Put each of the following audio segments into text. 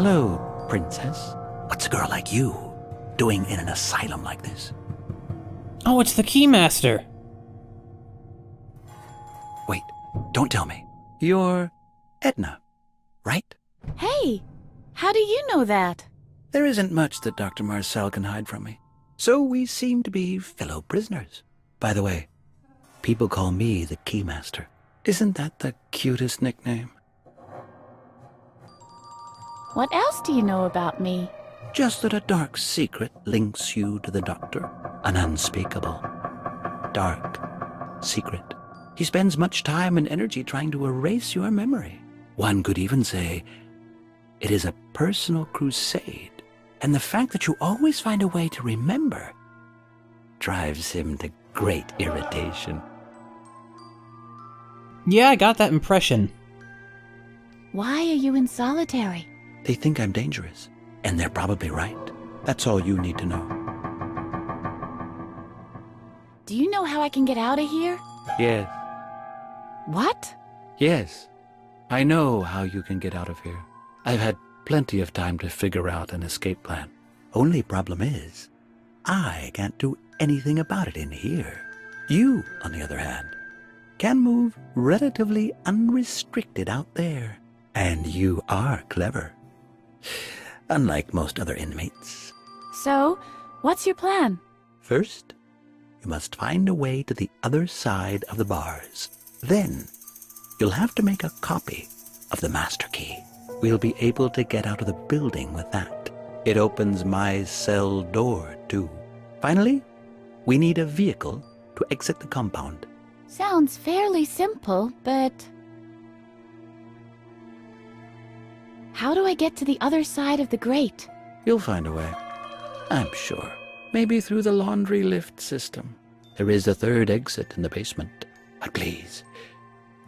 Hello, princess. What's a girl like you doing in an asylum like this? Oh, it's the Keymaster. Wait, don't tell me. You're Edna, right? Hey, how do you know that? There isn't much that Dr. Marcel can hide from me. So we seem to be fellow prisoners. By the way, people call me the Keymaster. Isn't that the cutest nickname? What else do you know about me? Just that a dark secret links you to the Doctor. An unspeakable, dark secret. He spends much time and energy trying to erase your memory. One could even say it is a personal crusade. And the fact that you always find a way to remember drives him to great irritation. Yeah, I got that impression. Why are you in solitary? They think I'm dangerous, and they're probably right. That's all you need to know. Do you know how I can get out of here? Yes. What? Yes. I know how you can get out of here. I've had plenty of time to figure out an escape plan. Only problem is, I can't do anything about it in here. You, on the other hand, can move relatively unrestricted out there. And you are clever. Unlike most other inmates. So, what's your plan? First, you must find a way to the other side of the bars. Then, you'll have to make a copy of the master key. We'll be able to get out of the building with that. It opens my cell door, too. Finally, we need a vehicle to exit the compound. Sounds fairly simple, but... how do I get to the other side of the grate? You'll find a way. I'm sure. Maybe through the laundry lift system. There is a third exit in the basement. But please,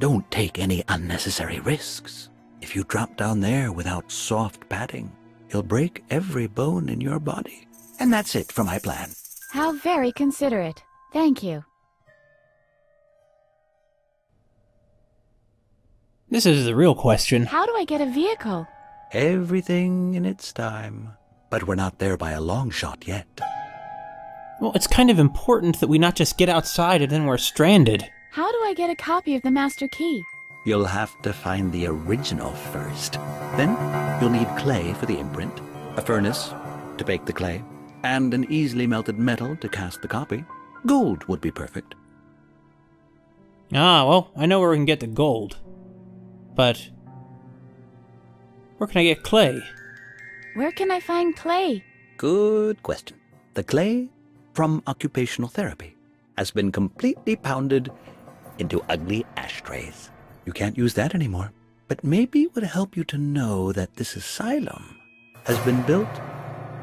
don't take any unnecessary risks. If you drop down there without soft padding, you'll break every bone in your body. And that's it for my plan. How very considerate. Thank you. This is the real question. How do I get a vehicle? Everything in its time. But we're not there by a long shot yet. Well, it's kind of important that we not just get outside and then we're stranded. How do I get a copy of the master key? You'll have to find the original first. Then you'll need clay for the imprint, a furnace to bake the clay, and an easily melted metal to cast the copy. Gold would be perfect. Ah, well, I know where we can get the gold. But where can I get clay? Where can I find clay? Good question. The clay from occupational therapy has been completely pounded into ugly ashtrays. You can't use that anymore. But maybe it would help you to know that this asylum has been built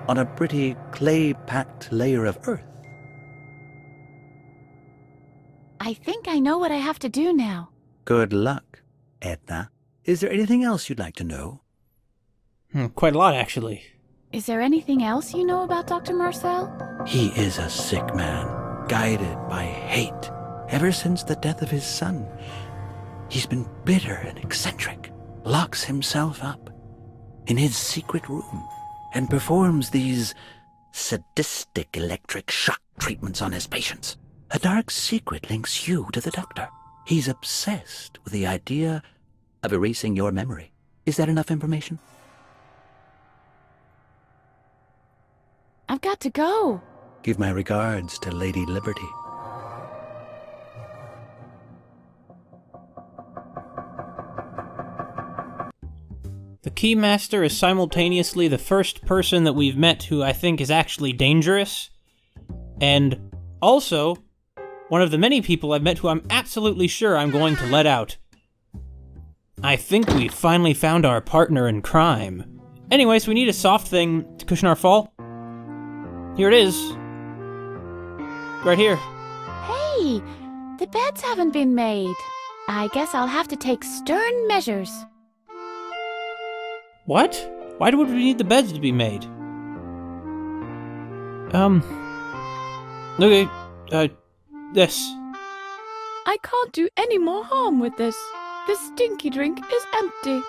on a pretty clay-packed layer of earth. I think I know what I have to do now. Good luck, Edna. Is there anything else you'd like to know? Quite a lot, actually. Is there anything else you know about Dr. Marcel? He is a sick man, guided by hate. Ever since the death of his son, he's been bitter and eccentric, locks himself up in his secret room, and performs these sadistic electric shock treatments on his patients. A dark secret links you to the Doctor. He's obsessed with the idea of erasing your memory. Is that enough information? I've got to go. Give my regards to Lady Liberty. The Keymaster is simultaneously the first person that we've met who I think is actually dangerous, and also one of the many people I've met who I'm absolutely sure I'm going to let out. I think we finally found our partner in crime. Anyways, we need a soft thing to cushion our fall. Here it is. Right here. Hey, the beds haven't been made. I guess I'll have to take stern measures. What? Why would we need the beds to be made? Okay, this. I can't do any more harm with this. The stinky drink is empty.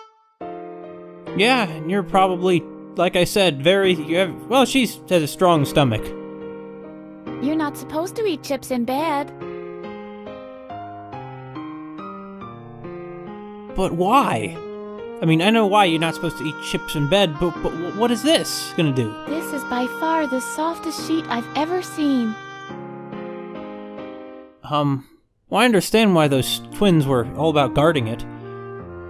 Yeah, and you're probably, like I said, she has a strong stomach. You're not supposed to eat chips in bed. But why? I mean, I know why you're not supposed to eat chips in bed, but what is this gonna do? This is by far the softest sheet I've ever seen. Well, I understand why those twins were all about guarding it,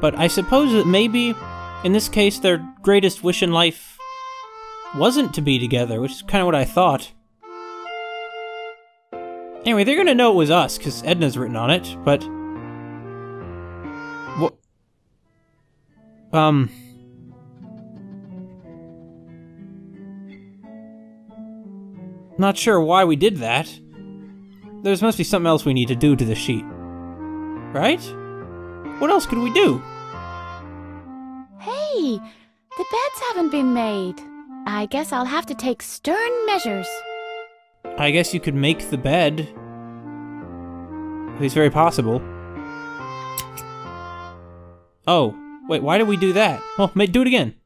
but I suppose that maybe, in this case, their greatest wish in life wasn't to be together, which is kind of what I thought. Anyway, they're gonna know it was us, because Edna's written on it, but... What? Not sure why we did that. There must be something else we need to do to the sheet. Right? What else could we do? Hey, the beds haven't been made. I guess I'll have to take stern measures. I guess you could make the bed. It's very possible. Oh, wait, why did we do that? Well, do it again.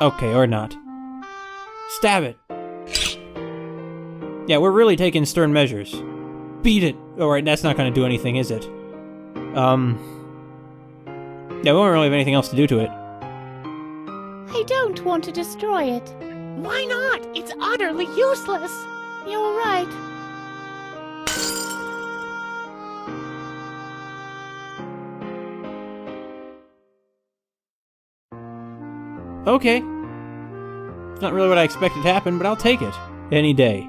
Okay, or not. Stab it. Yeah, we're really taking stern measures. Beat it! Alright, that's not gonna do anything, is it? Yeah, we don't really have anything else to do to it. I don't want to destroy it. Why not? It's utterly useless. You're right. Okay. It's not really what I expected to happen, but I'll take it. Any day.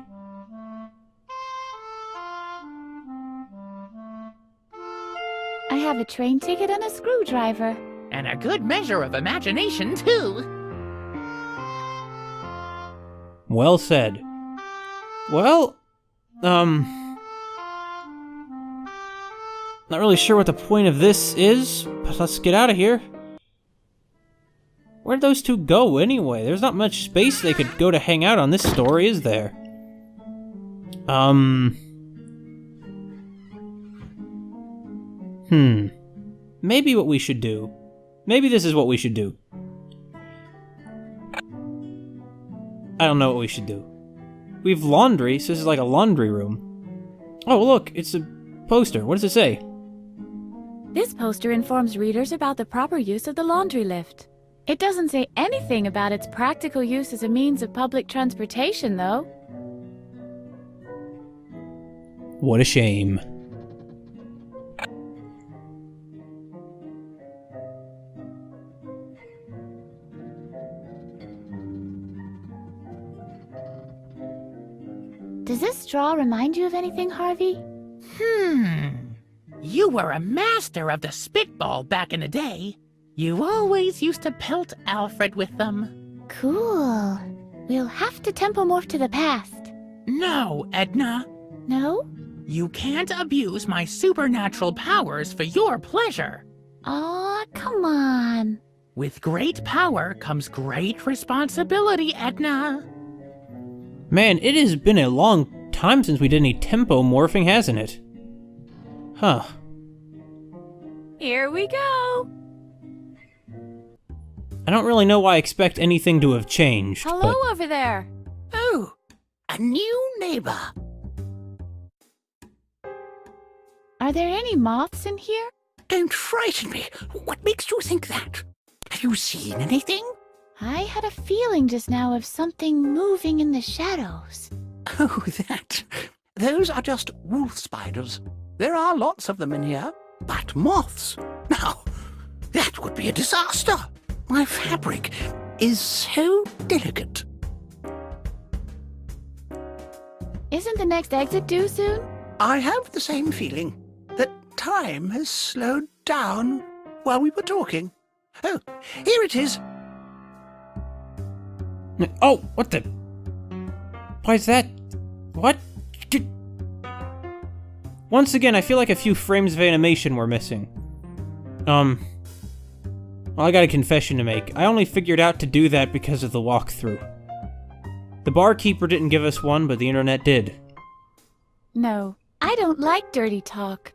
I have a train ticket and a screwdriver. And a good measure of imagination, too. Well said. Well, not really sure what the point of this is, but let's get out of here. Where'd those two go, anyway? There's not much space they could go to hang out on this story, is there? Maybe what we should do. Maybe this is what we should do. I don't know what we should do. We have laundry, so this is like a laundry room. Oh, look, it's a poster. What does it say? This poster informs readers about the proper use of the laundry lift. It doesn't say anything about its practical use as a means of public transportation, though. What a shame. Does this straw remind you of anything, Harvey? You were a master of the spitball back in the day. You always used to pelt Alfred with them. Cool. We'll have to tempomorph to the past. No, Edna. No? You can't abuse my supernatural powers for your pleasure. Aw, come on. With great power comes great responsibility, Edna. Man, it has been a long time since we did any tempo morphing, hasn't it? Huh. Here we go. I don't really know why I expect anything to have changed. Hello but... over there. Oh, a new neighbor. Are there any moths in here? Don't frighten me. What makes you think that? Have you seen anything? I had a feeling just now of something moving in the shadows. Oh, that. Those are just wolf spiders. There are lots of them in here. But moths? Now, that would be a disaster. My fabric is so delicate. Isn't the next exit due soon? I have the same feeling that time has slowed down while we were talking. Oh, here it is. Oh, what the... Why is that... What? Once again, I feel like a few frames of animation were missing. Well, I got a confession to make. I only figured out to do that because of the walkthrough. The barkeeper didn't give us one, but the internet did. No, I don't like dirty talk.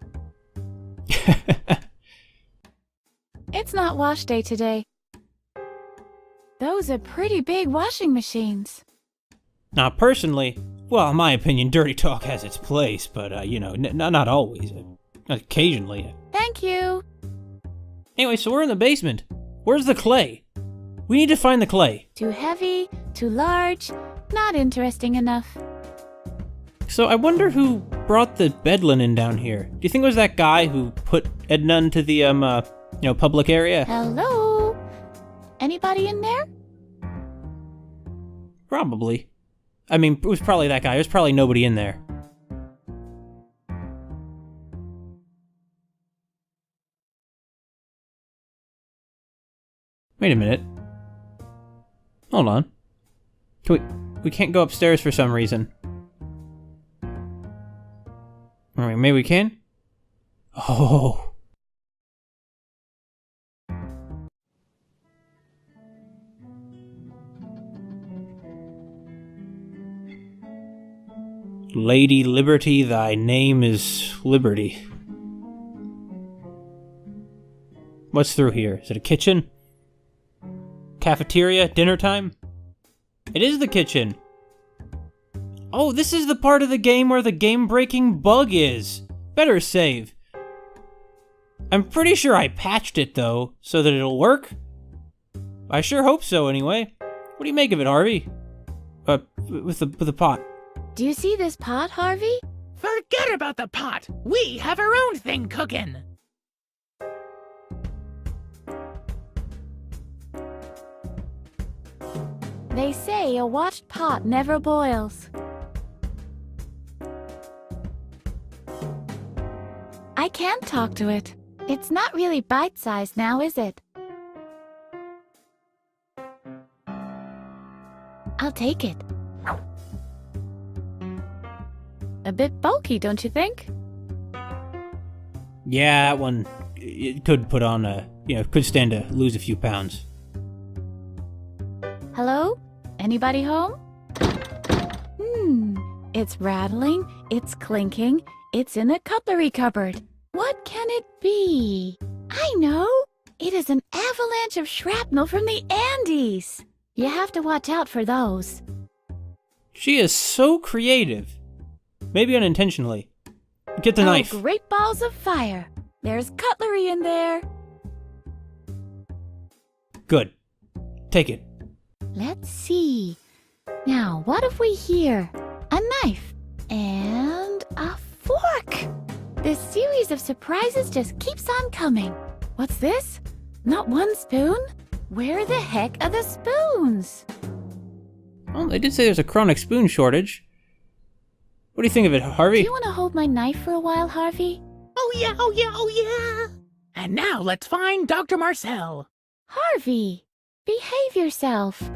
It's not wash day today. Those are pretty big washing machines. Now, personally, well, in my opinion, dirty talk has its place, but, not always. Occasionally. Thank you. Anyway, so we're in the basement. Where's the clay? We need to find the clay. Too heavy, too large, not interesting enough. So I wonder who brought the bed linen down here. Do you think it was that guy who put Edna into the, public area? Hello? Anybody in there? Probably. I mean, it was probably that guy. There's probably nobody in there. Wait a minute. Hold on. We can't go upstairs for some reason. Alright, maybe we can? Oh. Lady Liberty, thy name is Liberty. What's through here? Is it a kitchen? Cafeteria? Dinner time? It is the kitchen. Oh, this is the part of the game where the game-breaking bug is. Better save. I'm pretty sure I patched it, though, so that it'll work. I sure hope so, anyway. What do you make of it, Harvey? With the pot. Do you see this pot, Harvey? Forget about the pot. We have our own thing cooking. They say a watched pot never boils. I can't talk to it. It's not really bite-sized now, is it? I'll take it. A bit bulky, don't you think? Yeah, that one, it could put on could stand to lose a few pounds. Hello? Anybody home? It's rattling, it's clinking, it's in a cutlery cupboard. What can it be? I know! It is an avalanche of shrapnel from the Andes! You have to watch out for those. She is so creative. Maybe unintentionally. Get the knife. Great balls of fire. There's cutlery in there. Good. Take it. Let's see. Now, what have we here? A knife. And a fork. This series of surprises just keeps on coming. What's this? Not one spoon? Where the heck are the spoons? Well, they did say there's a chronic spoon shortage. What do you think of it, Harvey? Do you want to hold my knife for a while, Harvey? Oh yeah, oh yeah, oh yeah! And now let's find Dr. Marcel. Harvey, behave yourself.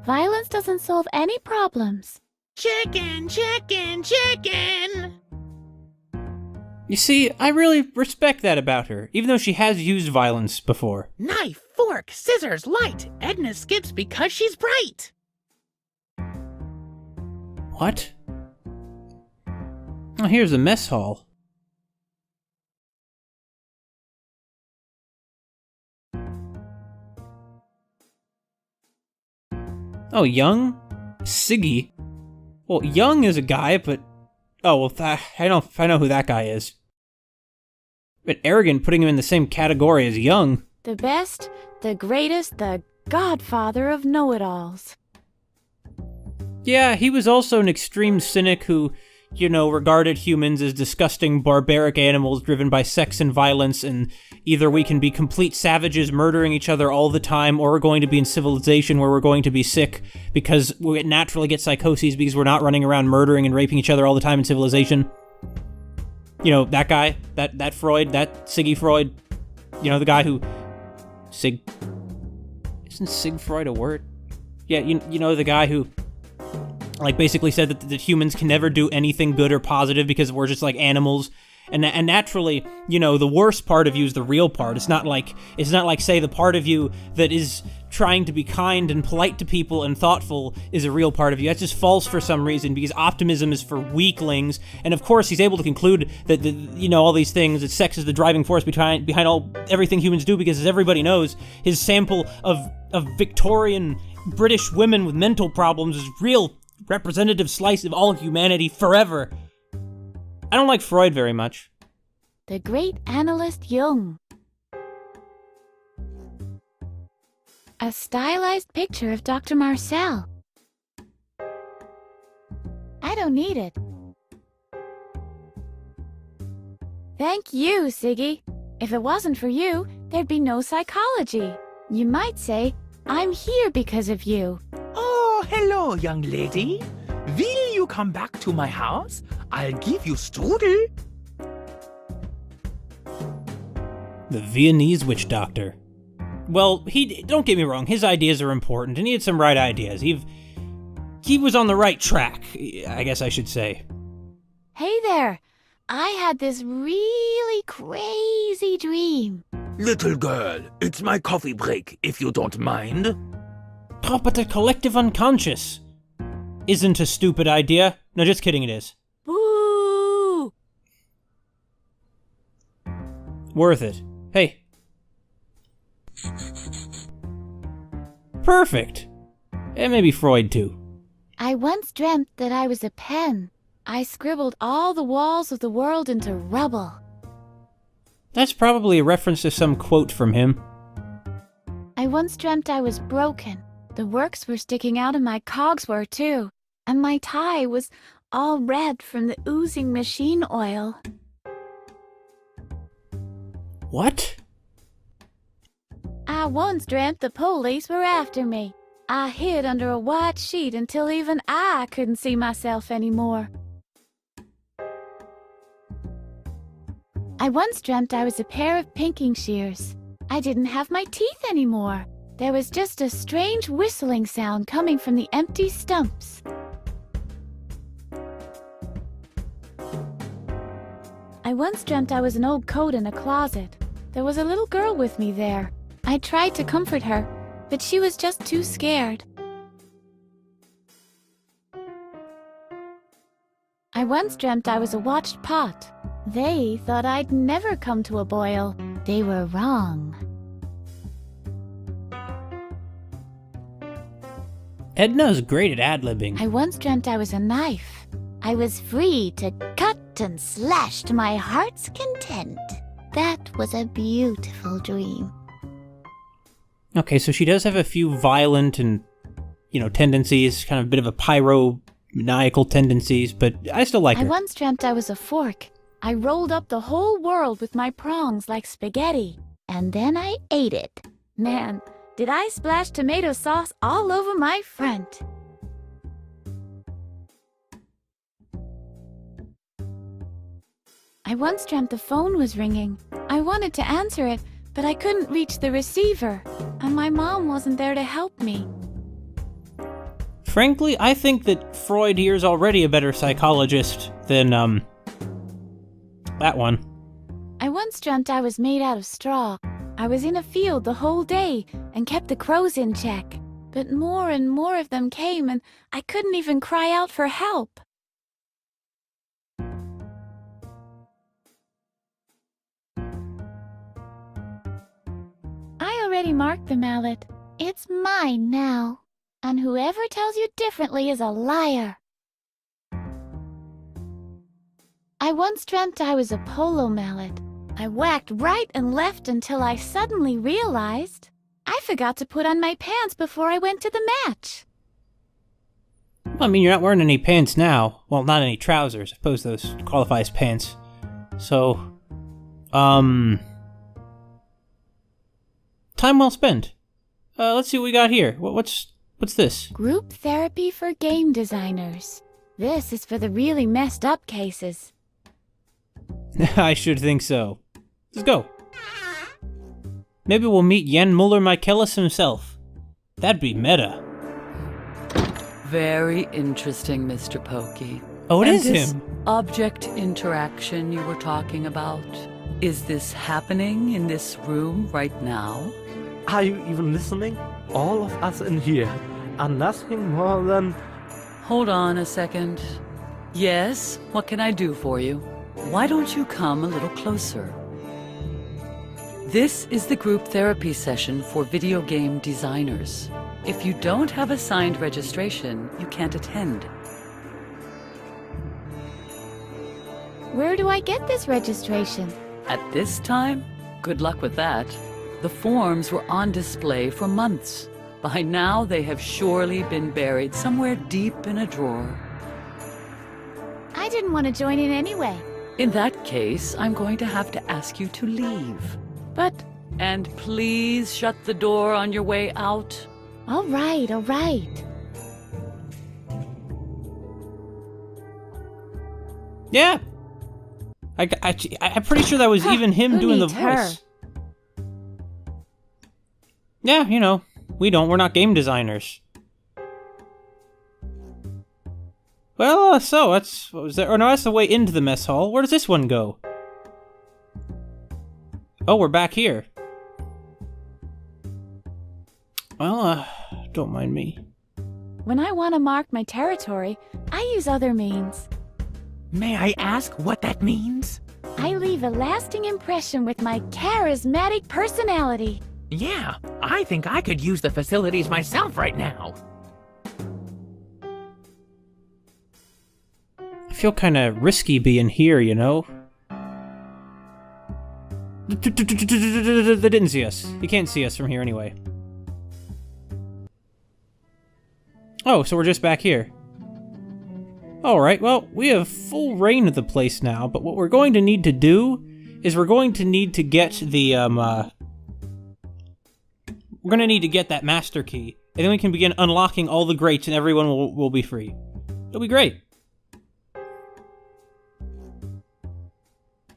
Violence doesn't solve any problems. Chicken, chicken, chicken! You see, I really respect that about her, even though she has used violence before. Knife, fork, scissors, light. Edna skips because she's bright. What? Oh, here's the mess hall. Oh, Young? Siggy? Well, Young is a guy, but... Oh, well, I know who that guy is. But arrogant putting him in the same category as Young. The best, the greatest, the godfather of know-it-alls. Yeah, he was also an extreme cynic who, regarded humans as disgusting, barbaric animals driven by sex and violence, and either we can be complete savages murdering each other all the time, or we're going to be in civilization where we're going to be sick because we naturally get psychoses because we're not running around murdering and raping each other all the time in civilization. That guy, that Freud, that Siggy Freud, the guy who... Isn't Sig Freud a word? Yeah, the guy who... basically said that humans can never do anything good or positive because we're just like animals, And naturally, you know, the worst part of you is the real part. It's not like, say, the part of you that is trying to be kind and polite to people and thoughtful is a real part of you. That's just false for some reason, because optimism is for weaklings. And of course, he's able to conclude that, all these things, that sex is the driving force behind everything humans do, because as everybody knows, his sample of Victorian British women with mental problems is real representative slice of all humanity forever. I don't like Freud very much. The great analyst Jung. A stylized picture of Dr. Marcel. I don't need it. Thank you, Siggy. If it wasn't for you, there'd be no psychology. You might say, I'm here because of you. Oh, hello, young lady. Will you come back to my house? I'll give you strudel. The Viennese witch doctor. Well, don't get me wrong, his ideas are important, and he had some right ideas. He was on the right track, I guess I should say. Hey there. I had this really crazy dream. Little girl, it's my coffee break, if you don't mind. Oh, but the collective unconscious isn't a stupid idea. No, just kidding, it is. Boo! Worth it. Hey. Perfect. And maybe Freud, too. I once dreamt that I was a pen. I scribbled all the walls of the world into rubble. That's probably a reference to some quote from him. I once dreamt I was broken. The works were sticking out and my cogs were too. And my tie was all red from the oozing machine oil. What? I once dreamt the police were after me. I hid under a white sheet until even I couldn't see myself anymore. I once dreamt I was a pair of pinking shears. I didn't have my teeth anymore. There was just a strange whistling sound coming from the empty stumps. I once dreamt I was an old coat in a closet. There was a little girl with me there. I tried to comfort her, but she was just too scared. I once dreamt I was a watched pot. They thought I'd never come to a boil. They were wrong. Edna's great at ad-libbing. I once dreamt I was a knife. I was free to cut and slash to my heart's content. That was a beautiful dream. Okay, so she does have a few violent and, tendencies, kind of a bit of a pyromaniacal tendencies, but I still like her. I once dreamt I was a fork. I rolled up the whole world with my prongs like spaghetti, and then I ate it. Man, did I splash tomato sauce all over my front. I once dreamt the phone was ringing. I wanted to answer it, but I couldn't reach the receiver, and my mom wasn't there to help me. Frankly, I think that Freud here is already a better psychologist than, that one. I once dreamt I was made out of straw. I was in a field the whole day and kept the crows in check. But more and more of them came, and I couldn't even cry out for help. I already marked the mallet. It's mine now. And whoever tells you differently is a liar. I once dreamt I was a polo mallet. I whacked right and left until I suddenly realized I forgot to put on my pants before I went to the match. Well, I mean, you're not wearing any pants now. Well, not any trousers. I suppose those qualify as pants. So, time well spent. Let's see what we got here. What's this? Group therapy for game designers. This is for the really messed up cases. I should think so. Let's go. Maybe we'll meet Jan Muller-Michaelis himself. That'd be meta. Very interesting, Mr. Pokey. Oh, it And is this him. object interaction you were talking about, is this happening in this room right now? Are you even listening? All of us in here are nothing more than... Hold on a second. Yes, what can I do for you? Why don't you come a little closer? This is the group therapy session for video game designers. If you don't have a signed registration, you can't attend. Where do I get this registration? At this time, good luck with that. The forms were on display for months. By now, they have surely been buried somewhere deep in a drawer. I didn't want to join in anyway. In that case, I'm going to have to ask you to leave. But, And please shut the door on your way out. all right, all right. Yeah. I'm pretty sure that was even him Who doing the needs her? voice. Yeah, you know, we're not game designers. Well, so that's, what was that? Oh no, that's the way into the mess hall. Where does this one go? Oh, we're back here. Well, don't mind me. When I want to mark my territory, I use other means. May I ask what that means? I leave a lasting impression with my charismatic personality. Yeah, I think I could use the facilities myself right now. I feel kind of risky being here, you know? They didn't see us. You can't see us from here anyway. Oh, so we're just back here. Alright, well, we have full reign of the place now, but what we're going to need to do is we're going to need to get the, we're going to need to get that master key, and then we can begin unlocking all the grates and everyone will be free. It'll be great.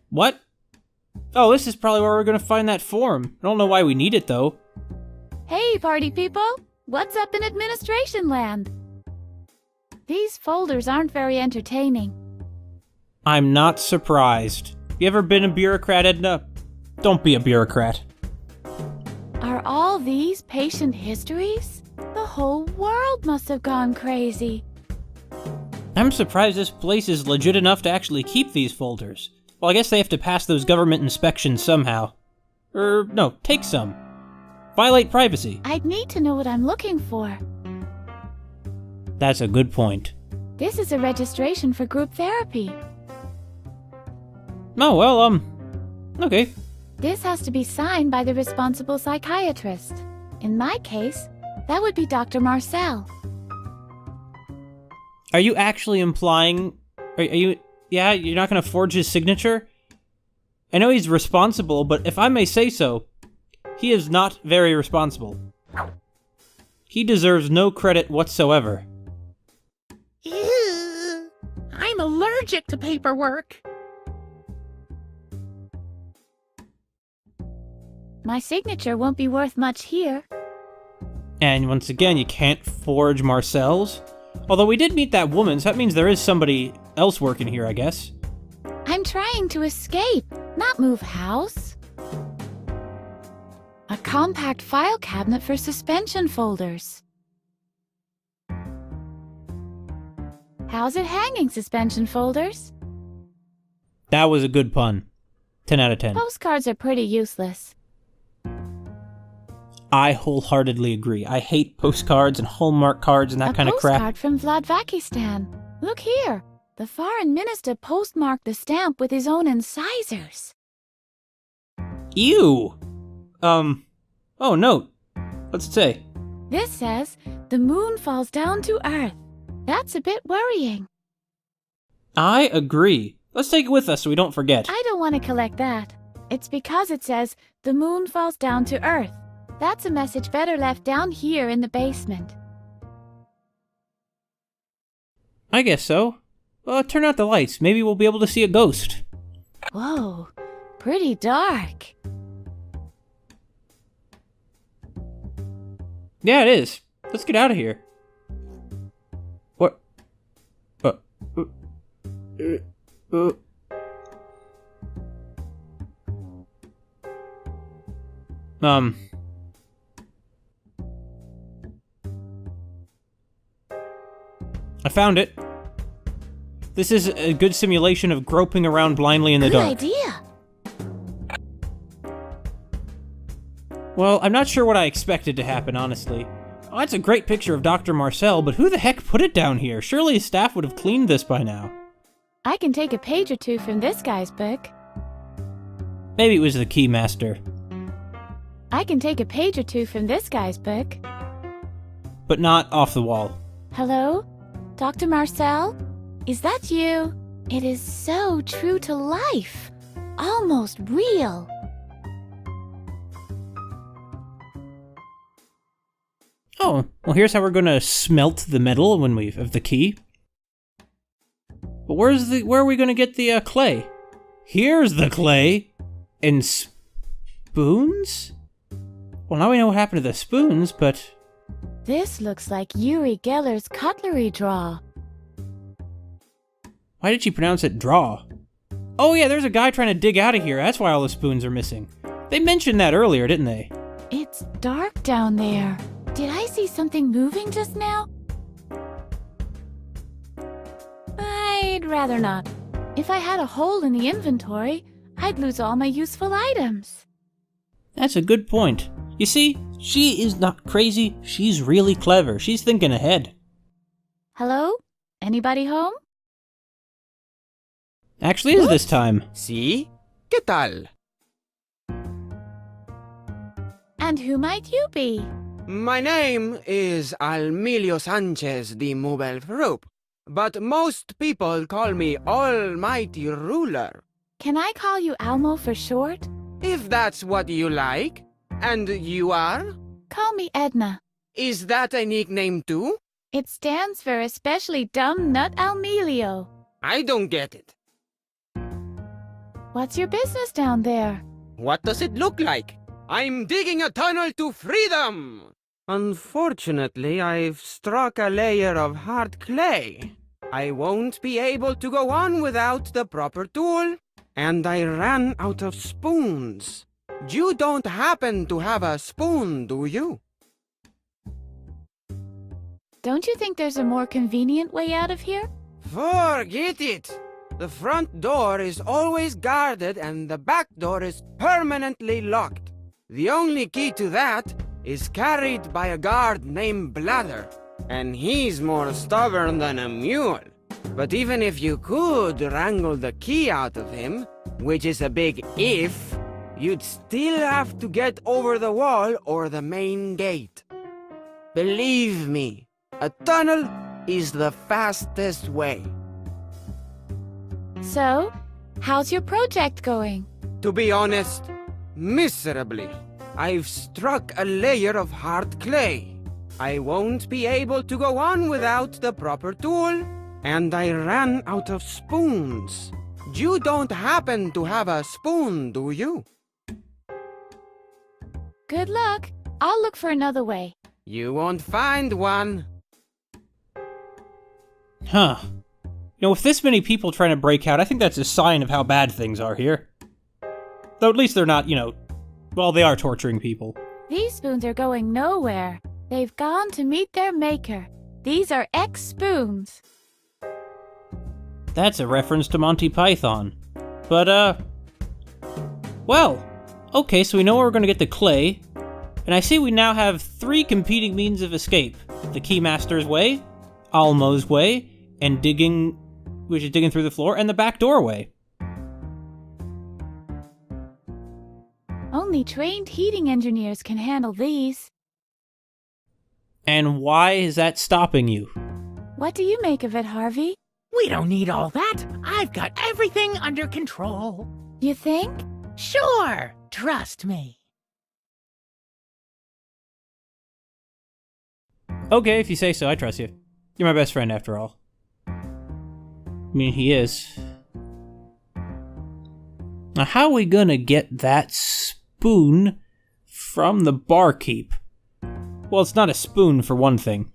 What? Oh, this is probably where we're going to find that form. I don't know why we need it, though. Hey, party people! What's up in administration land? These folders aren't very entertaining. I'm not surprised. You ever been a bureaucrat, Edna? Don't be a bureaucrat. Are all these patient histories? The whole world must have gone crazy. I'm surprised this place is legit enough to actually keep these folders. Well, I guess they have to pass those government inspections somehow. No, take some. Violate privacy. I'd need to know what I'm looking for. That's a good point. This is a registration for group therapy. Oh, well, okay. This has to be signed by the responsible psychiatrist. In my case, that would be Dr. Marcel. Are you actually implying... Are you... Yeah, you're not going to forge his signature? I know he's responsible, but if I may say so, he is not very responsible. He deserves no credit whatsoever. Ew. I'm allergic to paperwork. My signature won't be worth much here. And once again, you can't forge Marcel's. Although we did meet that woman, so that means there is somebody else working here, I guess. I'm trying to escape, not move house. A compact file cabinet for suspension folders. How's it hanging, suspension folders? That was a good pun. 10 out of 10. Postcards are pretty useless. I wholeheartedly agree. I hate postcards and Hallmark cards and that kind of crap. A postcard from Vladvakistan. Look here. The foreign minister postmarked the stamp with his own incisors. Ew! Oh, note. What's it say? This says, the moon falls down to Earth. That's a bit worrying. I agree. Let's take it with us so we don't forget. I don't want to collect that. It's because it says, the moon falls down to Earth. That's a message better left down here in the basement. I guess so. Well, turn out the lights. Maybe we'll be able to see a ghost. Whoa, pretty dark. Yeah, it is. Let's get out of here. What? I found it. This is a good simulation of groping around blindly in the Good dark. idea. Well, I'm not sure what I expected to happen, honestly. Oh, that's a great picture of Dr. Marcel, but who the heck put it down here? Surely his staff would have cleaned this by now. I can take a page or two from this guy's book. Maybe it was the Keymaster. I can take a page or two from this guy's book. But not off the wall. Hello? Dr. Marcel? Is that you? It is so true to life. Almost real. Oh, well here's how we're gonna smelt the metal of the key. But where are we gonna get the clay? Here's the clay! And spoons? Well, now we know what happened to the spoons, but... This looks like Uri Geller's cutlery drawer. Why did she pronounce it draw? Oh yeah, there's a guy trying to dig out of here. That's why all the spoons are missing. They mentioned that earlier, didn't they? It's dark down there. Did I see something moving just now? I'd rather not. If I had a hole in the inventory, I'd lose all my useful items. That's a good point. You see, she is not crazy. She's really clever. She's thinking ahead. Hello? Anybody home? Actually is this time. Sí? ¿Qué tal? And who might you be? My name is Almilio Sanchez de Mubelfrup, but most people call me Almighty Ruler. Can I call you Almo for short? If that's what you like. And you are? Call me Edna. Is that a nickname too? It stands for Especially Dumb Nut Almilio. I don't get it. What's your business down there? What does it look like? I'm digging a tunnel to freedom! Unfortunately, I've struck a layer of hard clay. I won't be able to go on without the proper tool, and I ran out of spoons. You don't happen to have a spoon, do you? Don't you think there's a more convenient way out of here? Forget it! The front door is always guarded and the back door is permanently locked. The only key to that is carried by a guard named Blather, and he's more stubborn than a mule. But even if you could wrangle the key out of him, which is a big if, you'd still have to get over the wall or the main gate. Believe me, a tunnel is the fastest way. So, how's your project going? To be honest, miserably. I've struck a layer of hard clay. I won't be able to go on without the proper tool, and I ran out of spoons. You don't happen to have a spoon, do you? Good luck. I'll look for another way. You won't find one. Huh. You know, with this many people trying to break out, I think that's a sign of how bad things are here. Though at least they're not, well, they are torturing people. These spoons are going nowhere. They've gone to meet their maker. These are X-spoons. That's a reference to Monty Python. But, well, okay, so we know where we're gonna get the clay. And I see we now have 3 competing means of escape. The Keymaster's way, Almo's way, and digging through the floor, and the back doorway. Only trained heating engineers can handle these. And why is that stopping you? What do you make of it, Harvey? We don't need all that. I've got everything under control. You think? Sure, trust me. Okay, if you say so, I trust you. You're my best friend, after all. I mean, he is. Now, how are we gonna get that spoon from the barkeep? Well, it's not a spoon, for one thing.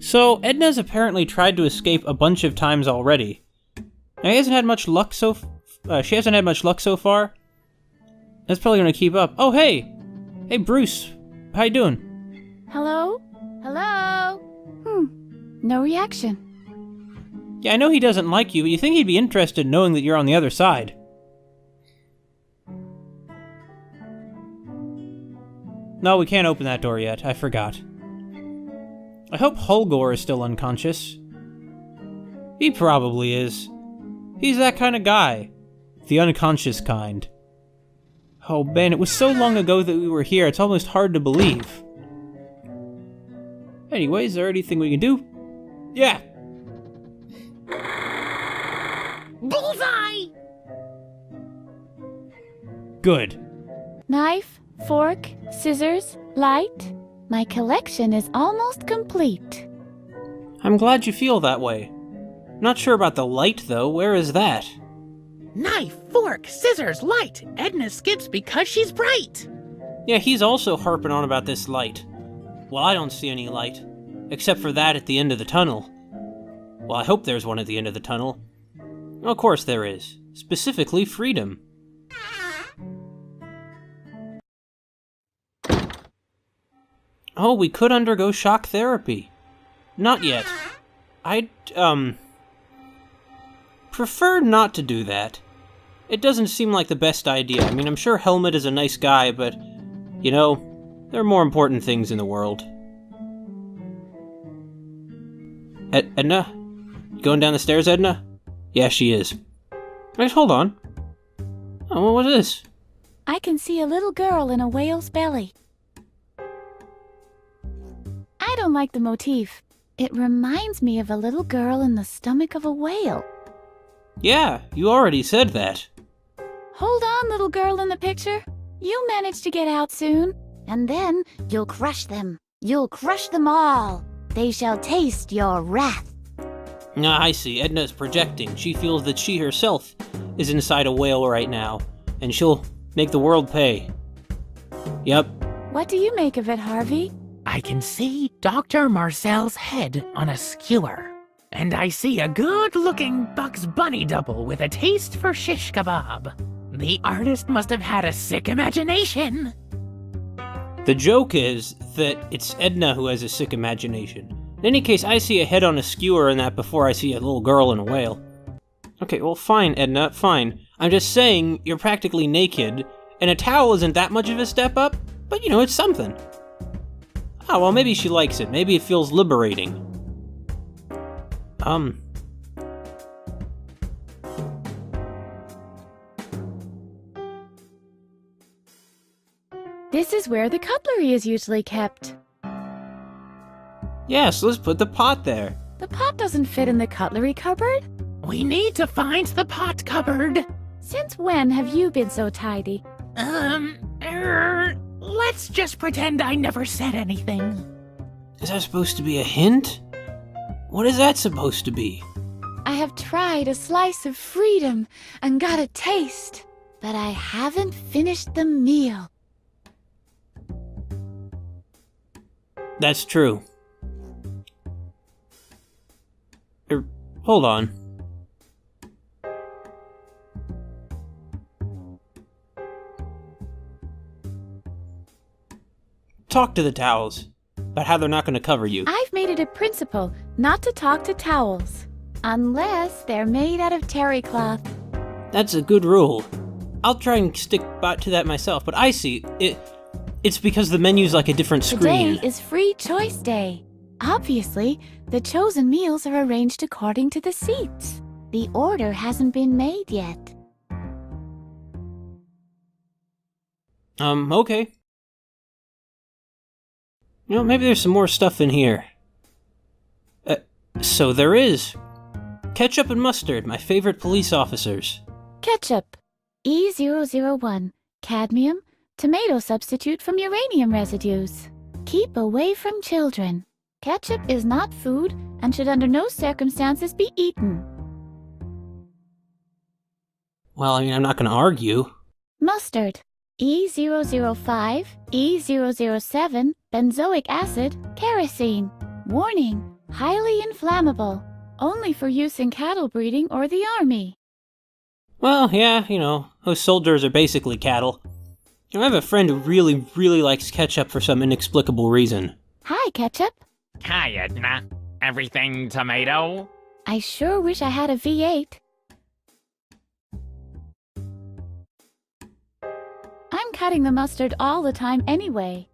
So, Edna's apparently tried to escape a bunch of times already. Now, she hasn't had much luck so far. That's probably gonna keep up. Oh, hey! Hey, Bruce. How you doing? Hello? Hello? No reaction. Yeah, I know he doesn't like you, but you think he'd be interested knowing that you're on the other side. No, we can't open that door yet. I forgot. I hope Holgor is still unconscious. He probably is. He's that kind of guy. The unconscious kind. Oh man, it was so long ago that we were here, it's almost hard to believe. Anyway, is there anything we can do? Yeah! Bullseye! Good. Knife, fork, scissors, light. My collection is almost complete. I'm glad you feel that way. Not sure about the light, though. Where is that? Knife, fork, scissors, light. Edna skips because she's bright. Yeah, he's also harping on about this light. Well, I don't see any light. Except for that at the end of the tunnel. Well, I hope there's one at the end of the tunnel. Of course there is. Specifically, freedom. Oh, we could undergo shock therapy. Not yet. I'd, prefer not to do that. It doesn't seem like the best idea. I mean, I'm sure Helmut is a nice guy, but, you know, there are more important things in the world. Edna? You going down the stairs, Edna? Yeah, she is. Wait, hold on. Oh, what is this? I can see a little girl in a whale's belly. I don't like the motif. It reminds me of a little girl in the stomach of a whale. Yeah, you already said that. Hold on, little girl in the picture. You'll manage to get out soon. And then you'll crush them. You'll crush them all. They shall taste your wrath. Ah, I see. Edna's projecting. She feels that she herself is inside a whale right now, and she'll make the world pay. Yep. What do you make of it, Harvey? I can see Dr. Marcel's head on a skewer. And I see a good-looking Bugs Bunny double with a taste for shish kebab. The artist must have had a sick imagination. The joke is that it's Edna who has a sick imagination. In any case, I see a head on a skewer in that before I see a little girl in a whale. Okay, well fine, Edna, fine. I'm just saying you're practically naked, and a towel isn't that much of a step up, but you know, it's something. Oh, well maybe she likes it. Maybe it feels liberating. This is where the cutlery is usually kept. Yes, let's put the pot there. The pot doesn't fit in the cutlery cupboard. We need to find the pot cupboard. Since when have you been so tidy? Let's just pretend I never said anything. Is that supposed to be a hint? What is that supposed to be? I have tried a slice of freedom and got a taste, but I haven't finished the meal. That's true. Hold on. Talk to the towels about how they're not going to cover you. I've made it a principle not to talk to towels, unless they're made out of terry cloth. That's a good rule. I'll try and stick to that myself, but I see. It's because the menu's like a different screen. Today is free choice day. Obviously, the chosen meals are arranged according to the seats. The order hasn't been made yet. Okay. You know, maybe there's some more stuff in here. So there is. Ketchup and mustard, my favorite police officers. Ketchup. E001. Cadmium. Tomato substitute from uranium residues. Keep away from children. Ketchup is not food and should under no circumstances be eaten. Well, I mean, I'm not going to argue. Mustard. E005, E007, benzoic acid, kerosene. Warning, Highly inflammable. Only for use in cattle breeding or the army. Well, yeah, those soldiers are basically cattle. I have a friend who really, really likes ketchup for some inexplicable reason. Hi, Ketchup. Hi, Edna. Everything tomato? I sure wish I had a V8. I'm cutting the mustard all the time anyway.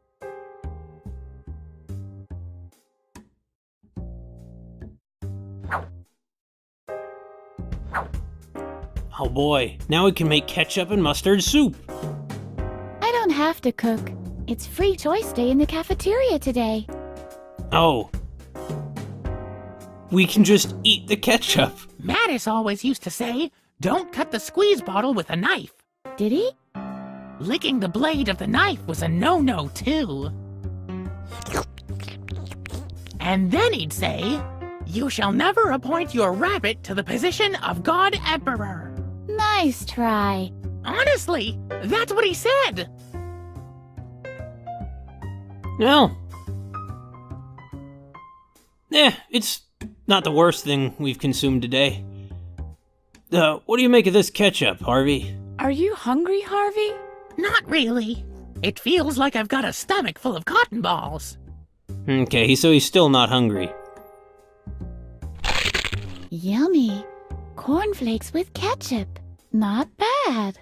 Oh boy, now we can make ketchup and mustard soup. I don't have to cook. It's free choice day in the cafeteria today. Oh. We can just eat the ketchup. Mattis always used to say, don't cut the squeeze bottle with a knife. Did he? Licking the blade of the knife was a no-no, too. And then he'd say, you shall never appoint your rabbit to the position of God Emperor. Nice try. Honestly, that's what he said. Well. It's not the worst thing we've consumed today. What do you make of this ketchup, Harvey? Are you hungry, Harvey? Not really. It feels like I've got a stomach full of cotton balls. Okay, so he's still not hungry. Yummy. Cornflakes with ketchup. Not bad.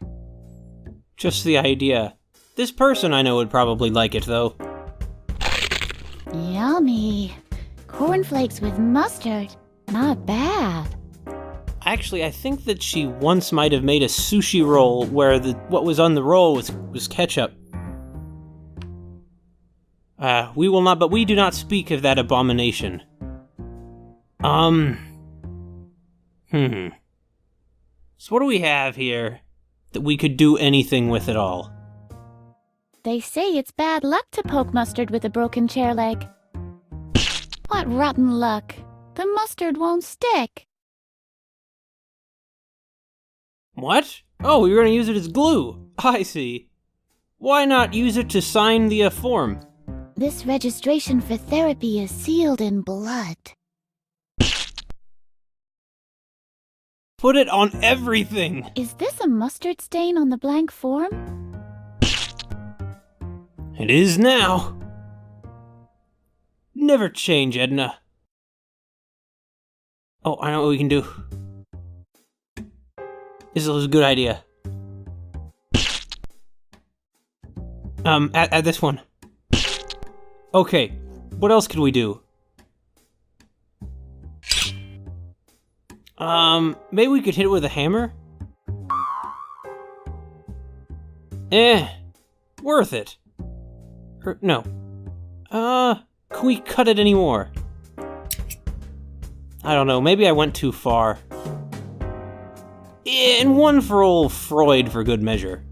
Just the idea. This person I know would probably like it, though. Yummy. Cornflakes with mustard. Not bad. Actually, I think that she once might have made a sushi roll where what was on the roll was ketchup. We do not speak of that abomination. So what do we have here that we could do anything with at all? They say it's bad luck to poke mustard with a broken chair leg. What rotten luck. The mustard won't stick. What? Oh, you're gonna use it as glue. I see. Why not use it to sign the form? This registration for therapy is sealed in blood. Put it on everything! Is this a mustard stain on the blank form? It is now. Never change, Edna. Oh, I know what we can do. This is a good idea. Add this one. Okay, what else could we do? Maybe we could hit it with a hammer? Worth it. No. Can we cut it anymore? I don't know, maybe I went too far. And one for old Freud for good measure.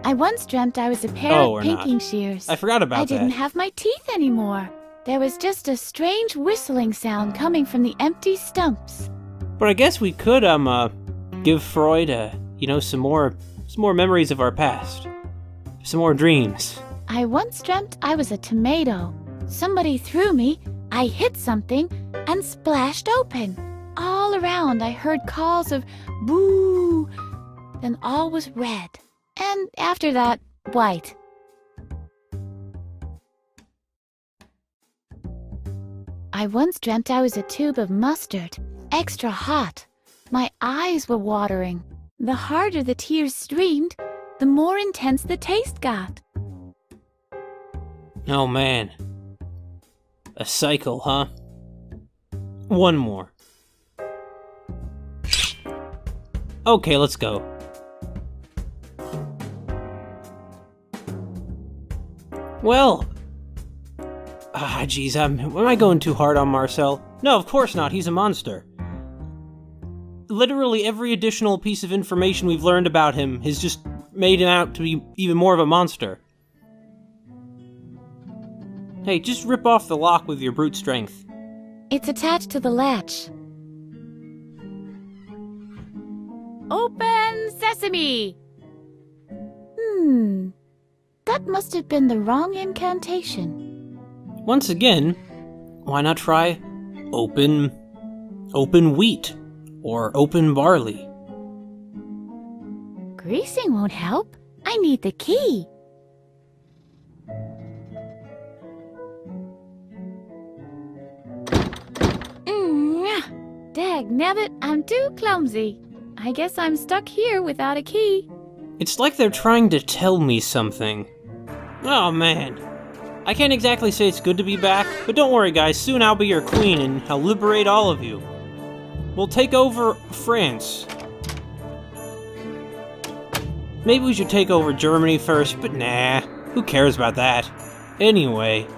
I once dreamt I was a pair of pinking shears. I forgot about that. I didn't have my teeth anymore. There was just a strange whistling sound coming from the empty stumps. But I guess we could, give Freud, some more memories of our past. Some more dreams. I once dreamt I was a tomato. Somebody threw me, I hit something, and splashed open. All around I heard calls of boo. Then all was red. And after that, white. I once dreamt I was a tube of mustard, extra hot. My eyes were watering. The harder the tears streamed, the more intense the taste got. Oh man. A cycle, huh? One more. Okay, let's go. Well... geez, am I going too hard on Marcel? No, of course not, he's a monster. Literally every additional piece of information we've learned about him has just made him out to be even more of a monster. Hey, just rip off the lock with your brute strength. It's attached to the latch. Open sesame! That must have been the wrong incantation. Once again, why not try open wheat or open barley? Greasing won't help. I need the key. Dagnabbit, I'm too clumsy. I guess I'm stuck here without a key. It's like they're trying to tell me something. Oh man. I can't exactly say it's good to be back, but don't worry guys, soon I'll be your queen and I'll liberate all of you. We'll take over France. Maybe we should take over Germany first, but nah, who cares about that? Anyway,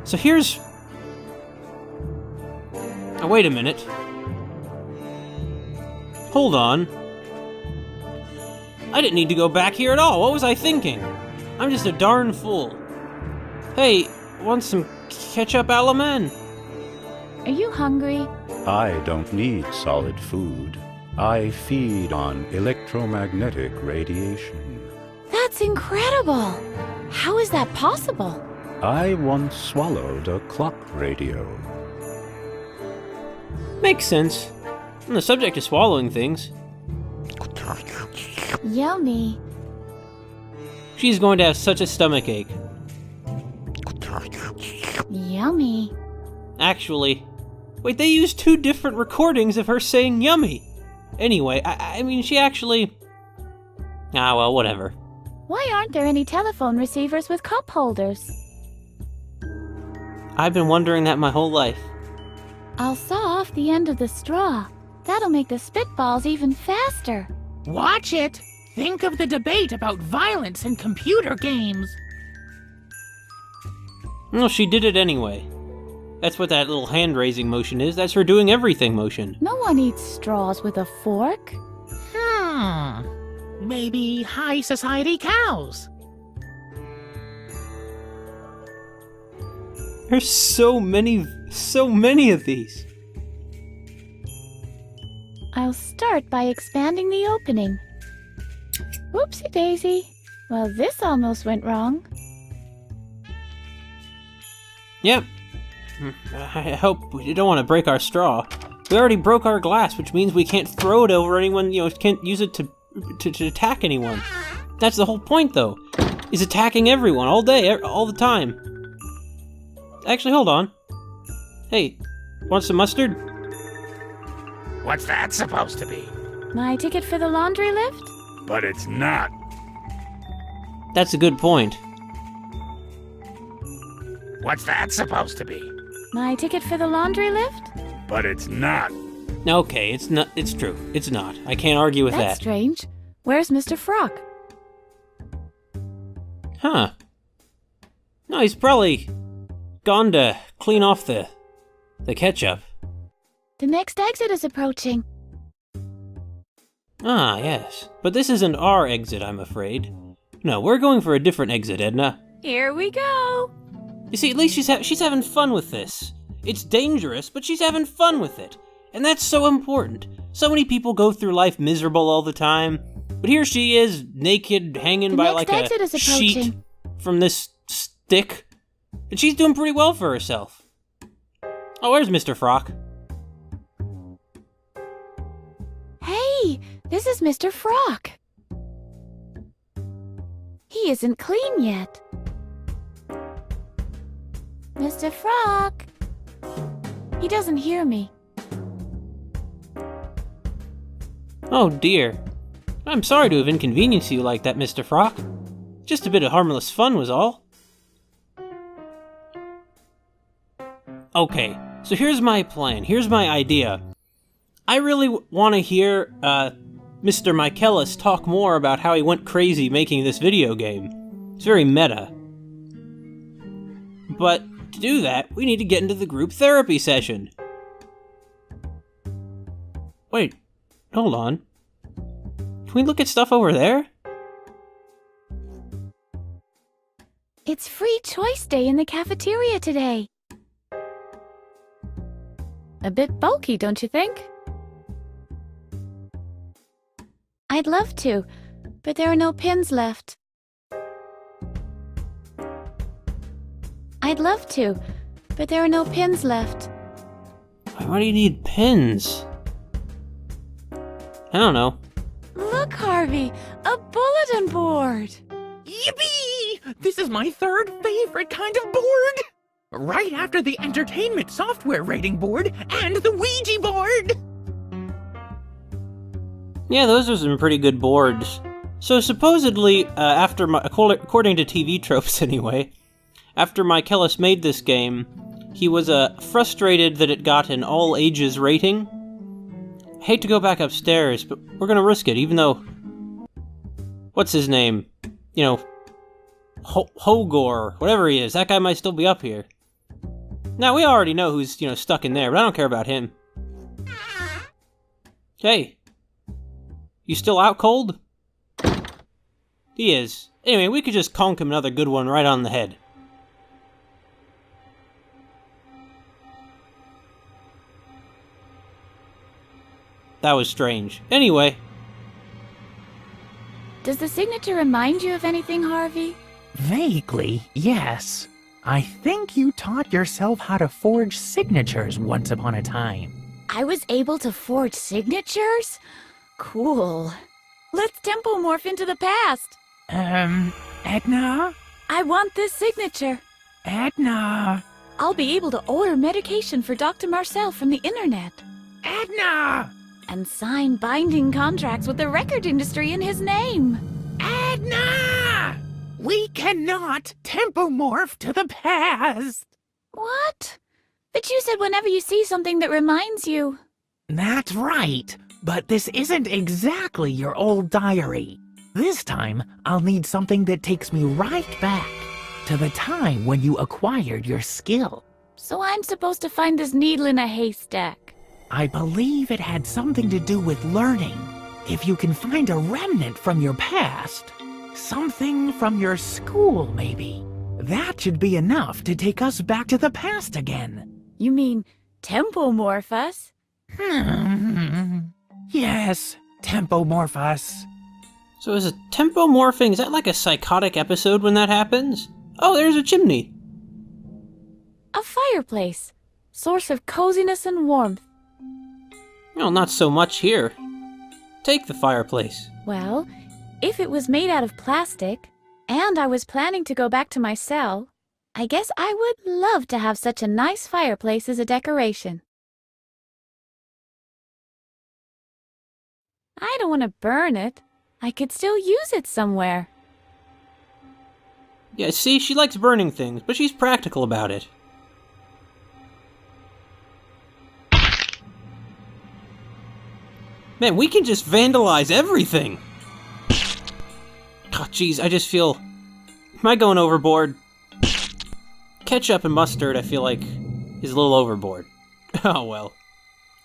so here's... Oh, wait a minute. Hold on. I didn't need to go back here at all. What was I thinking? I'm just a darn fool. Hey, want some ketchup a la man? Are you hungry? I don't need solid food. I feed on electromagnetic radiation. That's incredible! How is that possible? I once swallowed a clock radio. Makes sense. On the subject of swallowing things, Yummy. she's going to have such a stomach ache. Yummy. Actually, wait, they used 2 different recordings of her saying yummy. Anyway, I mean, she actually... Ah, well, whatever. Why aren't there any telephone receivers with cup holders? I've been wondering that my whole life. I'll saw off the end of the straw. That'll make the spitballs even faster. Watch it! Think of the debate about violence in computer games. Well, she did it anyway. That's what that little hand-raising motion is. That's her doing everything motion. No one eats straws with a fork. Maybe high society cows. There's so many of these. I'll start by expanding the opening. Whoopsie daisy. Well, this almost went wrong. Yep. I hope we don't want to break our straw. We already broke our glass, which means we can't throw it over anyone, can't use it to attack anyone. That's the whole point, though, is attacking everyone all day, all the time. Actually, hold on. Hey, want some mustard? What's that supposed to be? My ticket for the laundry lift? But it's not. That's a good point. What's that supposed to be? My ticket for the laundry lift? But it's not. Okay, it's not. It's true. It's not. I can't argue with That's that. strange. Where's Mr. Frock? Huh. No, he's probably gone to clean off the ketchup. The next exit is approaching. Ah, yes. But this isn't our exit, I'm afraid. No, we're going for a different exit, Edna. Here we go. You see, at least she's having fun with this. It's dangerous, but she's having fun with it. And that's so important. So many people go through life miserable all the time. But here she is, naked, hanging by like a sheet from this stick. And she's doing pretty well for herself. Oh, where's Mr. Frock? Hey, this is Mr. Frock. He isn't clean yet. Mr. Frock. He doesn't hear me. Oh dear. I'm sorry to have inconvenienced you like that, Mr. Frock. Just a bit of harmless fun was all. Okay, so here's my plan. Here's my idea. I really want to hear Mr. Michaelis talk more about how he went crazy making this video game. It's very meta. But to do that, we need to get into the group therapy session. Wait, hold on. Can we look at stuff over there? It's free choice day in the cafeteria today. A bit bulky, don't you think? I'd love to, but there are no pins left. I'd love to, but there are no pins left. Why do you need pins? I don't know. Look, Harvey, a bulletin board. Yippee! This is my third favorite kind of board! Right after the entertainment software rating board and the Ouija board! Yeah, those are some pretty good boards. So supposedly, according to TV tropes anyway, after Michaelis made this game, he was frustrated that it got an all ages rating. Hate to go back upstairs, but we're gonna risk it, even though... What's his name? You know, Hogor, whatever he is, that guy might still be up here. Now, we already know who's, stuck in there, but I don't care about him. Hey. You still out cold? He is. Anyway, we could just conk him another good one right on the head. That was strange. Anyway. Does the signature remind you of anything, Harvey? Vaguely, yes. I think you taught yourself how to forge signatures once upon a time. I was able to forge signatures? Cool. Let's tempomorph into the past. Edna? I want this signature. Edna? I'll be able to order medication for Dr. Marcel from the internet. Edna! And sign binding contracts with the record industry in his name. Edna! We cannot tempomorph to the past! What? But you said whenever you see something that reminds you. That's right, but this isn't exactly your old diary. This time, I'll need something that takes me right back to the time when you acquired your skill. So I'm supposed to find this needle in a haystack. I believe it had something to do with learning. If you can find a remnant from your past, something from your school maybe, that should be enough to take us back to the past again. You mean tempomorph us? Yes, tempomorph us. So is a tempomorphing, is that like a psychotic episode when that happens? Oh, there's a chimney. A fireplace. Source of coziness and warmth. Well, not so much here. Take the fireplace. Well, if it was made out of plastic, and I was planning to go back to my cell, I guess I would love to have such a nice fireplace as a decoration. I don't want to burn it. I could still use it somewhere. Yeah, see, she likes burning things, but she's practical about it. Man, we can just vandalize everything! Oh, jeez, I just feel... Am I going overboard? Ketchup and mustard, I feel like, is a little overboard. Oh, well.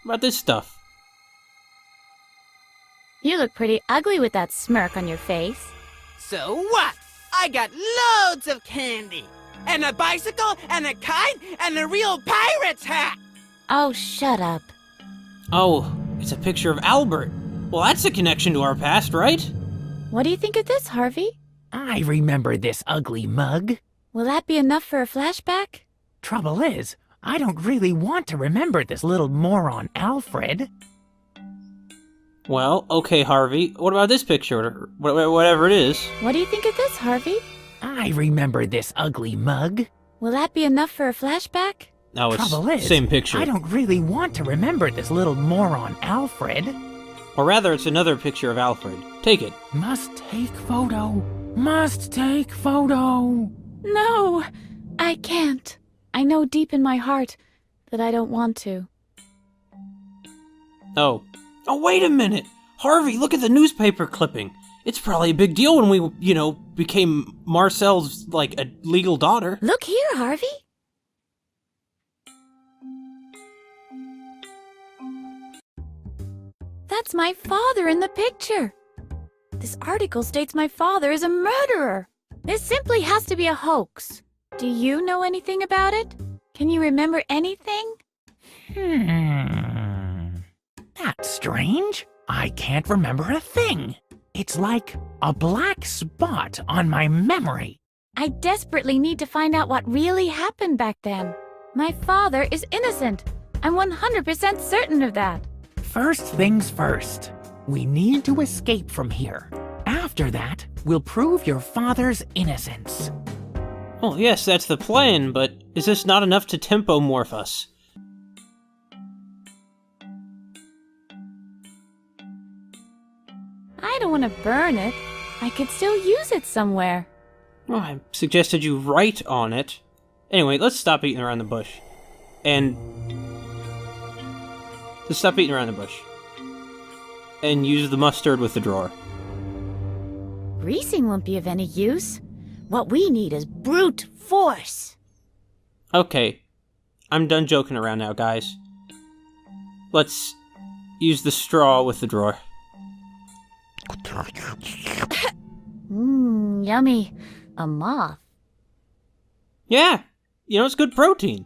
What about this stuff? You look pretty ugly with that smirk on your face. So what? I got loads of candy! And a bicycle, and a kite, and a real pirate's hat! Oh, shut up. Oh, it's a picture of Albert. Well, that's a connection to our past, right? What do you think of this, Harvey? I remember this ugly mug. Will that be enough for a flashback? Trouble is, I don't really want to remember this little moron Alfred. Well, okay, Harvey. What about this picture? Or whatever it is. What do you think of this, Harvey? I remember this ugly mug. Will that be enough for a flashback? No, it's Trouble is, same picture. I don't really want to remember this little moron Alfred. Or rather, it's another picture of Alfred. Take it. Must take photo. Must take photo. No, I can't. I know deep in my heart that I don't want to. Oh. Oh, wait a minute! Harvey, look at the newspaper clipping! It's probably a big deal when we, became Marcel's, a legal daughter. Look here, Harvey. That's my father in the picture. This article states my father is a murderer. This simply has to be a hoax. Do you know anything about it? Can you remember anything? That's strange. I can't remember a thing. It's like a black spot on my memory. I desperately need to find out what really happened back then. My father is innocent. I'm 100% certain of that. First things first. We need to escape from here. After that, we'll prove your father's innocence. Oh, yes, that's the plan, but is this not enough to tempomorph us? I don't want to burn it. I could still use it somewhere. Well, I suggested you write on it. Anyway, let's stop beating around the bush. And... Just stop beating around the bush. And use the mustard with the drawer. Greasing won't be of any use. What we need is brute force. Okay. I'm done joking around now, guys. Let's use the straw with the drawer. Yummy. A moth. Yeah! You know, it's good protein.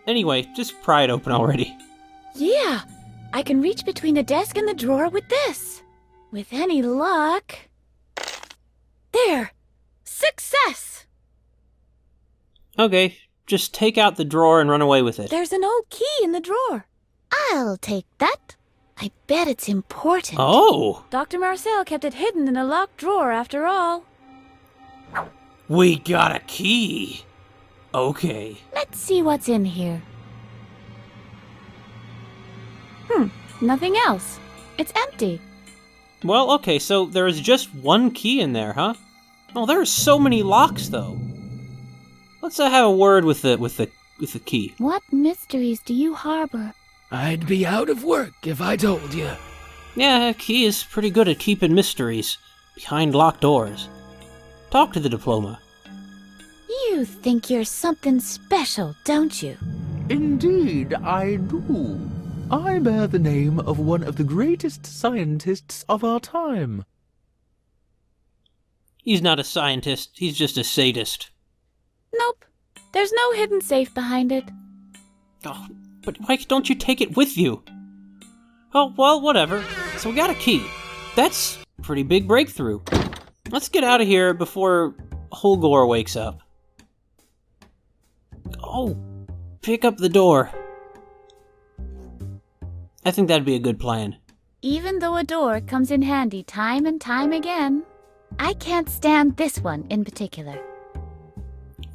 Anyway, just pry it open already. Yeah, I can reach between the desk and the drawer with this. With any luck... There! Success! Okay, just take out the drawer and run away with it. There's an old key in the drawer. I'll take that. I bet it's important. Oh! Dr. Marcel kept it hidden in a locked drawer after all. We got a key! Okay. Let's see what's in here. Nothing else. It's empty. Well, okay, so there is just one key in there, huh? Oh, there are so many locks, though. Let's have a word with the key. What mysteries do you harbor? I'd be out of work if I told you. Yeah, a key is pretty good at keeping mysteries behind locked doors. Talk to the diploma. You think you're something special, don't you? Indeed, I do. I bear the name of one of the greatest scientists of our time. He's not a scientist, he's just a sadist. Nope. There's no hidden safe behind it. Oh, but why don't you take it with you? Oh, well, whatever. So we got a key. That's a pretty big breakthrough. Let's get out of here before Holgor wakes up. Oh, pick up the door. I think that'd be a good plan. Even though a door comes in handy time and time again, I can't stand this one in particular.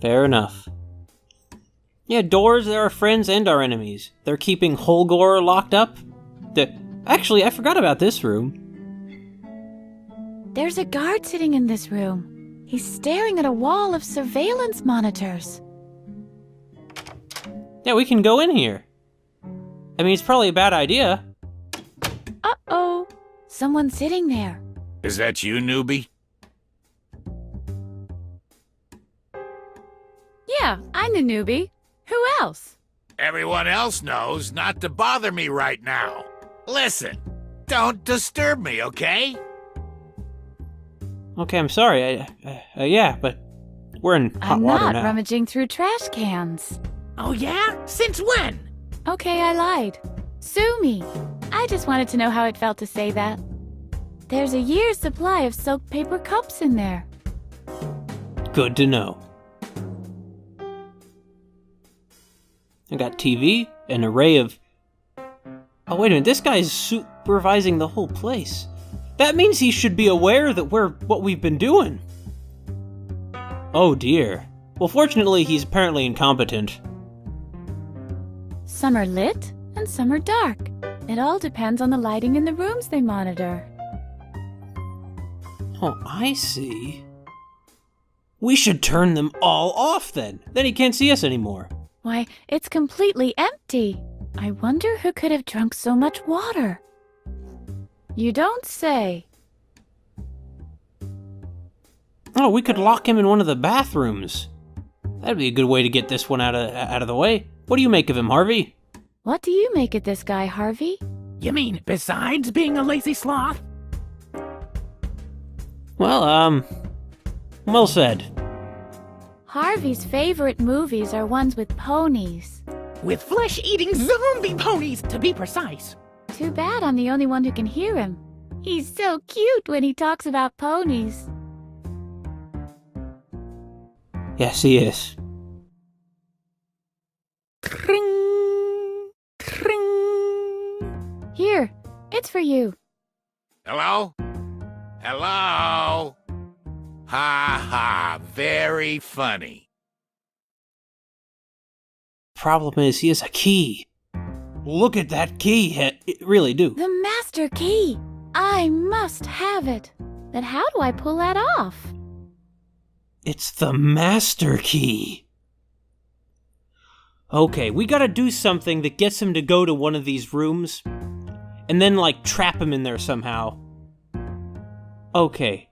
Fair enough. Yeah, doors are our friends and our enemies. They're keeping Holgor locked up. Actually, I forgot about this room. There's a guard sitting in this room. He's staring at a wall of surveillance monitors. Yeah, we can go in here. I mean, it's probably a bad idea. Uh-oh. Someone's sitting there. Is that you, newbie? Yeah, I'm the newbie. Who else? Everyone else knows not to bother me right now. Listen, don't disturb me, okay? Okay, I'm sorry. Yeah, but we're in hot water I'm now. not rummaging through trash cans. Oh yeah? Since when? Okay, I lied. Sue me. I just wanted to know how it felt to say that. There's a year's supply of soaked paper cups in there. Good to know. I got TV, an array of... Oh, wait a minute, this guy's supervising the whole place. That means he should be aware that we're what we've been doing. Oh dear. Well, fortunately, he's apparently incompetent. Some are lit and some are dark. It all depends on the lighting in the rooms they monitor. Oh, I see. We should turn them all off then. Then he can't see us anymore. Why, it's completely empty. I wonder who could have drunk so much water. You don't say. Oh, we could lock him in one of the bathrooms. That'd be a good way to get this one out of the way. What do you make of him, Harvey? What do you make of this guy, Harvey? You mean besides being a lazy sloth? Well, well said. Harvey's favorite movies are ones with ponies. With flesh-eating zombie ponies, to be precise. Too bad I'm the only one who can hear him. He's so cute when he talks about ponies. Yes, he is. Tring, tring. Here, it's for you. Hello? Hello? Ha ha, very funny. Problem is, he has a key. Look at that key, really do. The master key. I must have it. But how do I pull that off? It's the master key. Okay, we gotta do something that gets him to go to one of these rooms, and then, like, trap him in there somehow. Okay.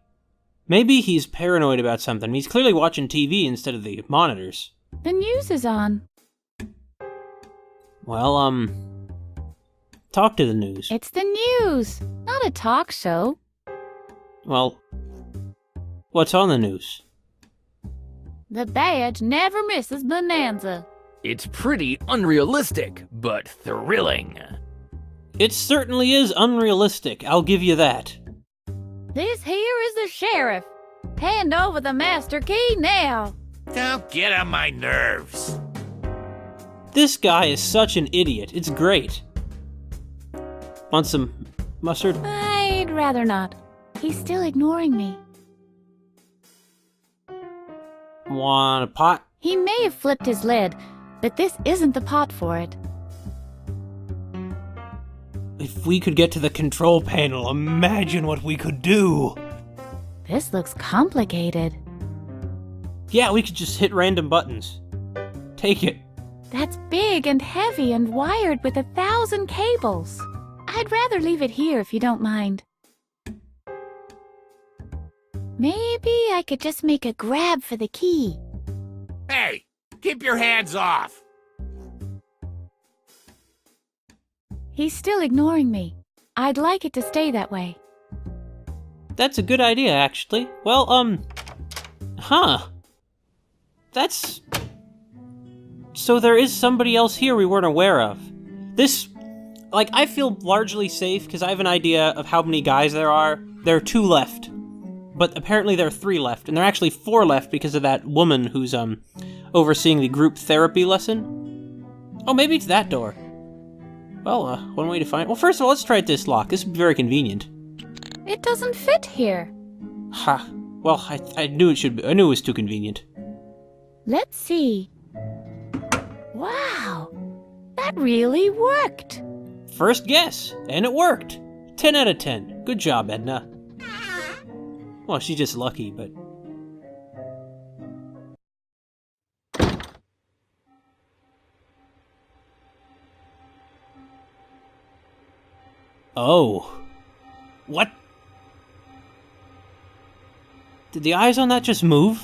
Maybe he's paranoid about something. He's clearly watching TV instead of the monitors. The news is on. Well, talk to the news. It's the news, not a talk show. Well, what's on the news? The badge never misses Bonanza. It's pretty unrealistic, but thrilling. It certainly is unrealistic, I'll give you that. This here is the sheriff. Hand over the master key now. Don't get on my nerves. This guy is such an idiot, it's great. Want some mustard? I'd rather not. He's still ignoring me. Want a pot? He may have flipped his lid, but this isn't the pot for it. If we could get to the control panel, imagine what we could do. This looks complicated. Yeah, we could just hit random buttons. Take it. That's big and heavy and wired with 1,000 cables. I'd rather leave it here if you don't mind. Maybe I could just make a grab for the key. Hey, keep your hands off. He's still ignoring me. I'd like it to stay that way. That's a good idea, actually. Well, That's... So there is somebody else here we weren't aware of. This... Like, I feel largely safe because I have an idea of how many guys there are. There are 2 left. But apparently there are 3 left, and there are actually 4 left because of that woman who's, overseeing the group therapy lesson. Oh, maybe it's that door. Well, one way to find... Well, first of all, let's try this lock. This would be very convenient. It doesn't fit here. Ha. Well, I knew it should be... I knew it was too convenient. Let's see. Wow! That really worked! First guess, and it worked. 10 out of 10. Good job, Edna. Well, she's just lucky, but... Oh. What? Did the eyes on that just move?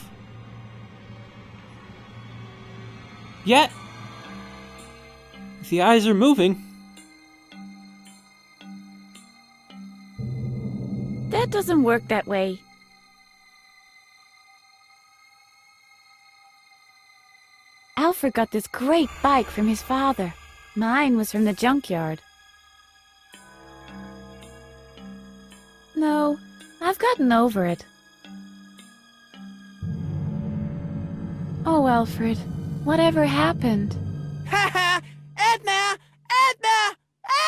Yeah. If the eyes are moving... That doesn't work that way. Alfred got this great bike from his father. Mine was from the junkyard. No, I've gotten over it. Oh, Alfred, whatever happened? Ha ha! Edna! Edna!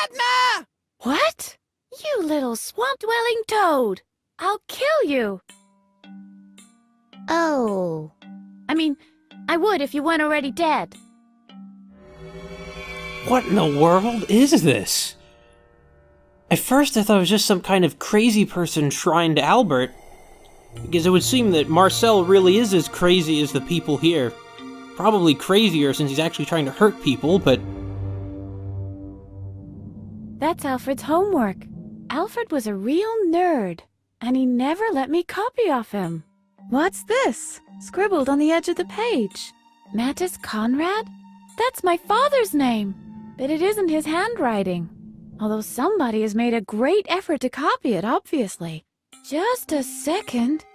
Edna! What? You little swamp-dwelling toad! I'll kill you! Oh. I mean, I would if you weren't already dead. What in the world is this? At first I thought it was just some kind of crazy person shrine to Albert, because it would seem that Marcel really is as crazy as the people here. Probably crazier since he's actually trying to hurt people, but... That's Alfred's homework. Alfred was a real nerd, and he never let me copy off him. What's this? Scribbled on the edge of the page. Mattis Conrad? That's my father's name, but it isn't his handwriting. Although somebody has made a great effort to copy it, obviously. Just a second.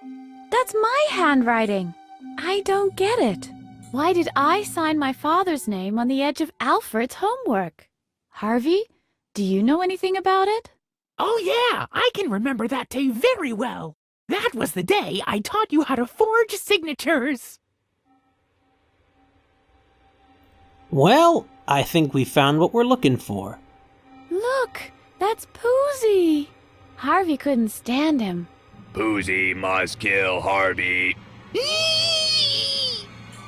That's my handwriting. I don't get it. Why did I sign my father's name on the edge of Alfred's homework? Harvey, do you know anything about it? Oh yeah, I can remember that day very well. That was the day I taught you how to forge signatures. Well, I think we found what we're looking for. Look, that's Poozy. Harvey couldn't stand him. Poozy must kill Harvey.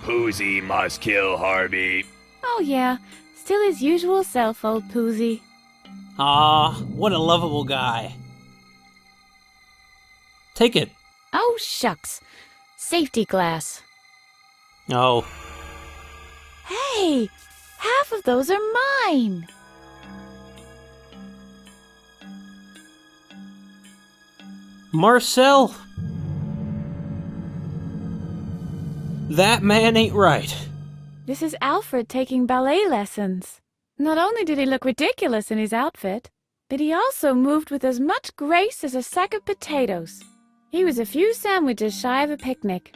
Poozy must kill Harvey. Oh yeah, still his usual self, old Poozy. Ah, what a lovable guy. Take it. Oh shucks, safety glass. Oh. Hey, half of those are mine. Marcel! That man ain't right. This is Alfred taking ballet lessons. Not only did he look ridiculous in his outfit, but he also moved with as much grace as a sack of potatoes. He was a few sandwiches shy of a picnic.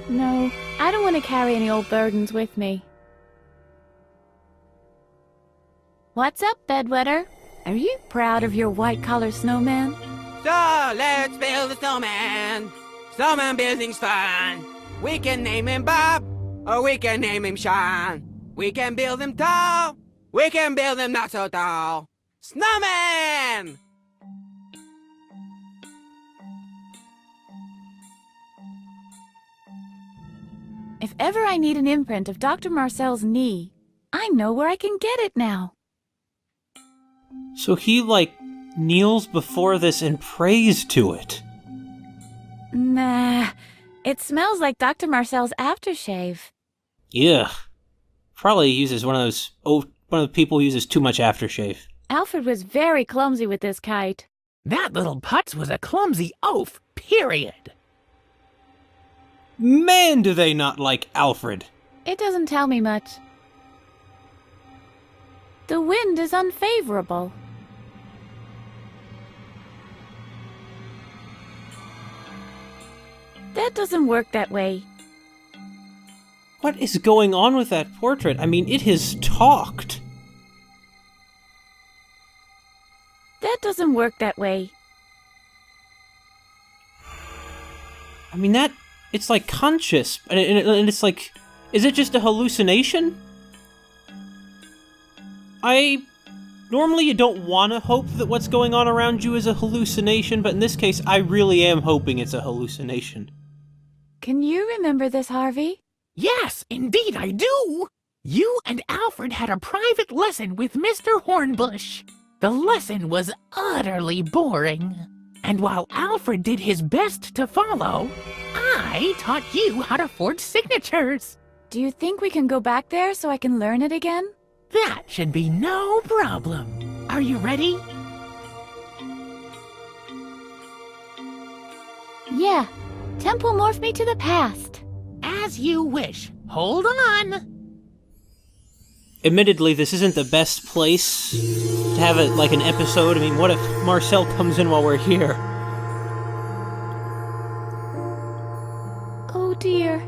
No, I don't want to carry any old burdens with me. What's up, bedwetter? Are you proud of your white-collar snowman? So let's build a snowman. Snowman building's fun. We can name him Bob, or we can name him Sean. We can build him tall. We can build him not so tall. Snowman! If ever I need an imprint of Dr. Marcel's knee, I know where I can get it now. So he, kneels before this and prays to it. Nah, it smells like Dr. Marcel's aftershave. Yeah. Probably uses one of the people who uses too much aftershave. Alfred was very clumsy with this kite. That little putz was a clumsy oaf, period. Man, do they not like Alfred. It doesn't tell me much. The wind is unfavorable. That doesn't work that way. What is going on with that portrait? I mean, it has talked. That doesn't work that way. I mean, it's conscious, and it's is it just a hallucination? Normally you don't want to hope that what's going on around you is a hallucination, but in this case, I really am hoping it's a hallucination. Can you remember this, Harvey? Yes, indeed I do. You and Alfred had a private lesson with Mr. Hornbush. The lesson was utterly boring. And while Alfred did his best to follow, I taught you how to forge signatures. Do you think we can go back there so I can learn it again? That should be no problem. Are you ready? Yeah. Temple morph me to the past. As you wish. Hold on. Admittedly, this isn't the best place to have it like an episode. I mean, what if Marcel comes in while we're here? Oh dear.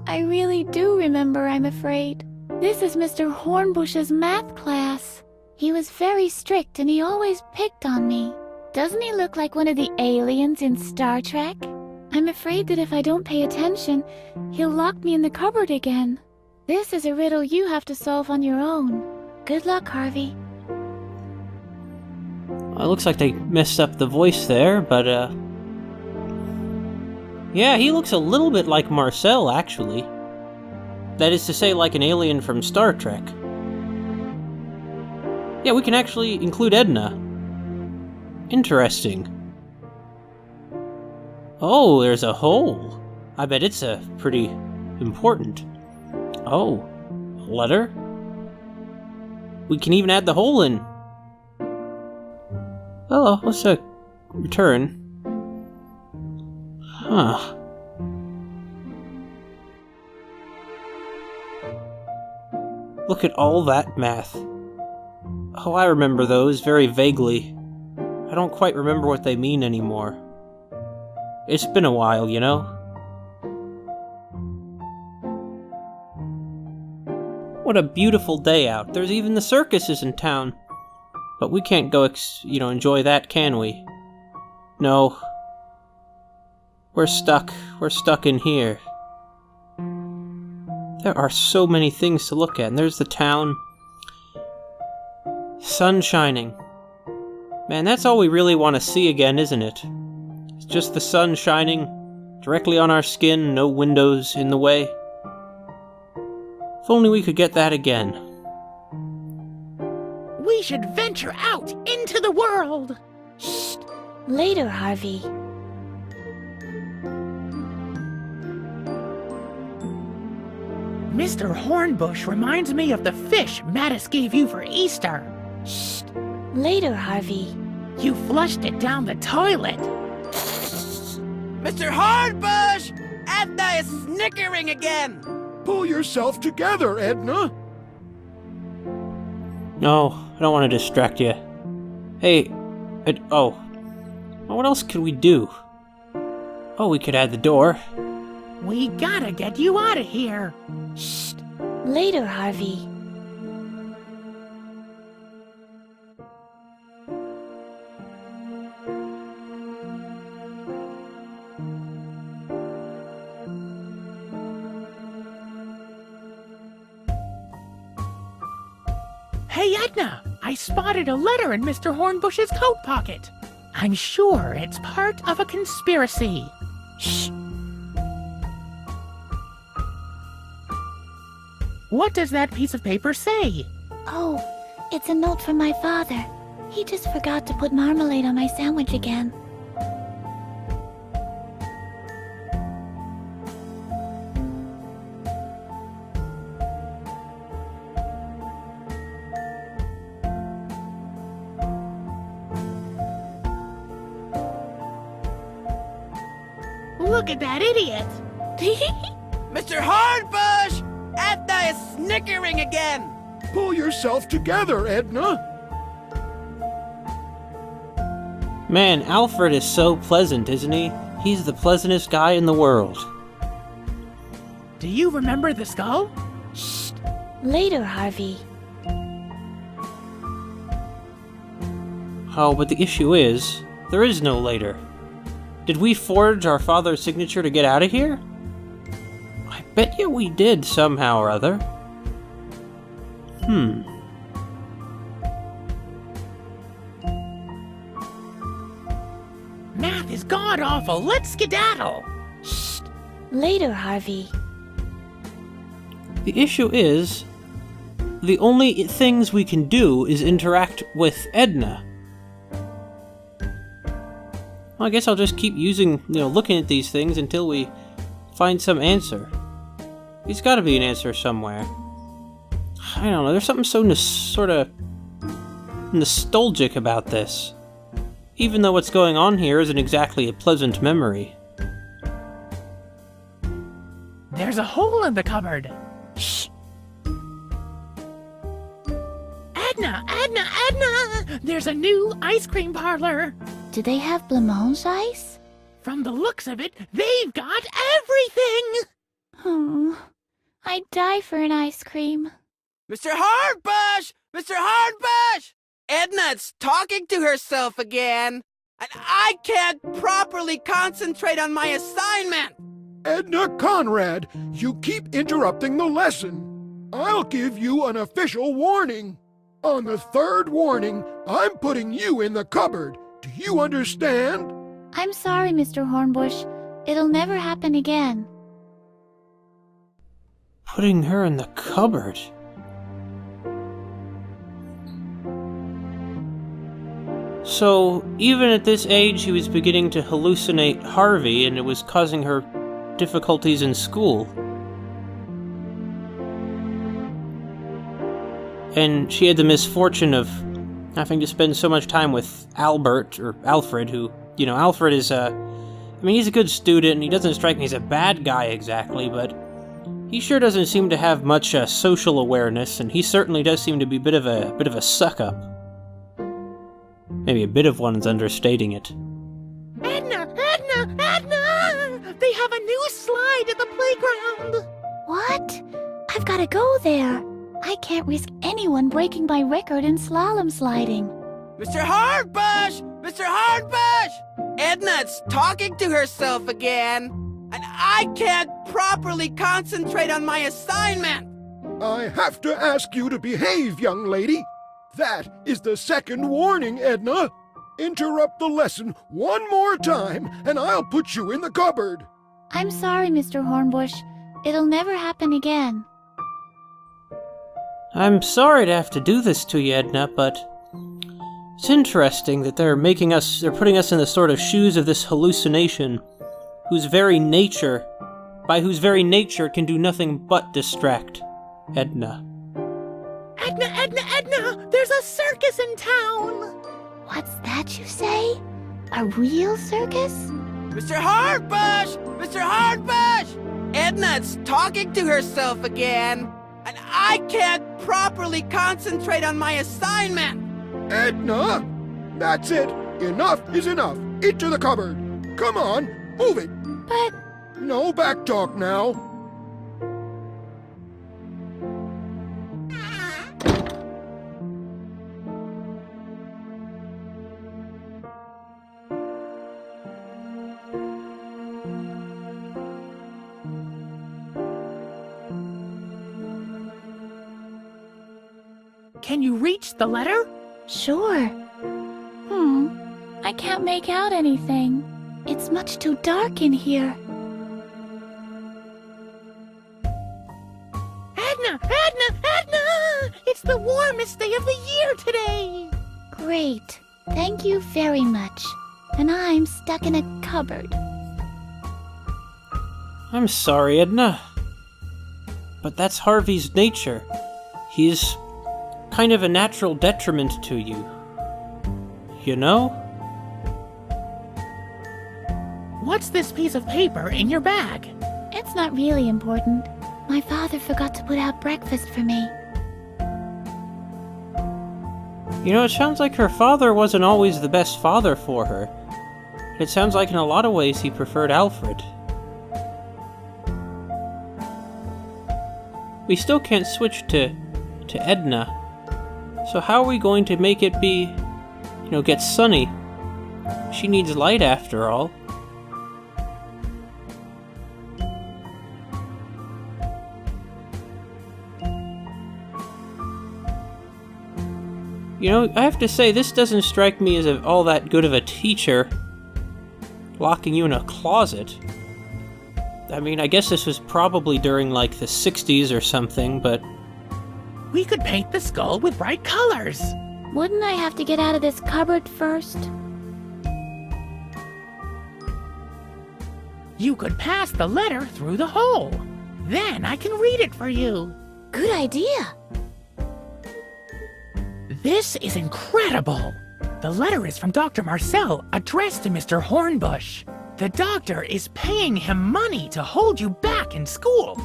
I really do remember, I'm afraid. This is Mr. Hornbush's math class. He was very strict and he always picked on me. Doesn't he look like one of the aliens in Star Trek? I'm afraid that if I don't pay attention, he'll lock me in the cupboard again. This is a riddle you have to solve on your own. Good luck, Harvey. Well, it looks like they messed up the voice there, but, yeah, he looks a little bit like Marcel, actually. That is to say, like an alien from Star Trek. Yeah, we can actually include Edna. Interesting. Oh, there's a hole. I bet it's pretty important. Oh, a letter? We can even add the hole in. Hello, let's return. Huh. Look at all that math. Oh, I remember those very vaguely. I don't quite remember what they mean anymore. It's been a while, you know? What a beautiful day out. There's even the circuses in town. But we can't go, enjoy that, can we? No. We're stuck. We're stuck in here. There are so many things to look at, and there's the town. Sun shining. Man, that's all we really want to see again, isn't it? It's just the sun shining directly on our skin, no windows in the way. If only we could get that again. We should venture out into the world. Shh! Later, Harvey. Mr. Hornbush reminds me of the fish Mattis gave you for Easter. Shh! Later, Harvey. You flushed it down the toilet. Mr. Hornbush! Edna is snickering again! Pull yourself together, Edna. No, I don't want to distract you. Hey, what else could we do? Oh, we could add the door. We gotta get you out of here. Shh! Later, Harvey. Hey, Edna! I spotted a letter in Mr. Hornbush's coat pocket. I'm sure it's part of a conspiracy. Shh! What does that piece of paper say? Oh, it's a note from my father. He just forgot to put marmalade on my sandwich again. Look at that idiot! Mr. Hornbush! Edna is snickering again! Pull yourself together, Edna. Man, Alfred is so pleasant, isn't he? He's the pleasantest guy in the world. Do you remember the skull? Shh! Later, Harvey. Oh, but the issue is, there is no later. Did we forge our father's signature to get out of here? I bet you we did somehow or other. Math is god-awful. Let's skedaddle. Shh! Later, Harvey. The issue is, the only things we can do is interact with Edna. Well, I guess I'll just keep looking at these things until we find some answer. There's gotta be an answer somewhere. I don't know, there's something so sort of nostalgic about this. Even though what's going on here isn't exactly a pleasant memory. There's a hole in the cupboard. Shh! Edna! Edna! Edna! There's a new ice cream parlor. Do they have blancmange ice? From the looks of it, they've got everything! Oh, I'd die for an ice cream. Mr. Hornbush! Mr. Hornbush! Edna's talking to herself again, and I can't properly concentrate on my assignment! Edna Conrad, you keep interrupting the lesson. I'll give you an official warning. On the third warning, I'm putting you in the cupboard. Do you understand? I'm sorry, Mr. Hornbush. It'll never happen again. Putting her in the cupboard? So, even at this age, he was beginning to hallucinate Harvey, and it was causing her difficulties in school. And she had the misfortune of having to spend so much time with Alfred, who, Alfred is he's a good student, and he doesn't strike me as a bad guy exactly, but he sure doesn't seem to have much social awareness, and he certainly does seem to be a bit of a suck-up. Maybe a bit of one is understating it. Edna! Edna! Edna! They have a new slide at the playground! What? I've gotta go there. I can't risk anyone breaking my record in slalom sliding. Mr. Hornbush! Mr. Hornbush! Edna's talking to herself again, and I can't properly concentrate on my assignment! I have to ask you to behave, young lady. That is the second warning, Edna. Interrupt the lesson one more time, and I'll put you in the cupboard. I'm sorry, Mr. Hornbush. It'll never happen again. I'm sorry to have to do this to you, Edna, but it's interesting that they're putting us in the sort of shoes of this hallucination, by whose very nature can do nothing but distract Edna. Edna! There's a circus in town! What's that you say? A real circus? Mr. Hardbush! Mr. Hardbush! Edna's talking to herself again, and I can't properly concentrate on my assignment! Edna! That's it. Enough is enough. Into the cupboard. Come on, move it. But... No back talk now. Can you reach the letter? Sure. I can't make out anything. It's much too dark in here. Edna! It's the warmest day of the year today! Great. Thank you very much. And I'm stuck in a cupboard. I'm sorry, Edna, but that's Harvey's nature. He's kind of a natural detriment to you. You know? What's this piece of paper in your bag? It's not really important. My father forgot to put out breakfast for me. You know, it sounds like her father wasn't always the best father for her. It sounds like in a lot of ways he preferred Alfred. We still can't switch to Edna. So how are we going to make it be, get sunny? She needs light after all. I have to say, this doesn't strike me as all that good of a teacher, locking you in a closet. I mean, I guess this was probably during, the 60s or something, but... We could paint the skull with bright colors! Wouldn't I have to get out of this cupboard first? You could pass the letter through the hole. Then I can read it for you. Good idea. This is incredible! The letter is from Dr. Marcel, addressed to Mr. Hornbush. The doctor is paying him money to hold you back in school.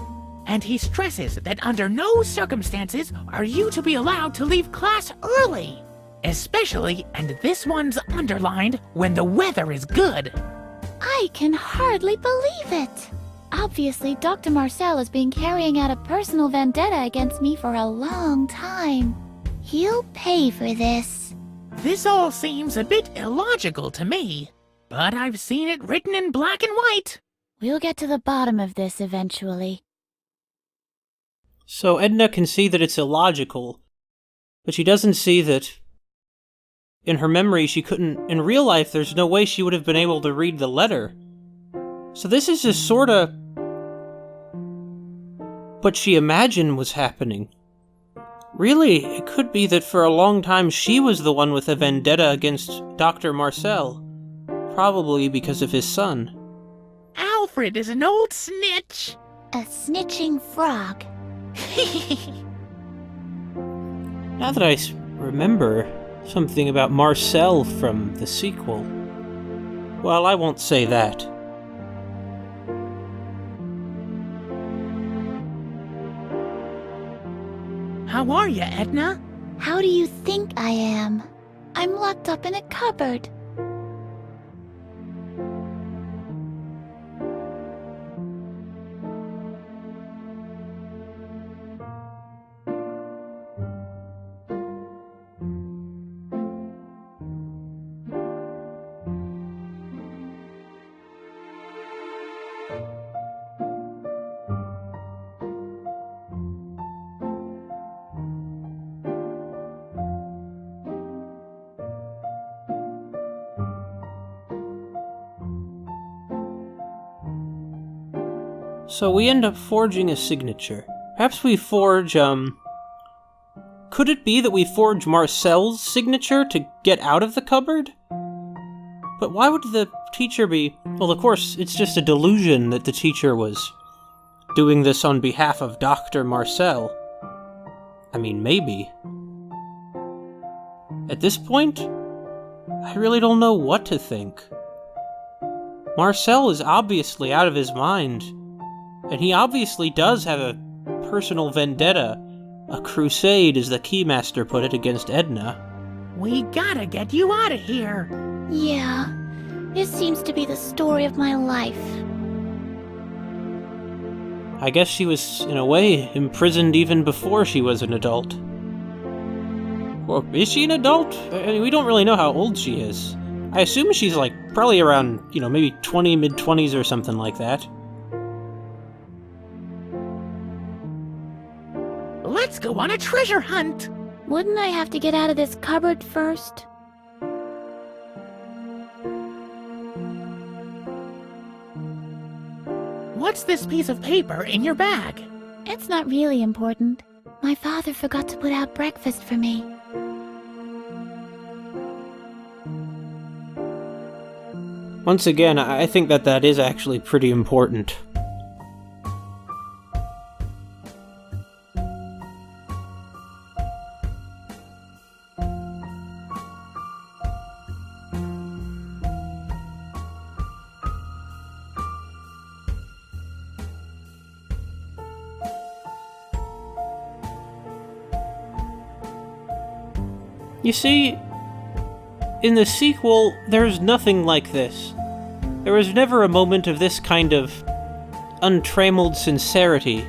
And he stresses that under no circumstances are you to be allowed to leave class early. Especially, and this one's underlined, when the weather is good. I can hardly believe it. Obviously, Dr. Marcel has been carrying out a personal vendetta against me for a long time. He'll pay for this. This all seems a bit illogical to me, but I've seen it written in black and white. We'll get to the bottom of this eventually. So Edna can see that it's illogical, but she doesn't see that in her memory she couldn't... In real life, there's no way she would have been able to read the letter. So this is just sorta what she imagined was happening. Really, it could be that for a long time she was the one with a vendetta against Dr. Marcel. Probably because of his son. Alfred is an old snitch. A snitching frog. Now that I remember something about Marcel from the sequel, well, I won't say that. How are you, Edna? How do you think I am? I'm locked up in a cupboard. So we end up forging a signature. Perhaps we forge, Could it be that we forge Marcel's signature to get out of the cupboard? But why would the teacher be... Well, of course, it's just a delusion that the teacher was doing this on behalf of Dr. Marcel. I mean, maybe. At this point, I really don't know what to think. Marcel is obviously out of his mind, and he obviously does have a personal vendetta. A crusade, as the Keymaster put it, against Edna. We gotta get you out of here. Yeah, this seems to be the story of my life. I guess she was, in a way, imprisoned even before she was an adult. Well, is she an adult? I mean, we don't really know how old she is. I assume she's, like, probably around, maybe 20, mid-20s or something like that. Let's go on a treasure hunt! Wouldn't I have to get out of this cupboard first? What's this piece of paper in your bag? It's not really important. My father forgot to put out breakfast for me. Once again, I think that is actually pretty important. You see, in the sequel, there's nothing like this. There was never a moment of this kind of untrammeled sincerity.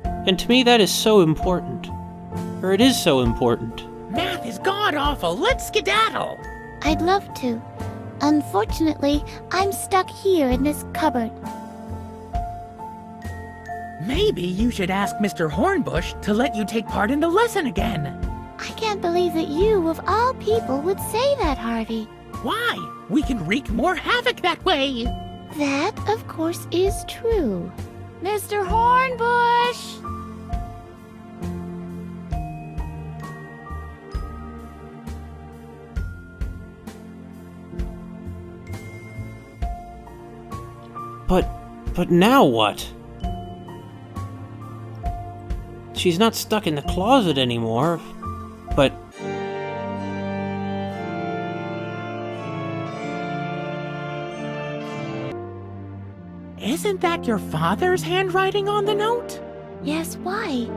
And to me, that is so important. Or it is so important. Math is god-awful. Let's skedaddle. I'd love to. Unfortunately, I'm stuck here in this cupboard. Maybe you should ask Mr. Hornbush to let you take part in the lesson again. I can't believe that you, of all people, would say that, Harvey. Why? We can wreak more havoc that way. That, of course, is true. Mr. Hornbush! But now what? She's not stuck in the closet anymore, but... Isn't that your father's handwriting on the note? Yes, why?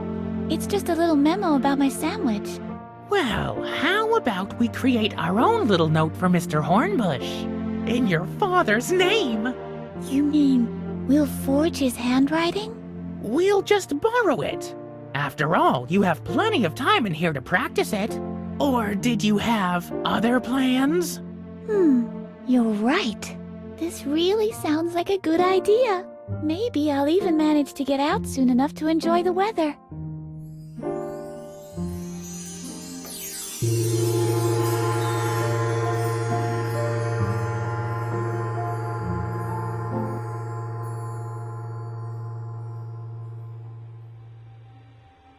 It's just a little memo about my sandwich. Well, how about we create our own little note for Mr. Hornbush? In your father's name! You mean we'll forge his handwriting? We'll just borrow it. After all, you have plenty of time in here to practice it. Or did you have other plans? You're right. This really sounds like a good idea. Maybe I'll even manage to get out soon enough to enjoy the weather.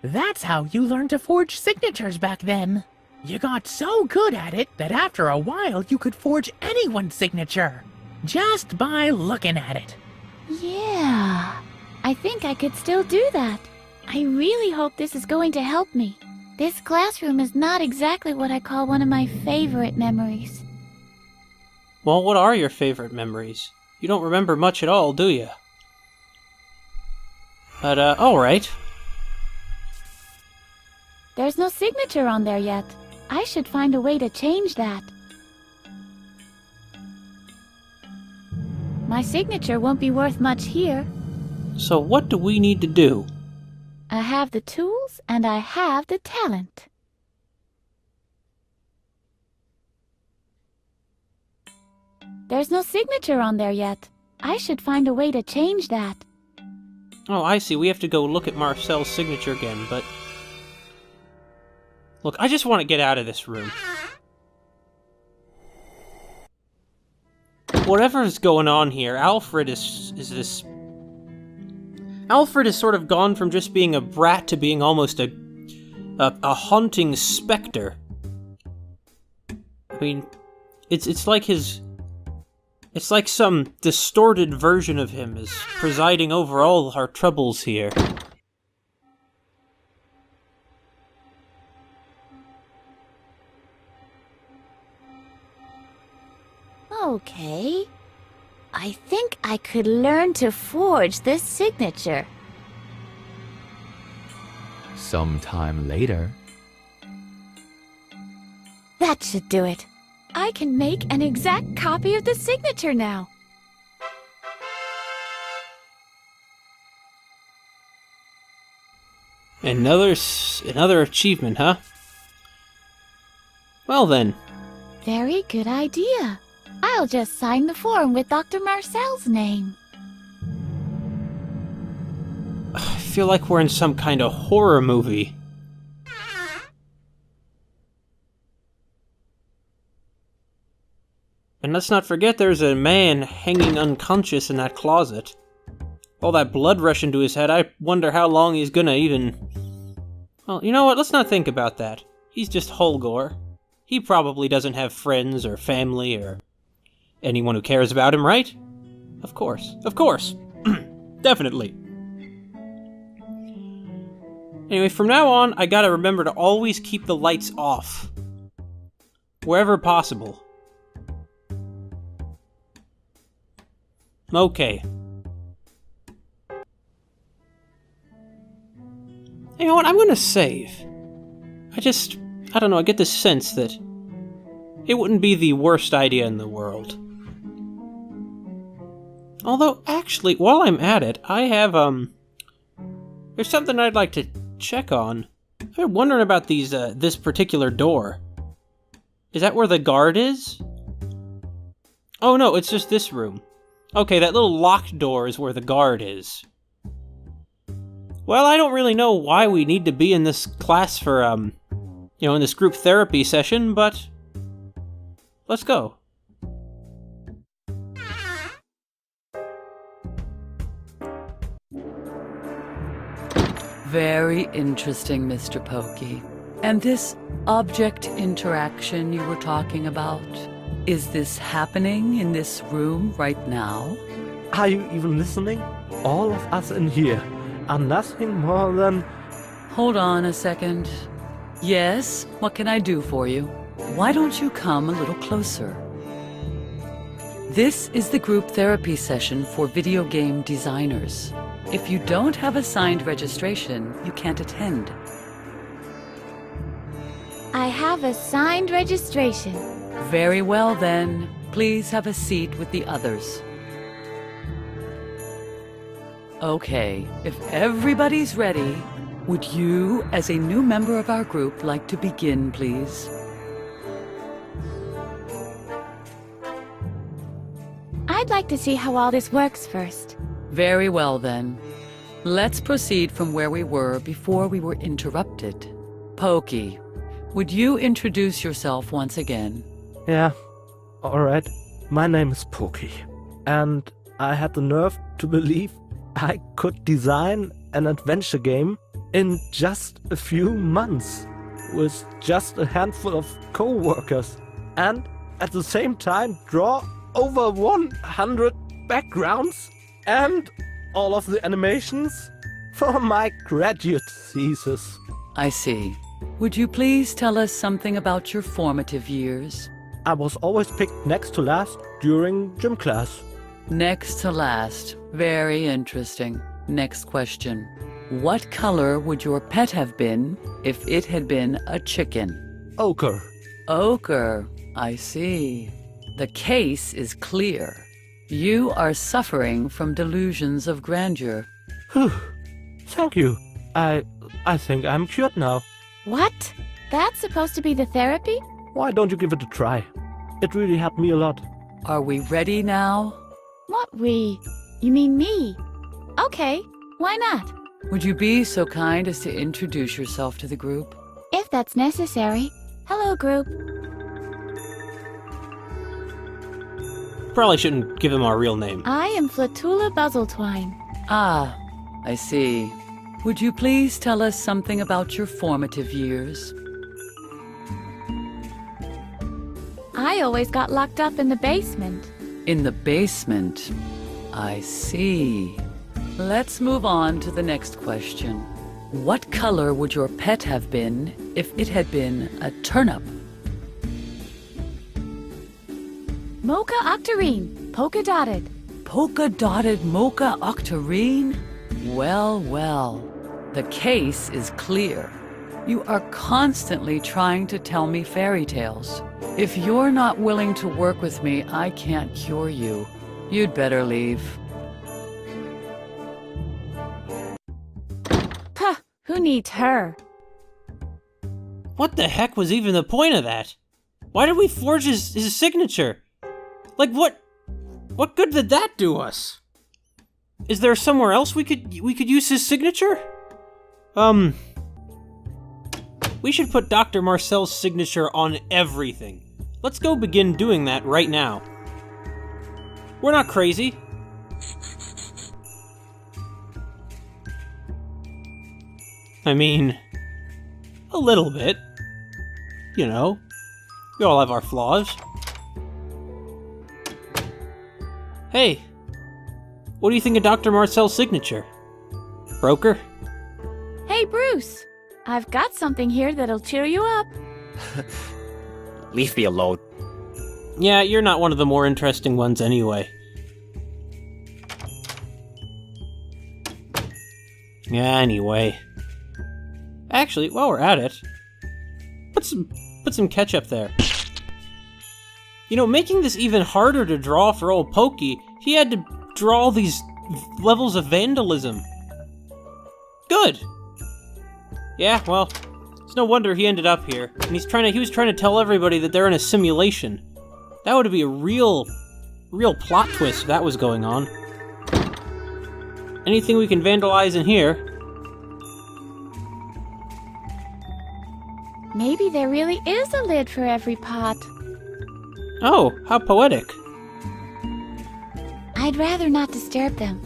That's how you learned to forge signatures back then. You got so good at it that after a while you could forge anyone's signature, just by looking at it. Yeah, I think I could still do that. I really hope this is going to help me. This classroom is not exactly what I call one of my favorite memories. Well, what are your favorite memories? You don't remember much at all, do you? But, alright. There's no signature on there yet. I should find a way to change that. My signature won't be worth much here. So what do we need to do? I have the tools and I have the talent. There's no signature on there yet. I should find a way to change that. Oh, I see. We have to go look at Marcel's signature again, but... Look, I just want to get out of this room. Whatever's going on here, Alfred is this Alfred has sort of gone from just being a brat to being almost a haunting specter. I mean, it's like some distorted version of him is presiding over all our troubles here. Okay. I think I could learn to forge this signature. Sometime later. That should do it. I can make an exact copy of the signature now. Another achievement, huh? Well then. Very good idea. I'll just sign the form with Dr. Marcel's name. I feel like we're in some kind of horror movie. And let's not forget there's a man hanging unconscious in that closet. All that blood rushing to his head, I wonder how long he's gonna even... Well, you know what, let's not think about that. He's just Holgor. He probably doesn't have friends or family or anyone who cares about him, right? Of course. Of course. Definitely. Anyway, from now on, I gotta remember to always keep the lights off. Wherever possible. Okay. You know what, I'm gonna save. I don't know, I get this sense that it wouldn't be the worst idea in the world. Although, actually, while I'm at it, I have, there's something I'd like to check on. I've been wondering about this particular door. Is that where the guard is? Oh no, it's just this room. Okay, that little locked door is where the guard is. Well, I don't really know why we need to be in this class for, in this group therapy session, but let's go. Very interesting, Mr. Pokey. And this object interaction you were talking about, is this happening in this room right now? Are you even listening? All of us in here are nothing more than... Hold on a second. Yes, what can I do for you? Why don't you come a little closer? This is the group therapy session for video game designers. If you don't have a signed registration, you can't attend. I have a signed registration. Very well then. Please have a seat with the others. Okay, if everybody's ready, would you, as a new member of our group, like to begin, please? I'd like to see how all this works first. Very well then. Let's proceed from where we were before we were interrupted. Pokey, would you introduce yourself once again? Yeah, alright. My name is Pokey, and I had the nerve to believe I could design an adventure game in just a few months, with just a handful of co-workers, and at the same time draw over 100 backgrounds and all of the animations for my graduate thesis. I see. Would you please tell us something about your formative years? I was always picked next to last during gym class. Next to last. Very interesting. Next question. What color would your pet have been if it had been a chicken? Ochre. Ochre. I see. The case is clear. You are suffering from delusions of grandeur. Whew. Thank you. I think I'm cured now. What? That's supposed to be the therapy? Why don't you give it a try? It really helped me a lot. Are we ready now? What we? You mean me? Okay, why not? Would you be so kind as to introduce yourself to the group? If that's necessary. Hello, group. Probably shouldn't give him our real name. I am Flatula Buzzletwine. Ah, I see. Would you please tell us something about your formative years? I always got locked up in the basement. In the basement. I see. Let's move on to the next question. What color would your pet have been if it had been a turnip? Mocha octarine, polka dotted. Polka dotted mocha octarine? Well, well. The case is clear. You are constantly trying to tell me fairy tales. If you're not willing to work with me, I can't cure you. You'd better leave. Puh, who needs her? What the heck was even the point of that? Why did we forge his signature? Like, what good did that do us? Is there somewhere else we could use his signature? We should put Dr. Marcel's signature on everything. Let's go begin doing that right now. We're not crazy. I mean, a little bit. You know, we all have our flaws. Hey, what do you think of Dr. Marcel's signature? Broker? Hey, Bruce. I've got something here that'll cheer you up. Leave me alone. Yeah, you're not one of the more interesting ones anyway. Yeah, anyway. Actually, while we're at it, put some ketchup there. You know, making this even harder to draw for old Pokey, he had to draw all these levels of vandalism. Good. Yeah, well, it's no wonder he ended up here. And he was trying to tell everybody that they're in a simulation. That would be a real plot twist if that was going on. Anything we can vandalize in here? Maybe there really is a lid for every pot. Oh, how poetic. I'd rather not disturb them.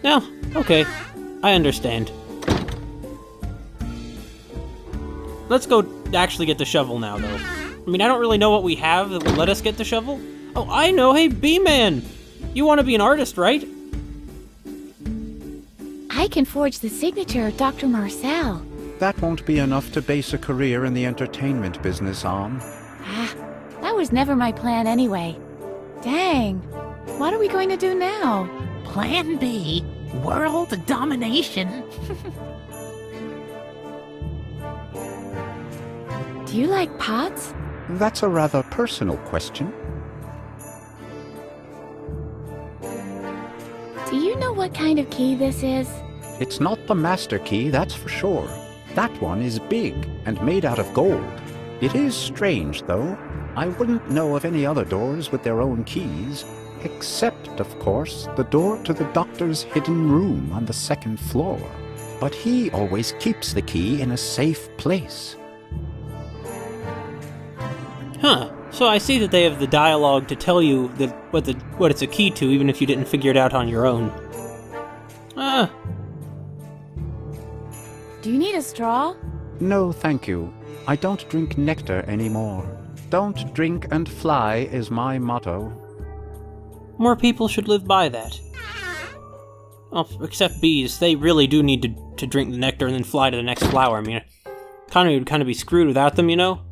No, okay. I understand. Let's go actually get the shovel now, though. I mean, I don't really know what we have that will let us get the shovel. Oh, I know! Hey, B-Man! You want to be an artist, right? I can forge the signature of Dr. Marcel. That won't be enough to base a career in the entertainment business on. That was never my plan anyway. Dang. What are we going to do now? Plan B, world domination. Do you like pots? That's a rather personal question. Do you know what kind of key this is? It's not the master key, that's for sure. That one is big and made out of gold. It is strange, though. I wouldn't know of any other doors with their own keys, except, of course, the door to the doctor's hidden room on the second floor. But he always keeps the key in a safe place. Huh. So I see that they have the dialogue to tell you that what it's a key to, even if you didn't figure it out on your own. Do you need a straw? No, thank you. I don't drink nectar anymore. Don't drink and fly is my motto. More people should live by that. Well, except bees. They really do need to drink the nectar and then fly to the next flower. I mean, economy would kind of be screwed without them, you know?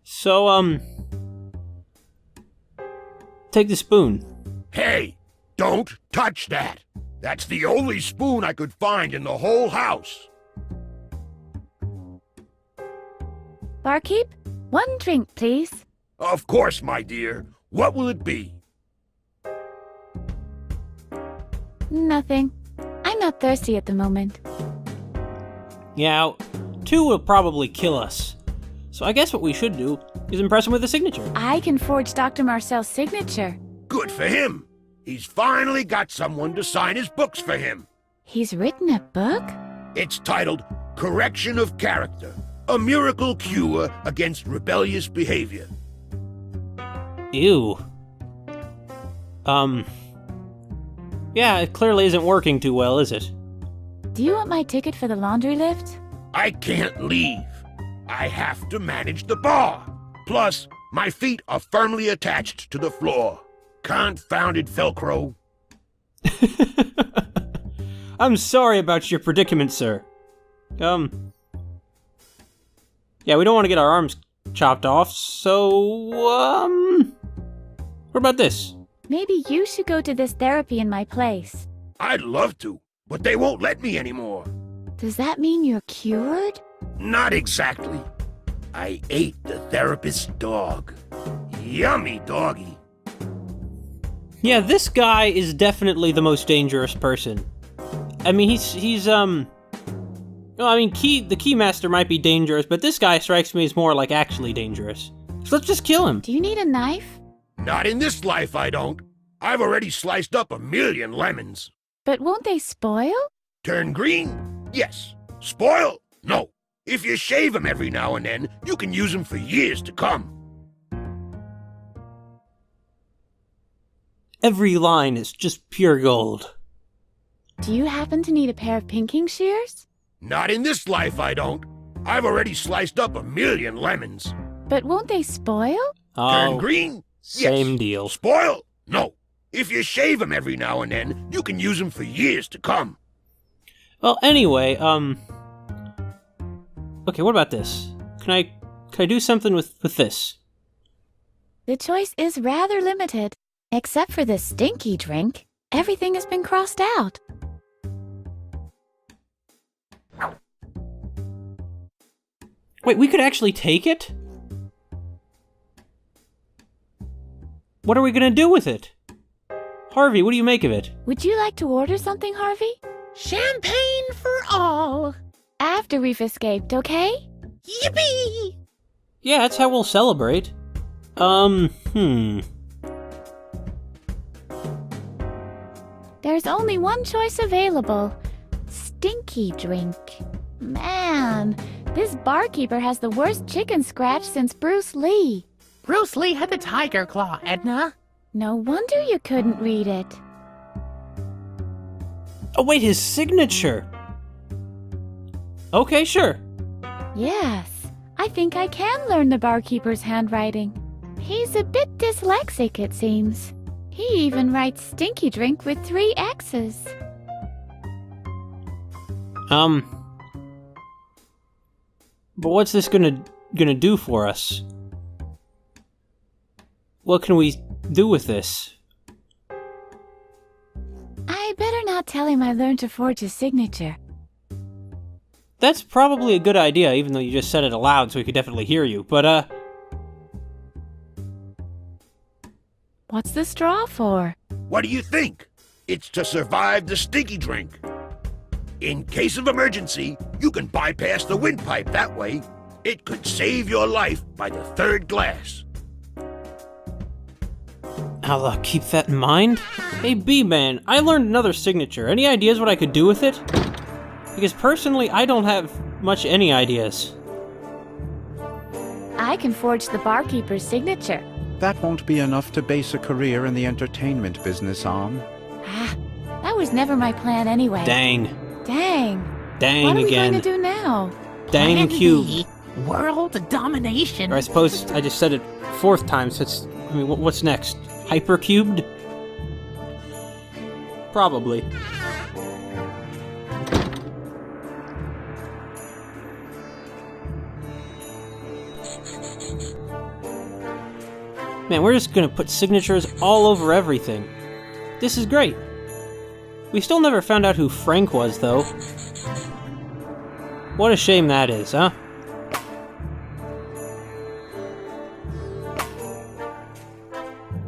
So, take the spoon. Hey, don't touch that. That's the only spoon I could find in the whole house. Barkeep, one drink, please. Of course, my dear. What will it be? Nothing. I'm not thirsty at the moment. Yeah, 2 will probably kill us. So I guess what we should do is impress him with a signature. I can forge Dr. Marcel's signature. Good for him. He's finally got someone to sign his books for him. He's written a book? It's titled Correction of Character, a miracle cure against rebellious behavior. Ew. Yeah, it clearly isn't working too well, is it? Do you want my ticket for the laundry lift? I can't leave. I have to manage the bar. Plus, my feet are firmly attached to the floor. Confounded Velcro. I'm sorry about your predicament, sir. Yeah, we don't want to get our arms chopped off, so, what about this? Maybe you should go to this therapy in my place. I'd love to, but they won't let me anymore. Does that mean you're cured? Not exactly. I ate the therapist's dog. Yummy doggy. Yeah, this guy is definitely the most dangerous person. I mean, well, I mean, the Keymaster might be dangerous, but this guy strikes me as more like actually dangerous. So let's just kill him. Do you need a knife? Not in this life, I don't. I've already sliced up 1,000,000 lemons. But won't they spoil? Turn green? Yes. Spoil? No. If you shave them every now and then, you can use them for years to come. Every line is just pure gold. Do you happen to need a pair of pinking shears? Not in this life, I don't. I've already sliced up 1,000,000 lemons. But won't they spoil? Turn green? Same Yes. deal. Spoil? No. If you shave them every now and then, you can use them for years to come. Well, anyway, okay, what about this? Can I do something with this? The choice is rather limited. Except for the stinky drink, everything has been crossed out. Wait, we could actually take it? What are we gonna do with it? Harvey, what do you make of it? Would you like to order something, Harvey? Champagne for all. After we've escaped, okay? Yippee! Yeah, that's how we'll celebrate. There's only one choice available. Stinky drink. Man, this barkeeper has the worst chicken scratch since Bruce Lee. Bruce Lee had the tiger claw, Edna. No wonder you couldn't read it. Oh wait, his signature! Okay, sure. Yes, I think I can learn the barkeeper's handwriting. He's a bit dyslexic, it seems. He even writes stinky drink with 3 X's. But what's this gonna do for us? What can we do with this? I better not tell him I learned to forge his signature. That's probably a good idea, even though you just said it aloud so we could definitely hear you, but, What's the straw for? What do you think? It's to survive the stinky drink. In case of emergency, you can bypass the windpipe that way. It could save your life by the 3rd glass. I'll keep that in mind. Hey, B-Man, I learned another signature. Any ideas what I could do with it? Because personally, I don't have much any ideas. I can forge the barkeeper's signature. That won't be enough to base a career in the entertainment business on. Ah, that was never my plan anyway. Dang. Dang. Dang what are again. we going to do now? Dang Plan cube. B, world domination. Or I suppose I just said it 4th time, so it's... I mean, what's next? Hypercubed? Probably. Man, we're just gonna put signatures all over everything. This is great. We still never found out who Frank was, though. What a shame that is, huh?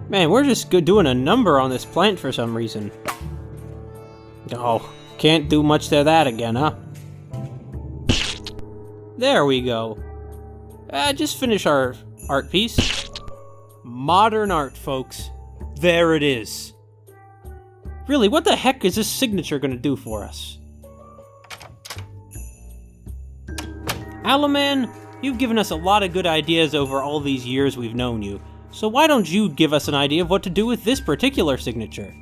Man, we're just doing a number on this plant for some reason. Oh, can't do much to that again, huh? There we go. Just finish our art piece. Modern art, folks. There it is. Really, what the heck is this signature gonna do for us? Alaman, you've given us a lot of good ideas over all these years we've known you, so why don't you give us an idea of what to do with this particular signature?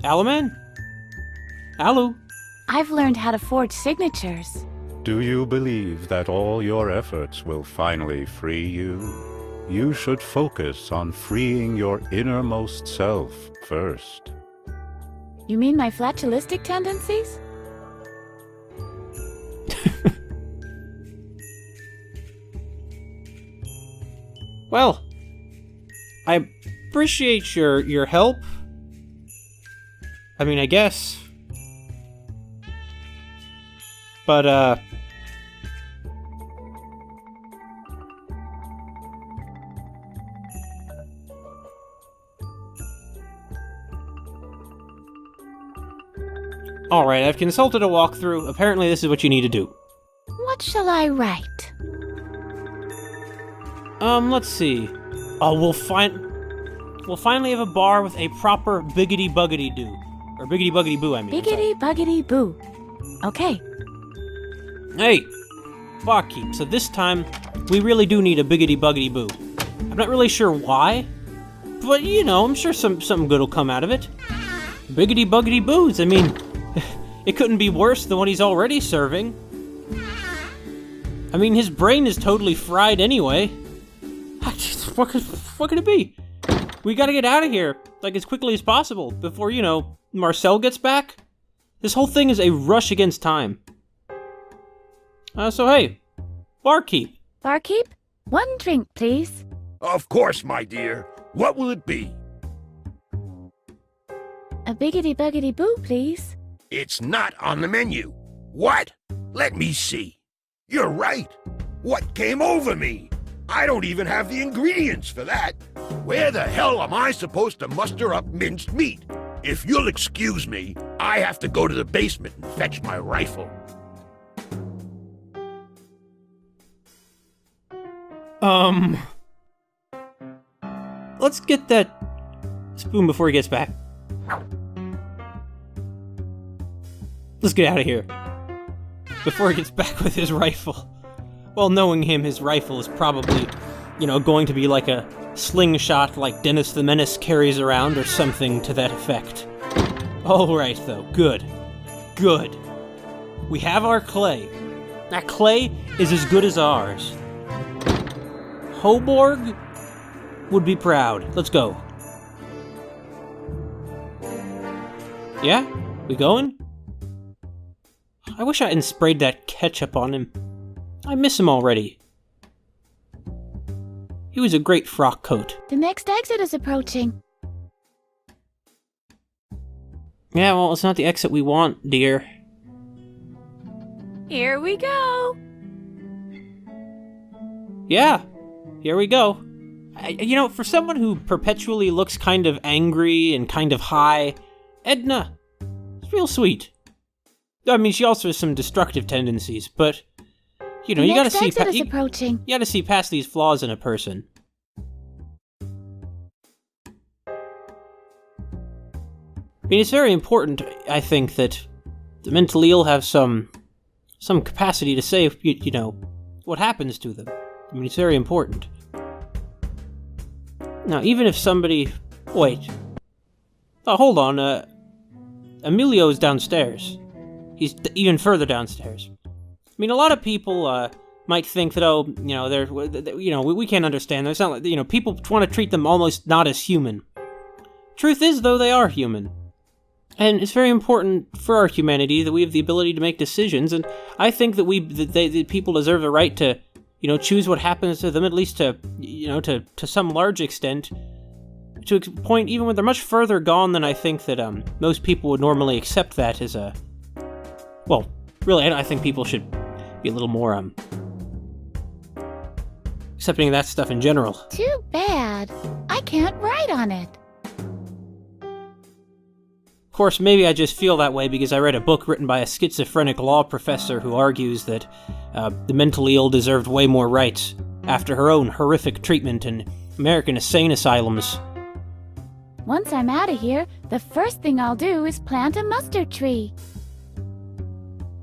Alaman? Alu? I've learned how to forge signatures. Do you believe that all your efforts will finally free you? You should focus on freeing your innermost self first. You mean my flatulistic tendencies? Well, I appreciate your help. I mean, I guess. But, alright, I've consulted a walkthrough. Apparently this is what you need to do. What shall I write? Let's see. Oh, we'll finally have a bar with a proper biggity-buggity-doo. Or biggity-buggity-boo, I mean. Biggity-buggity-boo. Okay. Hey, barkeep, so this time, we really do need a biggity-buggity-boo. I'm not really sure why, but, you know, I'm sure something good will come out of it. Biggity-buggity-boos, I mean, it couldn't be worse than what he's already serving. I mean, his brain is totally fried anyway. What could it be? We gotta get out of here, like, as quickly as possible, before, you know, Marcel gets back. This whole thing is a rush against time. So hey, barkeep. Barkeep, one drink, please. Of course, my dear. What will it be? A biggity-buggity-boo, please. It's not on the menu. What? Let me see. You're right. What came over me? I don't even have the ingredients for that. Where the hell am I supposed to muster up minced meat? If you'll excuse me, I have to go to the basement and fetch my rifle. Let's get that spoon before he gets back. Let's get out of here. Before he gets back with his rifle. Well, knowing him, his rifle is probably, you know, going to be like a slingshot like Dennis the Menace carries around or something to that effect. Alright, though. Good. Good. We have our clay. That clay is as good as ours. Hoborg would be proud. Let's go. Yeah? We going? I wish I hadn't sprayed that ketchup on him. I miss him already. He was a great frock coat. The next exit is approaching. Yeah, well, it's not the exit we want, dear. Here we go. Yeah, here we go. You know, for someone who perpetually looks kind of angry and kind of high, Edna, it's real sweet. I mean, she also has some destructive tendencies, but, you know, you gotta see approaching. You gotta see past these flaws in a person. I mean, it's very important, I think, that the mentally ill have some capacity to say, you know, what happens to them. I mean, it's very important. Now, even if somebody... Wait. Oh, hold on, Emilio's downstairs. He's even further downstairs. I mean, a lot of people, might think that, oh, you know, we can't understand them. It's not like, you know, people want to treat them almost not as human. Truth is, though, they are human. And it's very important for our humanity that we have the ability to make decisions, and I think that that people deserve the right to, you know, choose what happens to them, at least to, you know, to some large extent, to a point even when they're much further gone than I think that, most people would normally accept that as a... Well, really, I think people should be a little more, accepting of that stuff in general. Too bad. I can't write on it. Of course, maybe I just feel that way because I read a book written by a schizophrenic law professor who argues that the mentally ill deserved way more rights after her own horrific treatment in American insane asylums. Once I'm out of here, the first thing I'll do is plant a mustard tree.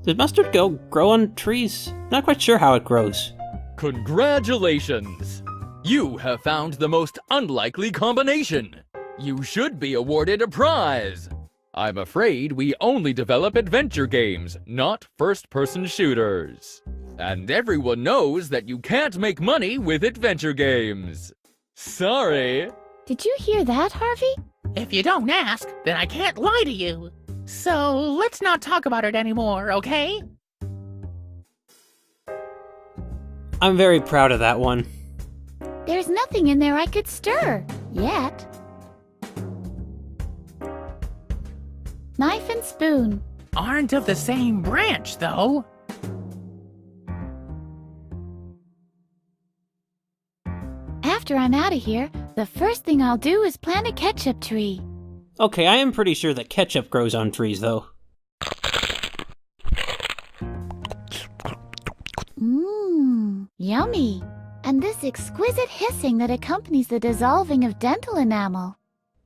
Does mustard grow on trees? Not quite sure how it grows. Congratulations! You have found the most unlikely combination. You should be awarded a prize. I'm afraid we only develop adventure games, not first-person shooters. And everyone knows that you can't make money with adventure games. Sorry. Did you hear that, Harvey? If you don't ask, then I can't lie to you. So let's not talk about it anymore, okay? I'm very proud of that one. There's nothing in there I could stir. Yet. Knife and spoon. Aren't of the same branch, though. After I'm out of here, the first thing I'll do is plant a ketchup tree. Okay, I am pretty sure that ketchup grows on trees, though. Mmm, yummy. And this exquisite hissing that accompanies the dissolving of dental enamel.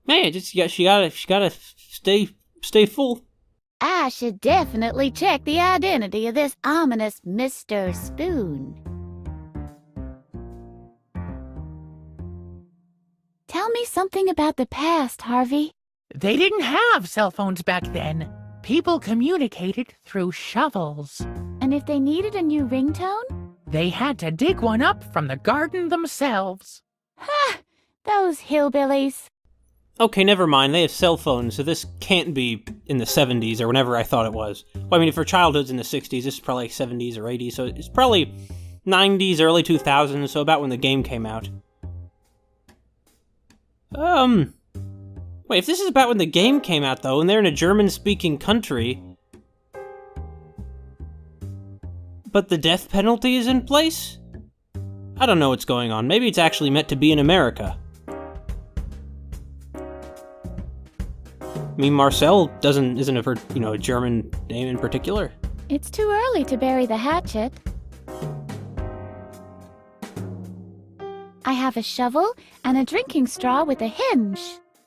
Man, she gotta stay full. I should definitely check the identity of this ominous Mr. Spoon. Tell me something about the past, Harvey. They didn't have cell phones back then. People communicated through shovels. And if they needed a new ringtone? They had to dig one up from the garden themselves. Ha! Those hillbillies. Okay, never mind. They have cell phones, so this can't be in the 70s or whenever I thought it was. Well, I mean, for childhood's in the 60s, this is probably like 70s or 80s, so it's probably 90s, early 2000s, so about when the game came out. Wait, if this is about when the game came out, though, and they're in a German-speaking country, but the death penalty is in place? I don't know what's going on. Maybe it's actually meant to be in America. I mean, Marcel isn't a German name in particular. It's too early to bury the hatchet. I have a shovel and a drinking straw with a hinge.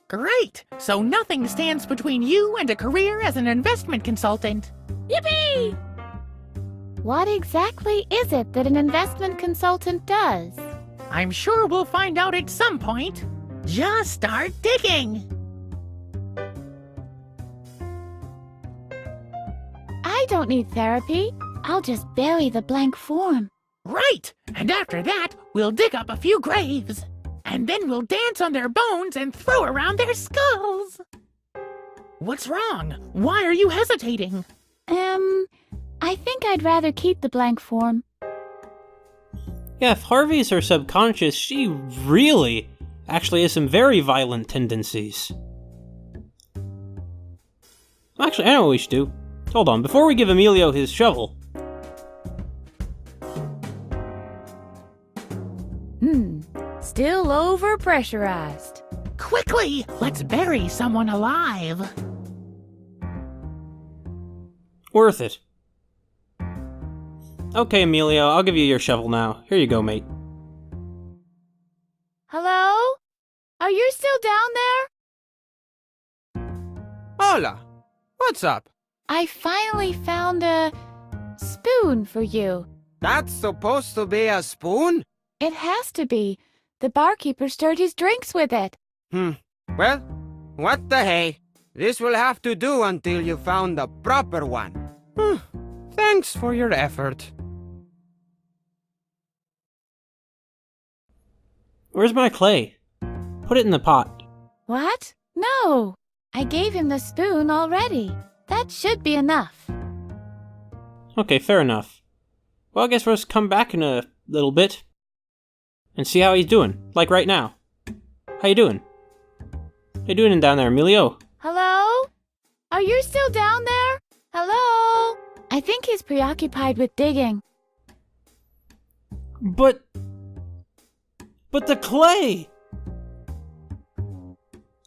Great! So nothing stands between you and a career as an investment consultant. Yippee! What exactly is it that an investment consultant does? I'm sure we'll find out at some point. Just start digging! I don't need therapy. I'll just bury the blank form. Right! And after that, we'll dig up a few graves. And then we'll dance on their bones and throw around their skulls. What's wrong? Why are you hesitating? I think I'd rather keep the blank form. Yeah, if Harvey's her subconscious, she really actually has some very violent tendencies. Actually, I know what we should do. Hold on, before we give Emilio his shovel. Still overpressurized. Quickly! Let's bury someone alive. Worth it. Okay, Emilio, I'll give you your shovel now. Here you go, mate. Hello? Are you still down there? Hola. What's up? I finally found a spoon for you. That's supposed to be a spoon? It has to be. The barkeeper stirred his drinks with it. Well, what the hey? This will have to do until you found the proper one. Thanks for your effort. Where's my clay? Put it in the pot. What? No. I gave him the spoon already. That should be enough. Okay, fair enough. Well, I guess we'll just come back in a little bit and see how he's doing, like right now. How you doing? How you doing down there, Emilio? Hello? Are you still down there? Hello? I think he's preoccupied with digging. But the clay!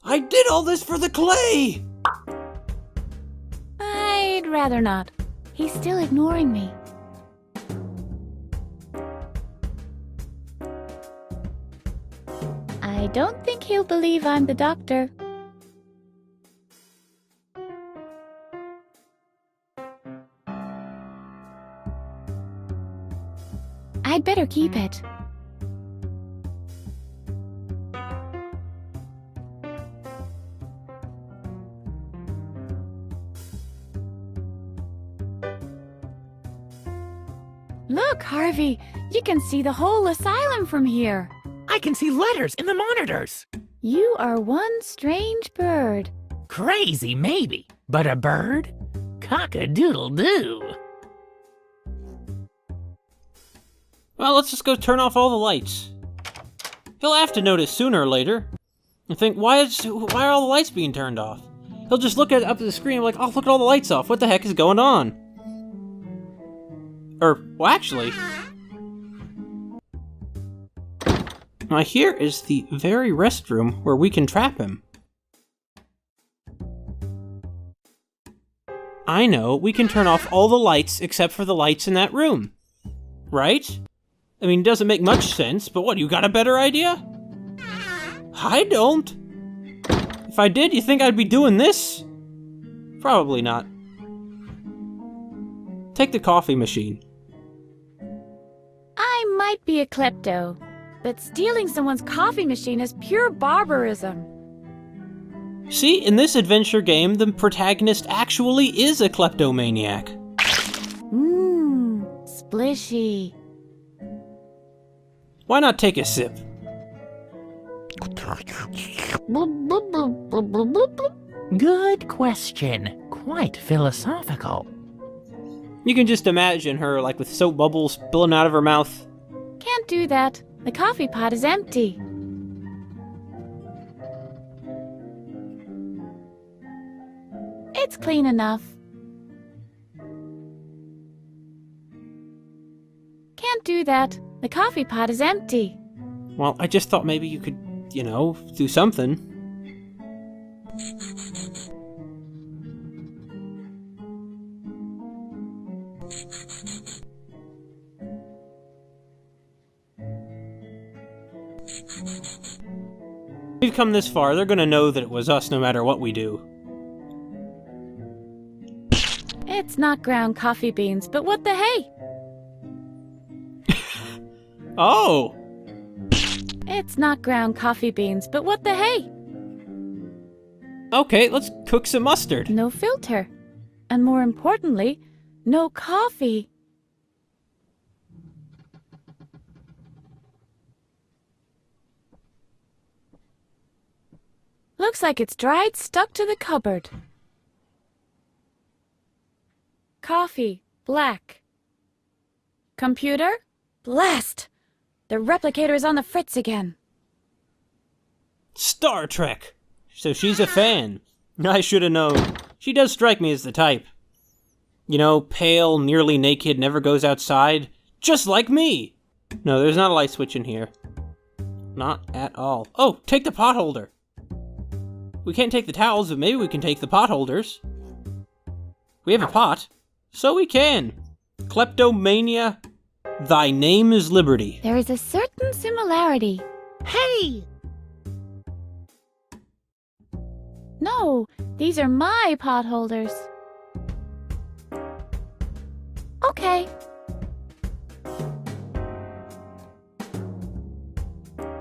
I did all this for the clay! I'd rather not. He's still ignoring me. I don't think he'll believe I'm the doctor. I'd better keep it. Look, Harvey, you can see the whole asylum from here. I can see letters in the monitors. You are one strange bird. Crazy, maybe, but a bird? Cock-a-doodle-doo. Well, let's just go turn off all the lights. He'll have to notice sooner or later and think, why are all the lights being turned off? He'll just look up at the screen and be like, oh, look at all the lights off. What the heck is going on? Well, actually, here is the very restroom where we can trap him. I know, we can turn off all the lights except for the lights in that room. Right? I mean, it doesn't make much sense, but what, you got a better idea? I don't. If I did, you think I'd be doing this? Probably not. Take the coffee machine. I might be a klepto, but stealing someone's coffee machine is pure barbarism. See, in this adventure game, the protagonist actually is a kleptomaniac. Splishy. Why not take a sip? Good question. Quite philosophical. You can just imagine her, like, with soap bubbles spilling out of her mouth. Can't do that. The coffee pot is empty. It's clean enough. Can't do that. The coffee pot is empty. Well, I just thought maybe you could, do something. We've come this far, they're gonna know that it was us no matter what we do. It's not ground coffee beans, but what the hey? Oh! It's not ground coffee beans, but what the hey? Okay, let's cook some mustard. No filter. And more importantly, no coffee. Looks like it's dried, stuck to the cupboard. Coffee, black. Computer, blast! The replicator is on the fritz again. Star Trek! So she's a fan. I should have known. She does strike me as the type. Pale, nearly naked, never goes outside. Just like me! No, there's not a light switch in here. Not at all. Oh, take the pot holder! We can't take the towels, but maybe we can take the pot holders. We have a pot, so we can. Kleptomania, thy name is liberty. There is a certain similarity. Hey! No, these are my pot holders. Okay.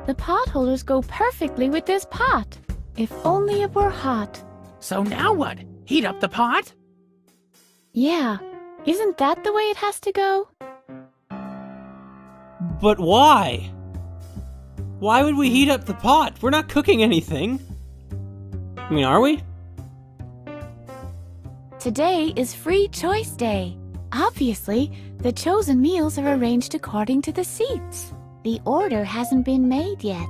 The pot holders go perfectly with this pot. If only it were hot. So now what? Heat up the pot? Yeah, isn't that the way it has to go? But why? Why would we heat up the pot? We're not cooking anything. I mean, are we? Today is free choice day. Obviously, the chosen meals are arranged according to the seats. The order hasn't been made yet.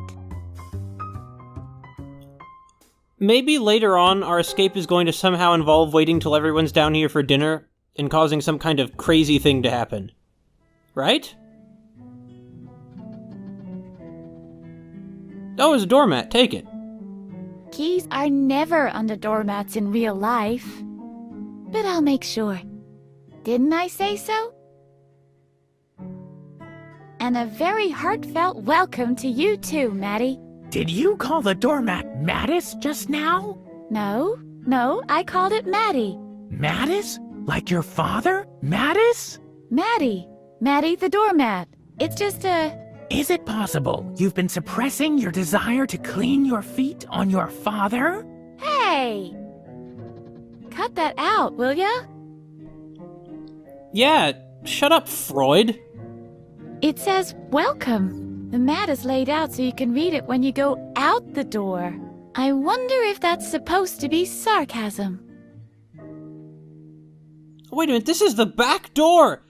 Maybe later on, our escape is going to somehow involve waiting till everyone's down here for dinner and causing some kind of crazy thing to happen. Right? Oh, it's a doormat. Take it. Keys are never on the doormats in real life. But I'll make sure. Didn't I say so? And a very heartfelt welcome to you too, Maddie. Did you call the doormat Mattis just now? No, I called it Maddie. Mattis? Like your father? Mattis? Maddie the doormat. It's just a... Is it possible you've been suppressing your desire to clean your feet on your father? Hey! Cut that out, will ya? Yeah, shut up, Freud. It says, welcome. The mat is laid out so you can read it when you go out the door. I wonder if that's supposed to be sarcasm. Wait a minute, this is the back door!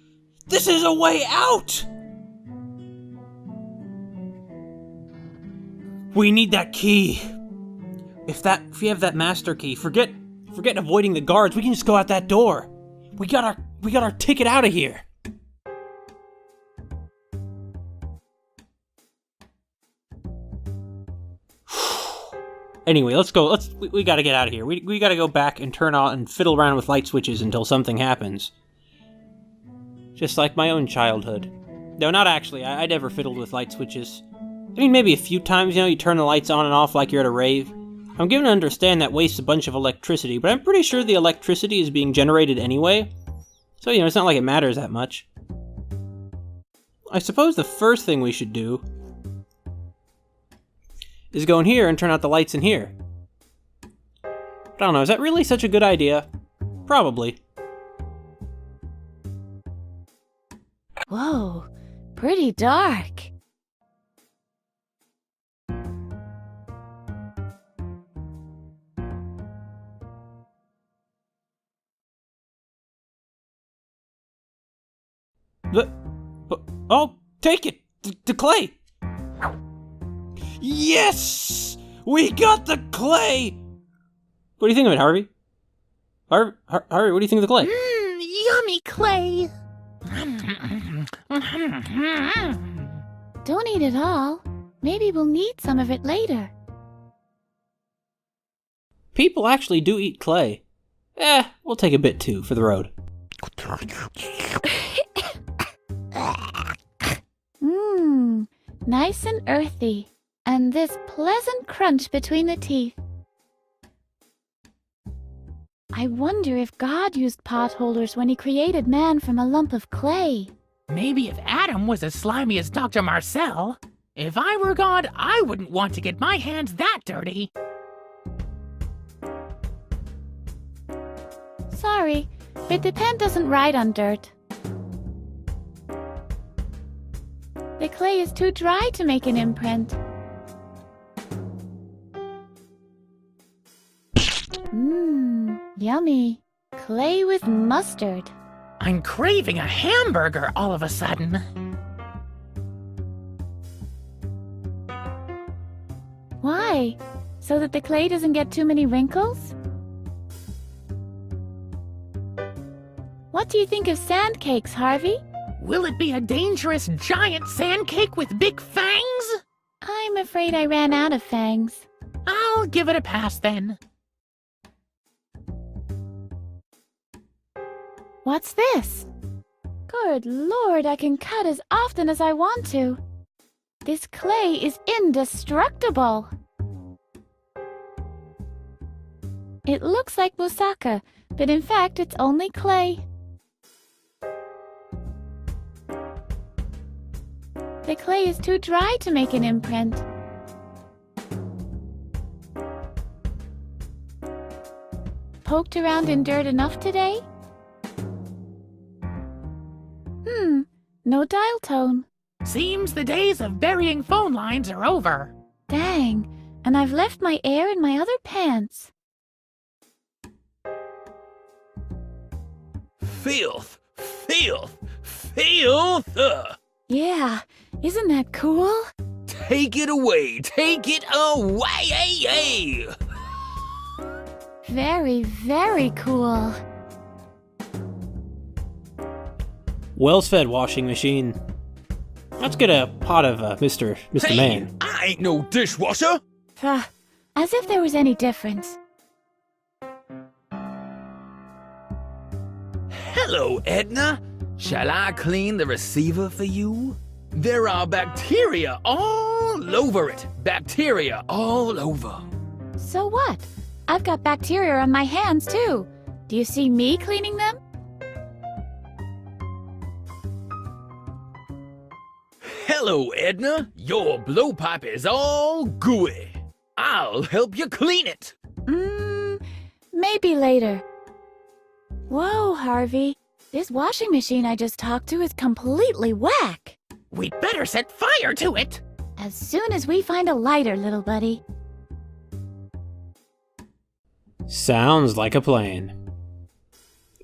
This is a way out! We need that key. If you have that master key, forget avoiding the guards. We can just go out that door. We got our ticket out of here. Anyway, let's go. We gotta get out of here. We gotta go back and turn on and fiddle around with light switches until something happens. Just like my own childhood. No, not actually. I never fiddled with light switches. I mean, maybe a few times, you turn the lights on and off like you're at a rave. I'm given to understand that wastes a bunch of electricity, but I'm pretty sure the electricity is being generated anyway. So, it's not like it matters that much. I suppose the first thing we should do is go in here and turn out the lights in here. But I don't know, is that really such a good idea? Probably. Whoa, pretty dark. Oh, take it! The clay! Yes! We got the clay! What do you think of it, Harvey? Harvey, what do you think of the clay? Yummy clay. Don't eat it all. Maybe we'll need some of it later. People actually do eat clay. We'll take a bit too for the road. Nice and earthy. And this pleasant crunch between the teeth. I wonder if God used potholders when he created man from a lump of clay. Maybe if Adam was as slimy as Dr. Marcel. If I were God, I wouldn't want to get my hands that dirty. Sorry, but the pen doesn't write on dirt. The clay is too dry to make an imprint. Yummy. Clay with mustard. I'm craving a hamburger all of a sudden. Why? So that the clay doesn't get too many wrinkles? What do you think of sand cakes, Harvey? Will it be a dangerous giant sand cake with big fangs? I'm afraid I ran out of fangs. I'll give it a pass then. What's this? Good Lord, I can cut as often as I want to. This clay is indestructible. It looks like moussaka, but in fact it's only clay. The clay is too dry to make an imprint. Poked around in dirt enough today? No dial tone. Seems the days of burying phone lines are over. Dang, and I've left my air in my other pants. Filth! Filth! Filth! Yeah, isn't that cool? Take it away! Take it away! Very, very cool. Wells-fed washing machine. Let's get a pot of Mr. Hey, Man. I ain't no dishwasher! As if there was any difference. Hello, Edna. Shall I clean the receiver for you? There are bacteria all over it. Bacteria all over. So what? I've got bacteria on my hands too. Do you see me cleaning them? Hello, Edna. Your blowpipe is all gooey. I'll help you clean it. Maybe later. Whoa, Harvey. This washing machine I just talked to is completely whack. We'd better set fire to it. As soon as we find a lighter, little buddy. Sounds like a plan.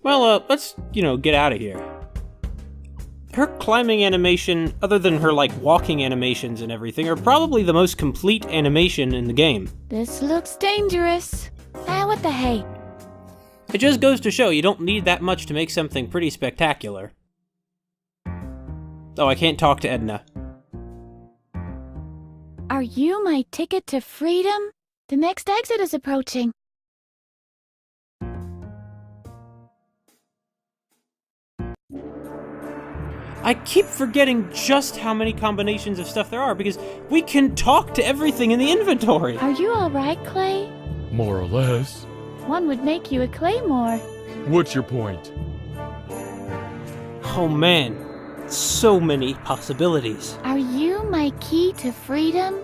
Well, let's, get out of here. Her climbing animation, other than her, walking animations and everything, are probably the most complete animation in the game. This looks dangerous. What the hey? It just goes to show you don't need that much to make something pretty spectacular. Oh, I can't talk to Edna. Are you my ticket to freedom? The next exit is approaching. I keep forgetting just how many combinations of stuff there are, because we can talk to everything in the inventory. Are you alright, Clay? More or less. One would make you a claymore. What's your point? Oh man, so many possibilities. Are you my key to freedom?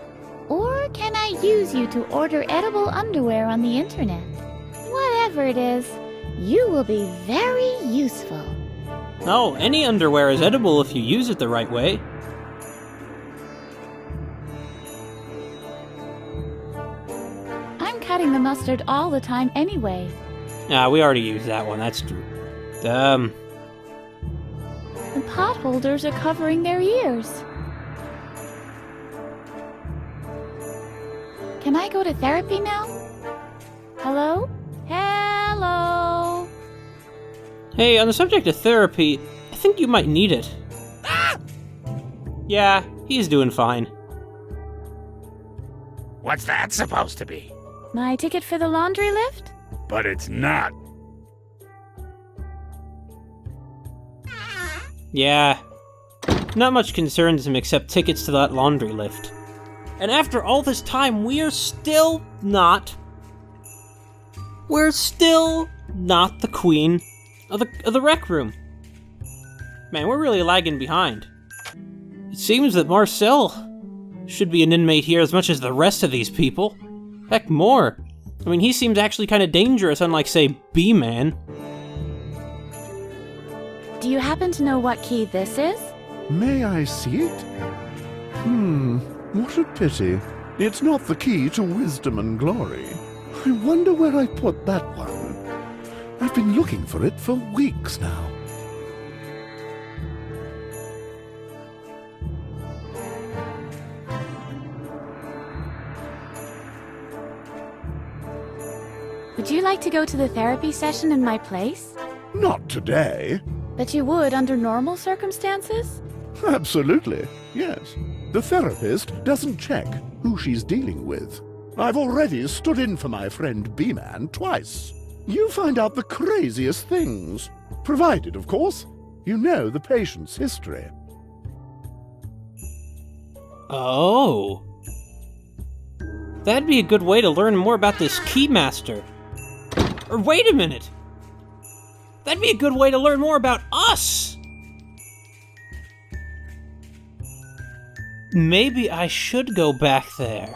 Or can I use you to order edible underwear on the internet? Whatever it is, you will be very useful. Oh, any underwear is edible if you use it the right way. I'm cutting the mustard all the time anyway. We already used that one, that's true. The potholders are covering their ears. Can I go to therapy now? Hello? Hello? Hey, on the subject of therapy, I think you might need it. Ah! Yeah, he's doing fine. What's that supposed to be? My ticket for the laundry lift? But it's not. Yeah. Not much concerns him except tickets to that laundry lift. And after all this time, we're still not the queen of the rec room. Man, we're really lagging behind. It seems that Marcel should be an inmate here as much as the rest of these people. Heck, more. I mean, he seems actually kind of dangerous, unlike, say, B-Man. Do you happen to know what key this is? May I see it? What a pity. It's not the key to wisdom and glory. I wonder where I put that one. I've been looking for it for weeks now. Would you like to go to the therapy session in my place? Not today. But you would under normal circumstances? Absolutely, yes. The therapist doesn't check who she's dealing with. I've already stood in for my friend B-Man twice. You find out the craziest things. Provided, of course, you know the patient's history. Oh. That'd be a good way to learn more about this Keymaster. Or wait a minute! That'd be a good way to learn more about us! Maybe I should go back there.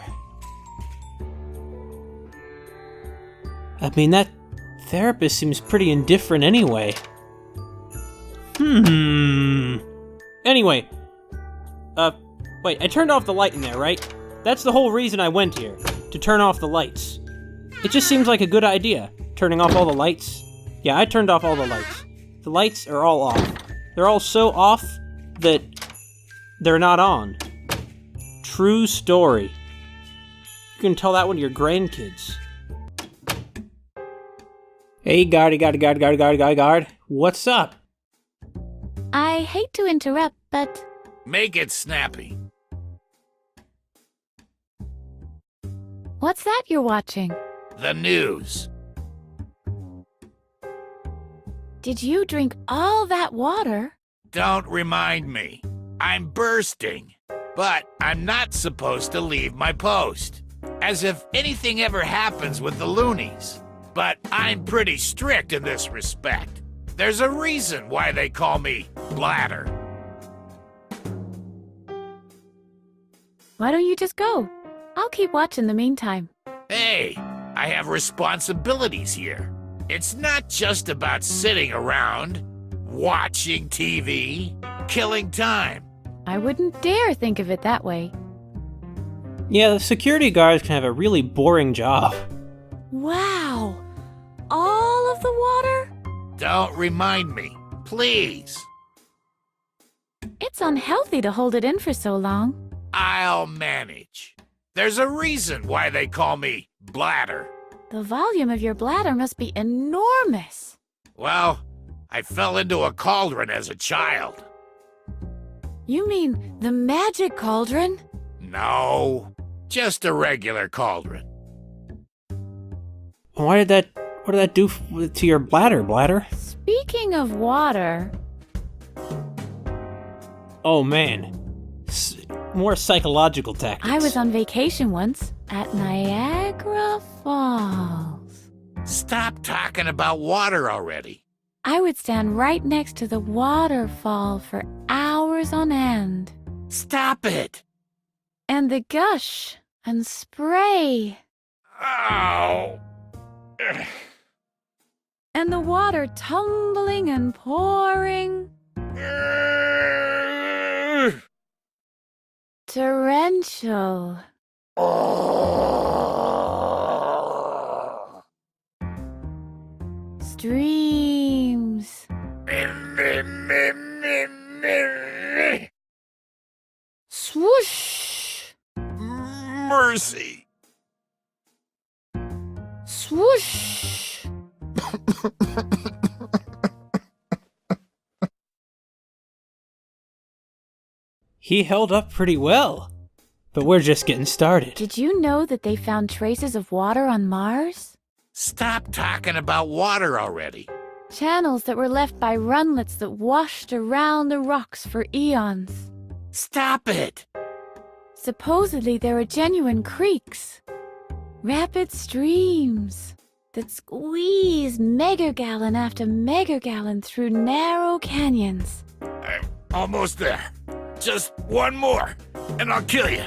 I mean, that therapist seems pretty indifferent anyway. Anyway. Wait, I turned off the light in there, right? That's the whole reason I went here. To turn off the lights. It just seems like a good idea. Turning off all the lights. Yeah, I turned off all the lights. The lights are all off. They're all so off that they're not on. True story. You can tell that one to your grandkids. Hey, guard. What's up? I hate to interrupt, but... Make it snappy. What's that you're watching? The news. Did you drink all that water? Don't remind me. I'm bursting. But I'm not supposed to leave my post. As if anything ever happens with the loonies. But I'm pretty strict in this respect. There's a reason why they call me Bladder. Why don't you just go? I'll keep watch in the meantime. Hey, I have responsibilities here. It's not just about sitting around, watching TV, killing time. I wouldn't dare think of it that way. Yeah, the security guards can have a really boring job. Wow! All of the water? Don't remind me, please. It's unhealthy to hold it in for so long. I'll manage. There's a reason why they call me Bladder. The volume of your bladder must be enormous. Well, I fell into a cauldron as a child. You mean the magic cauldron? No, just a regular cauldron. What did that do to your bladder? Speaking of water... Oh man. More psychological tactics. I was on vacation once at Niagara Falls. Stop talking about water already. I would stand right next to the waterfall for hours on end. Stop it! And the gush and spray. Oh! And the water tumbling and pouring. Torrential. Streams. Swoosh. Mercy. Swoosh. He held up pretty well. But we're just getting started. Did you know that they found traces of water on Mars? Stop talking about water already. Channels that were left by runlets that washed around the rocks for eons. Stop it! Supposedly there are genuine creeks. Rapid streams that squeeze megagallon after megagallon through narrow canyons. I'm almost there. Just one more, and I'll kill you.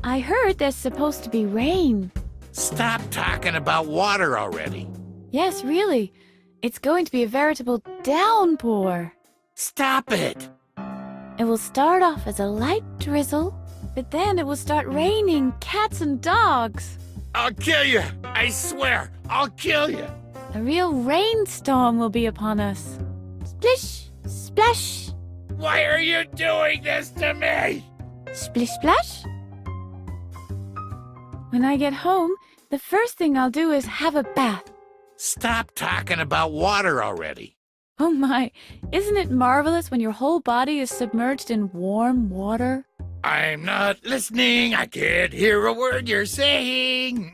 I heard there's supposed to be rain. Stop talking about water already. Yes, really. It's going to be a veritable downpour. Stop it! It will start off as a light drizzle, but then it will start raining cats and dogs. I'll kill you! I swear, I'll kill you! A real rainstorm will be upon us. Splish, splash. Why are you doing this to me? Splish, splash. When I get home, the first thing I'll do is have a bath. Stop talking about water already. Oh my, isn't it marvelous when your whole body is submerged in warm water? I'm not listening. I can't hear a word you're saying.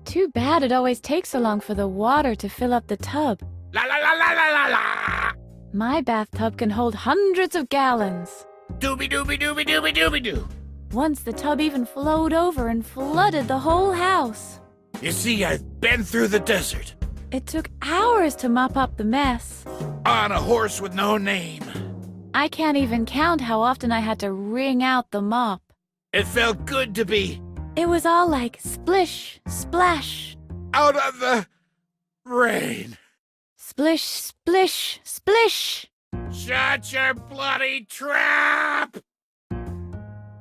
Too bad it always takes so long for the water to fill up the tub. La la la la la la la. My bathtub can hold hundreds of gallons. Dooby dooby dooby dooby dooby doo. Once the tub even flowed over and flooded the whole house. You see, I've been through the desert. It took hours to mop up the mess. On a horse with no name. I can't even count how often I had to wring out the mop. It felt good to be... It was all like splish, splash. Out of the rain. Splish, splish, splish. Shut your bloody trap!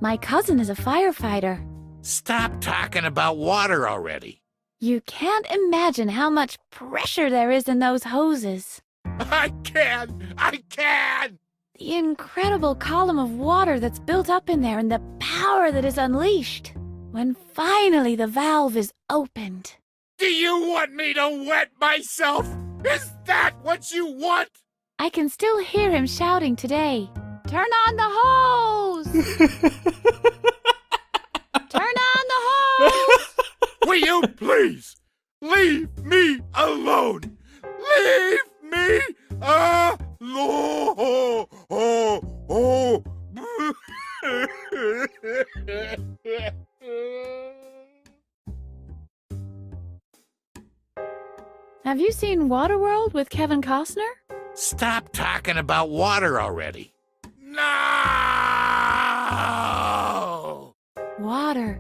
My cousin is a firefighter. Stop talking about water already. You can't imagine how much pressure there is in those hoses. I can! I can! The incredible column of water that's built up in there and the power that is unleashed when finally the valve is opened. Do you want me to wet myself? Is that what you want? I can still hear him shouting today. Turn on the hose! Turn on the hose! Will you please leave me alone? Leave me alone! Have you seen Waterworld with Kevin Costner? Stop talking about water already. No! Water.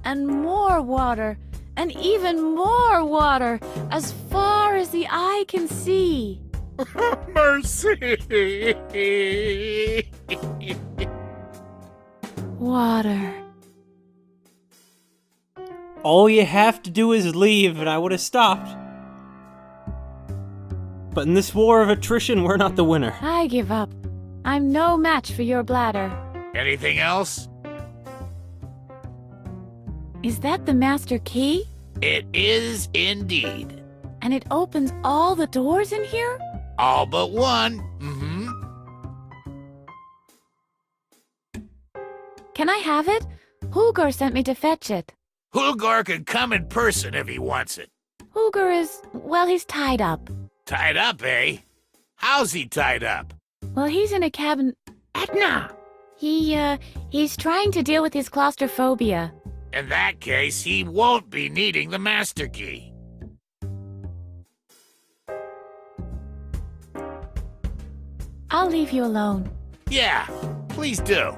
And more water. And even more water. As far as the eye can see. Mercy! Water. All you have to do is leave, and I would have stopped. But in this war of attrition, we're not the winner. I give up. I'm no match for your bladder. Anything else? Is that the master key? It is indeed. And it opens all the doors in here? All but one. Can I have it? Hulgur sent me to fetch it. Hulgar can come in person if he wants it. Hulgur is, well, he's tied up. Tied up, eh? How's he tied up? Well, he's in a cabin. Edna! He's trying to deal with his claustrophobia. In that case, he won't be needing the master key. I'll leave you alone. Yeah, please do.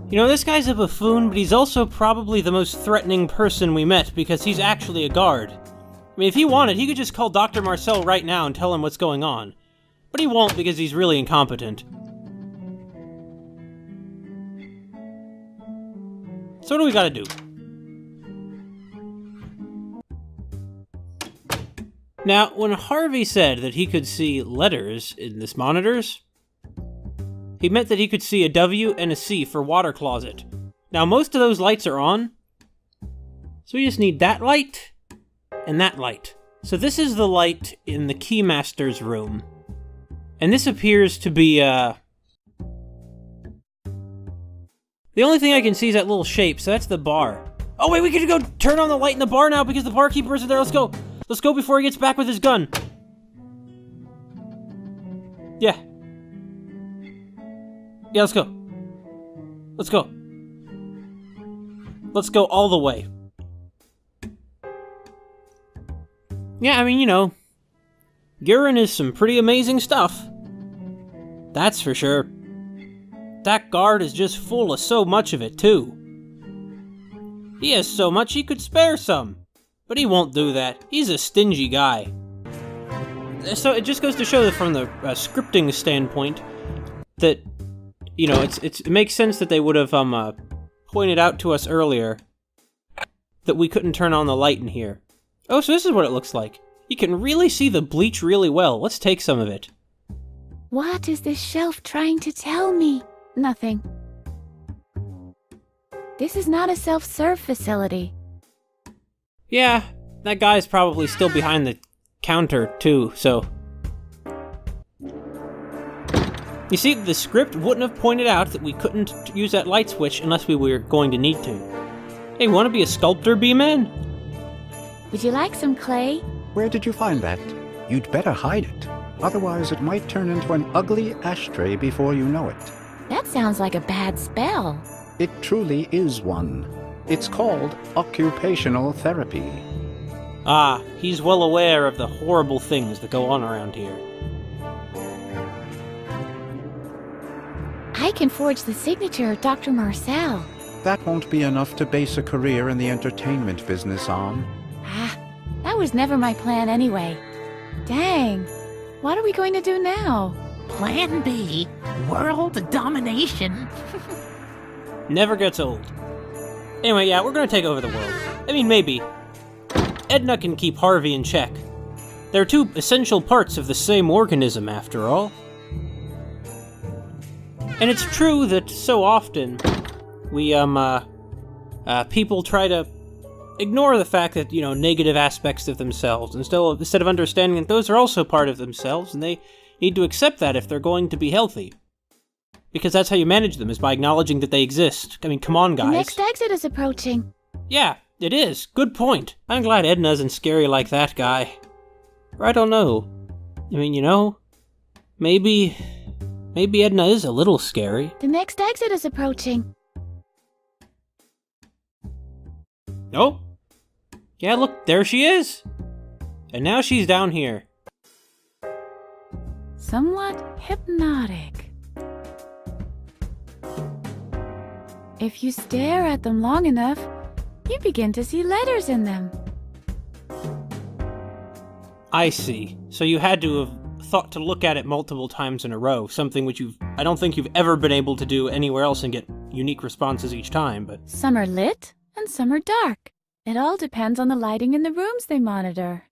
You know, this guy's a buffoon, but he's also probably the most threatening person we met because he's actually a guard. I mean, if he wanted, he could just call Dr. Marcel right now and tell him what's going on. But he won't because he's really incompetent. So what do we gotta do? Now, when Harvey said that he could see letters in this monitors, he meant that he could see a W and a C for water closet. Now, most of those lights are on, so we just need that light and that light. So this is the light in the Keymaster's room. And this appears to be, the only thing I can see is that little shape, so that's the bar. Oh wait, we can go turn on the light in the bar now because the barkeeper isn't there. Let's go. Let's go before he gets back with his gun. Yeah. Yeah, let's go. Let's go. Let's go all the way. Yeah, I mean, you know, urine is some pretty amazing stuff. That's for sure. That guard is just full of so much of it, too. He has so much he could spare some. But he won't do that. He's a stingy guy. So it just goes to show that from the scripting standpoint that, you know, it makes sense that they would have pointed out to us earlier that we couldn't turn on the light in here. Oh, so this is what it looks like. You can really see the bleach really well. Let's take some of it. What is this shelf trying to tell me? Nothing. This is not a self-serve facility. Yeah, that guy's probably still behind the counter, too, so... You see, the script wouldn't have pointed out that we couldn't use that light switch unless we were going to need to. Hey, wanna be a sculptor, B-Man? Would you like some clay? Where did you find that? You'd better hide it. Otherwise, it might turn into an ugly ashtray before you know it. That sounds like a bad spell. It truly is one. It's called occupational therapy. Ah, he's well aware of the horrible things that go on around here. I can forge the signature of Dr. Marcel. That won't be enough to base a career in the entertainment business on. Ah, that was never my plan anyway. Dang, what are we going to do now? Plan B, world domination. Never gets old. Anyway, yeah, we're gonna take over the world. I mean, maybe. Edna can keep Harvey in check. They're two essential parts of the same organism, after all. And it's true that so often, we, people try to ignore the fact that, you know, negative aspects of themselves, instead of understanding that those are also part of themselves, and they need to accept that if they're going to be healthy. Because that's how you manage them, is by acknowledging that they exist. I mean, come on, guys. The next exit is approaching. Yeah, it is. Good point. I'm glad Edna isn't scary like that guy. Or I don't know. I mean, you know, maybe Edna is a little scary. The next exit is approaching. Oh? Yeah, look, there she is. And now she's down here. Somewhat hypnotic. If you stare at them long enough, you begin to see letters in them. I see. So you had to have thought to look at it multiple times in a row, something which I don't think you've ever been able to do anywhere else and get unique responses each time, but... Some are lit and some are dark. It all depends on the lighting in the rooms they monitor.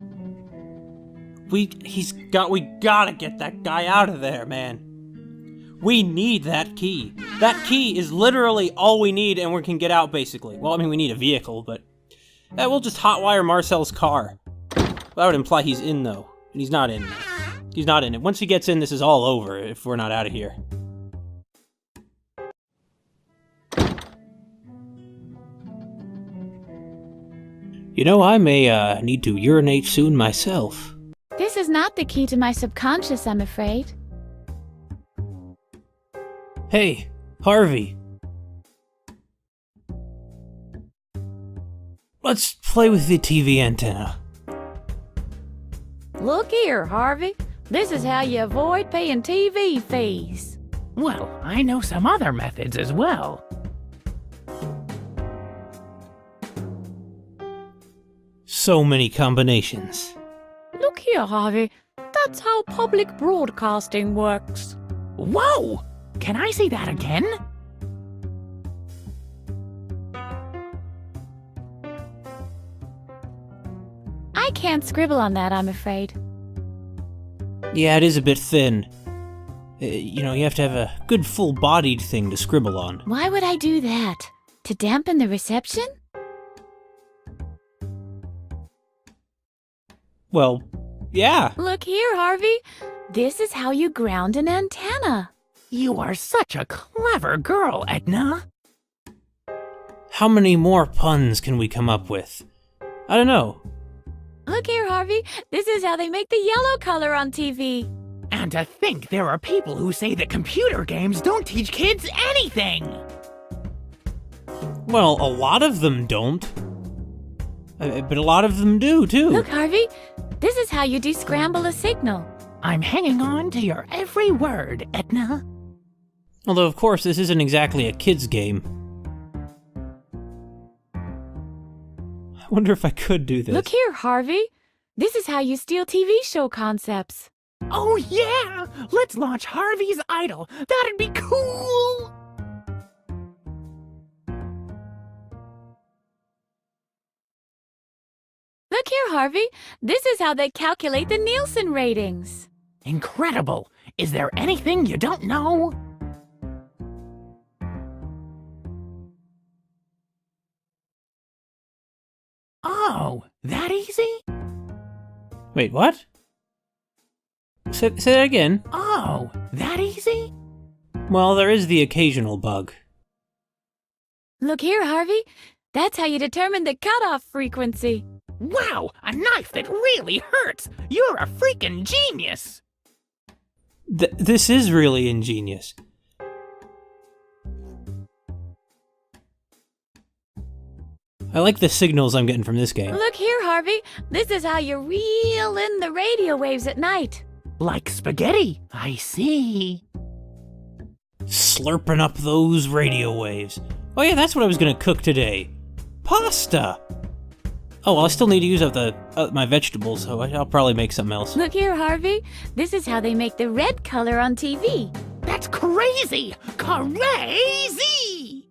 We gotta get that guy out of there, man. We need that key. That key is literally all we need, and we can get out, basically. Well, I mean, we need a vehicle, but... we'll just hotwire Marcel's car. That would imply he's in, though. And he's not in. He's not in it. Once he gets in, this is all over if we're not out of here. You know, I may need to urinate soon myself. This is not the key to my subconscious, I'm afraid. Hey, Harvey. Let's play with the TV antenna. Look here, Harvey. This is how you avoid paying TV fees. Well, I know some other methods as well. So many combinations. Look here, Harvey. That's how public broadcasting works. Whoa! Can I see that again? I can't scribble on that, I'm afraid. Yeah, it is a bit thin. You know, you have to have a good full-bodied thing to scribble on. Why would I do that? To dampen the reception? Well, yeah. Look here, Harvey. This is how you ground an antenna. You are such a clever girl, Edna. How many more puns can we come up with? I don't know. Look here, Harvey. This is how they make the yellow color on TV. And to think there are people who say that computer games don't teach kids anything. Well, a lot of them don't. But a lot of them do, too. Look, Harvey. This is how you descramble a signal. I'm hanging on to your every word, Edna. Although, of course, this isn't exactly a kid's game. I wonder if I could do this. Look here, Harvey. This is how you steal TV show concepts. Oh, yeah! Let's launch Harvey's Idol. That'd be cool! Look here, Harvey. This is how they calculate the Nielsen ratings. Incredible! Is there anything you don't know? Oh, that easy? Wait, what? Say that again. Oh, that easy? Well, there is the occasional bug. Look here, Harvey. That's how you determine the cutoff frequency. Wow, a knife that really hurts! You're a freaking genius! This is really ingenious. I like the signals I'm getting from this game. Look here, Harvey. This is how you reel in the radio waves at night. Like spaghetti, I see. Slurping up those radio waves. Oh yeah, that's what I was gonna cook today. Pasta! Oh, well, I still need to use up my vegetables, so I'll probably make something else. Look here, Harvey. This is how they make the red color on TV. That's crazy! Crazy!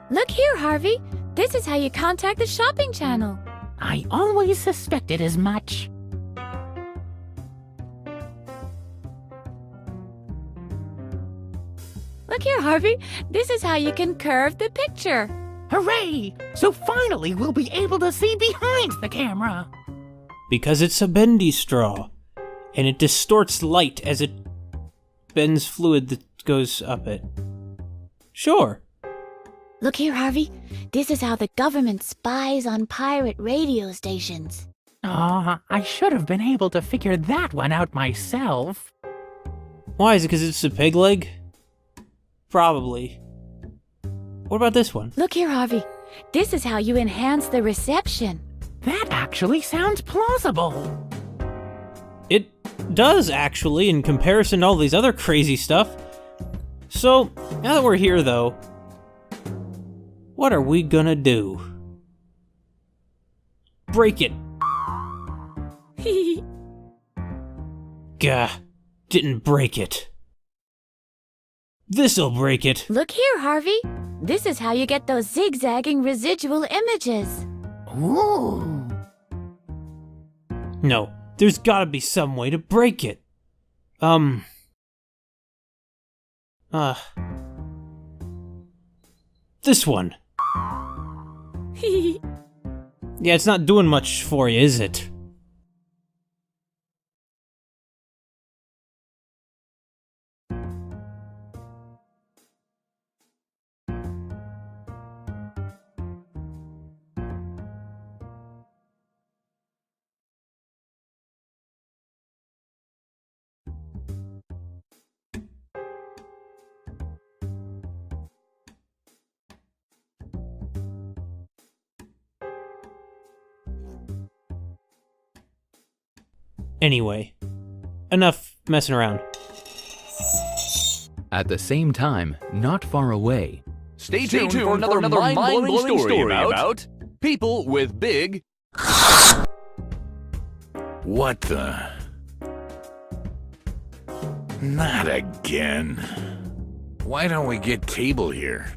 Look here, Harvey. This is how you contact the shopping channel. I always suspected as much. Look here, Harvey. This is how you can curve the picture. Hooray! So finally we'll be able to see behind the camera. Because it's a bendy straw, and it distorts light as it bends fluid that goes up it. Sure. Look here, Harvey. This is how the government spies on pirate radio stations. I should have been able to figure that one out myself. Why? Is it because it's a peg leg? Probably. What about this one? Look here, Harvey. This is how you enhance the reception. That actually sounds plausible. It does, actually, in comparison to all these other crazy stuff. So, now that we're here, though, what are we gonna do? break it. Gah, didn't break it. This'll break it. Look here, Harvey. This is how you get those zigzagging residual images. Ooh. No, there's gotta be some way to break it. This one. Yeah, it's not doing much for you, is it? Anyway, enough messing around. At the same time, not far away, Stay tuned for another mind-blowing story about people with big... What the? Not again. Why don't we get cable here?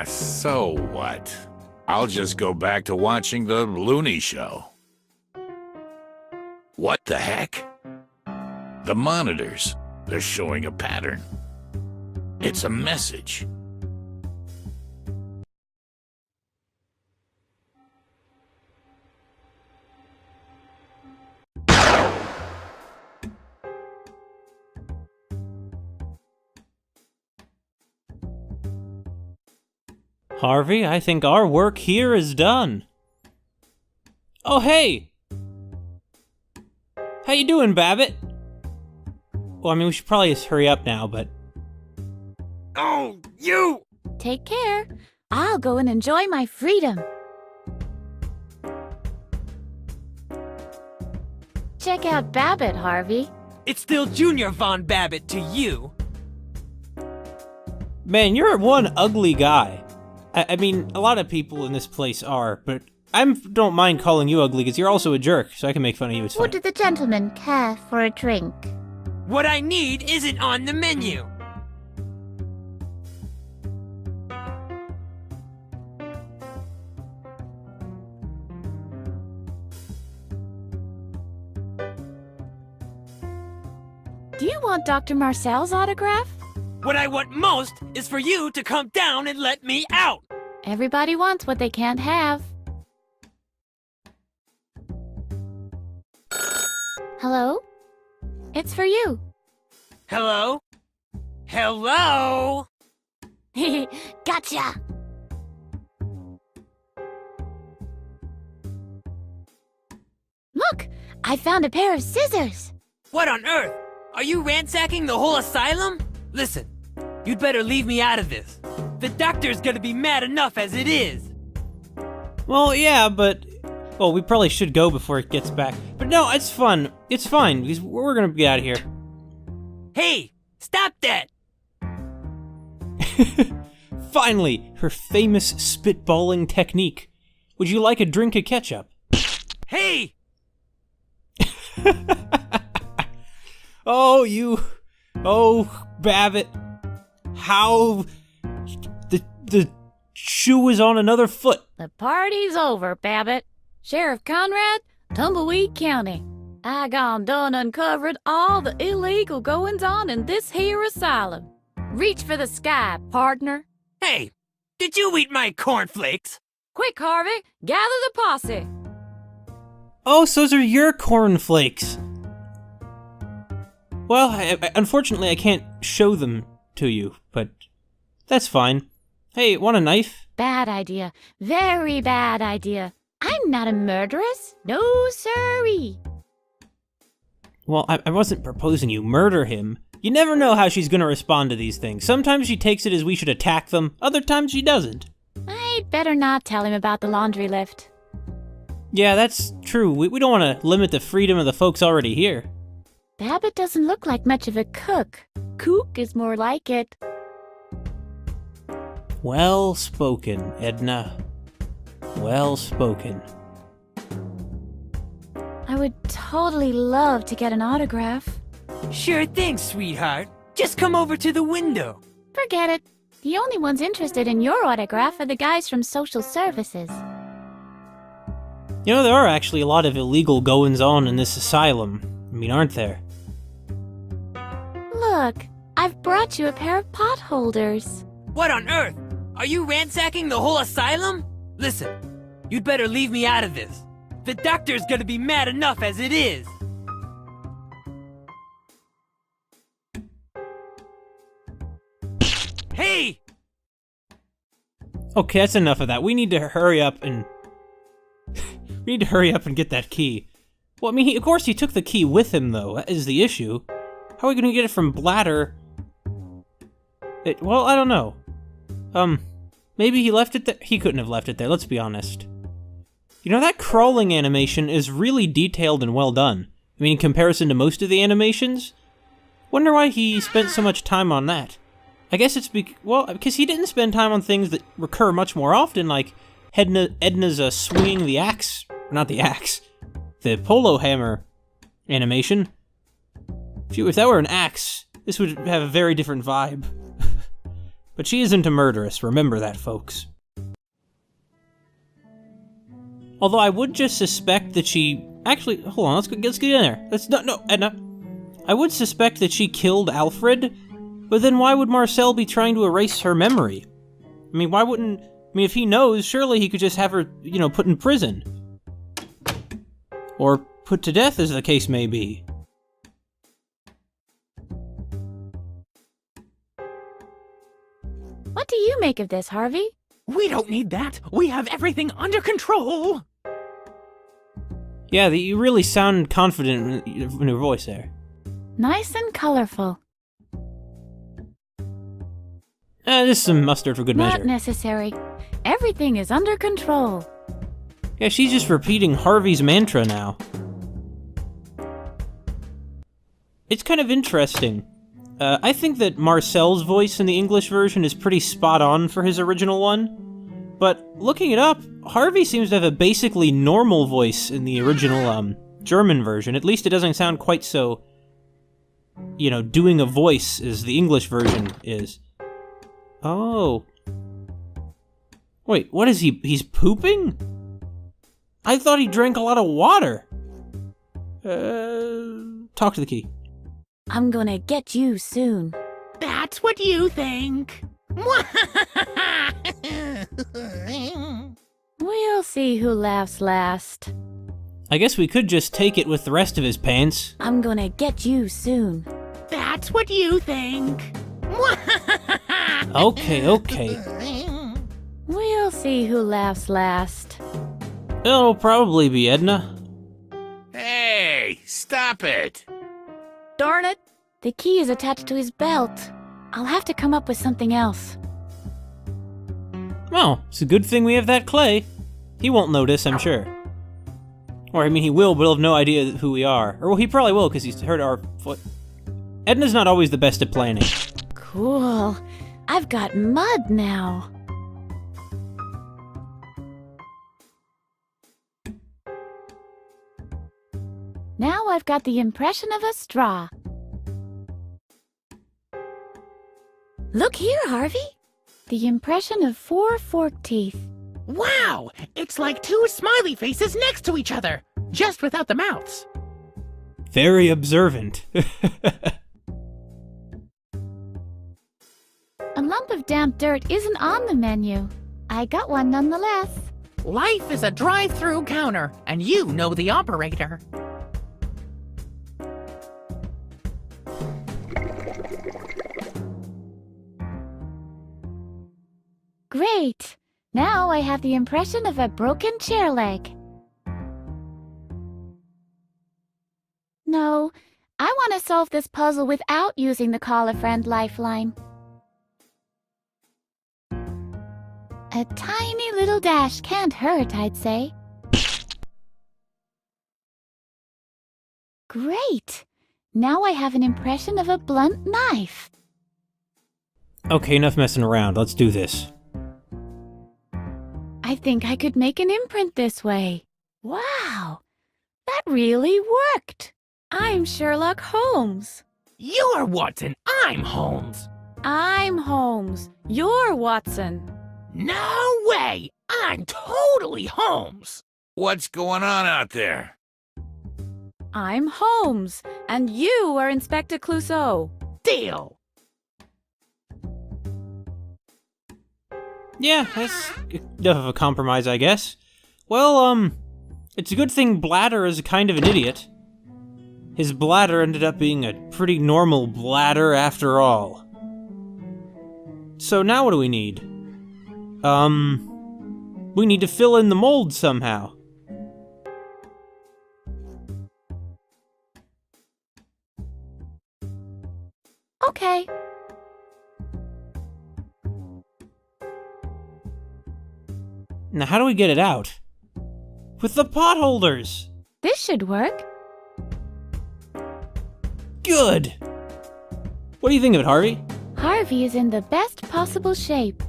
So what? I'll just go back to watching the Looney Show. What the heck? The monitors. They're showing a pattern. It's a message. Harvey, I think our work here is done. Oh, hey! How you doing, Babbitt? Well, I mean, we should probably just hurry up now, but... Oh, you! Take care. I'll go and enjoy my freedom. Check out Babbitt, Harvey. It's still Junior Von Babbitt to you. Man, you're one ugly guy. I mean, a lot of people in this place are, but I don't mind calling you ugly because you're also a jerk, so I can make fun of you, it's fine. What did the gentleman care for a drink? What I need isn't on the menu. Do you want Dr. Marcel's autograph? What I want most is for you to come down and let me out. Everybody wants what they can't have. Hello? It's for you. Hello? Hello? Gotcha! Look! I found a pair of scissors! What on earth? Are you ransacking the whole asylum? Listen, you'd better leave me out of this. The doctor's gonna be mad enough as it is. Well, yeah, but... Well, we probably should go before it gets back. But no, it's fun. It's fine, because we're gonna get out of here. Hey! Stop that! Finally, her famous spitballing technique. Would you like a drink of ketchup? Hey! Oh, you... Oh, Babbitt. How... The shoe is on another foot. The party's over, Babbitt. Sheriff Conrad, Tumbleweed County. I gone done uncovered all the illegal goings-on in this here asylum. Reach for the sky, partner. Hey, did you eat my cornflakes? Quick, Harvey, gather the posse. Oh, so those are your cornflakes. Well, unfortunately, I can't show them to you, but that's fine. Hey, want a knife? Bad idea. Very bad idea. I'm not a murderess. No, sirree. Well, I wasn't proposing you murder him. You never know how she's gonna respond to these things. Sometimes she takes it as we should attack them, other times she doesn't. I'd better not tell him about the laundry lift. Yeah, that's true. We don't want to limit the freedom of the folks already here. Babbitt doesn't look like much of a cook. Kook is more like it. Well spoken, Edna. Well spoken. I would totally love to get an autograph. Sure thing, sweetheart. Just come over to the window. Forget it. The only ones interested in your autograph are the guys from social services. You know, there are actually a lot of illegal goings-on in this asylum. I mean, aren't there? Look, I've brought you a pair of pot holders. What on earth? Are you ransacking the whole asylum? Listen, you'd better leave me out of this. The doctor's gonna be mad enough as it is. Hey! Okay, that's enough of that. We need to hurry up and... we need to hurry up and get that key. Well, I mean, of course he took the key with him, though. That is the issue. How are we gonna get it from Bladder? Well, I don't know. Maybe he left it there? He couldn't have left it there, let's be honest. You know, that crawling animation is really detailed and well done. I mean, in comparison to most of the animations. Wonder why he spent so much time on that. I guess it's because he didn't spend time on things that recur much more often, like Edna's swinging the axe. Not the axe. The polo hammer animation. If that were an axe, this would have a very different vibe. But she isn't a murderess, remember that, folks. Although I would just suspect that she... Actually, hold on, let's get in there. No, Edna. I would suspect that she killed Alfred, but then why would Marcel be trying to erase her memory? I mean, why wouldn't... I mean, if he knows, surely he could just have her, put in prison. Or put to death, as the case may be. What do you make of this, Harvey? We don't need that. We have everything under control. Yeah, you really sound confident in your voice there. Nice and colorful. Just some mustard for good measure. Not necessary. Everything is under control. Yeah, she's just repeating Harvey's mantra now. It's kind of interesting. I think that Marcel's voice in the English version is pretty spot on for his original one. But looking it up, Harvey seems to have a basically normal voice in the original German version. At least it doesn't sound quite so, doing a voice as the English version is. Oh. Wait, what is he? He's pooping? I thought he drank a lot of water. Talk to the key. I'm gonna get you soon. That's what you think. We'll see who laughs last. I guess we could just take it with the rest of his pants. I'm gonna get you soon. That's what you think. Okay. We'll see who laughs last. It'll probably be Edna. Hey, stop it. Darn it! The key is attached to his belt. I'll have to come up with something else. Well, it's a good thing we have that clay. He won't notice, I'm sure. Or, I mean, he will, but he'll have no idea who we are. Or, well, he probably will, because he's heard our foot. Edna's not always the best at planning. Cool. I've got mud now. Now I've got the impression of a straw. Look here, Harvey. The impression of 4 fork teeth. Wow! It's like 2 smiley faces next to each other, just without the mouths. Very observant. A lump of damp dirt isn't on the menu. I got one nonetheless. Life is a drive-through counter, and you know the operator. Great! Now I have the impression of a broken chair leg. No, I want to solve this puzzle without using the call-a-friend lifeline. A tiny little dash can't hurt, I'd say. Great! Now I have an impression of a blunt knife. Okay, enough messing around. Let's do this. I think I could make an imprint this way. Wow, that really worked. I'm Sherlock Holmes. You're Watson. I'm Holmes. I'm Holmes. You're Watson. No way! I'm totally Holmes. What's going on out there? I'm Holmes, and you are Inspector Clouseau. Deal. Yeah, that's enough of a compromise, I guess. Well, it's a good thing Bladder is kind of an idiot. His bladder ended up being a pretty normal bladder after all. So now what do we need? We need to fill in the mold somehow. Okay. Now how do we get it out? With the potholders! This should work. Good! What do you think of it, Harvey? Harvey is in the best possible shape.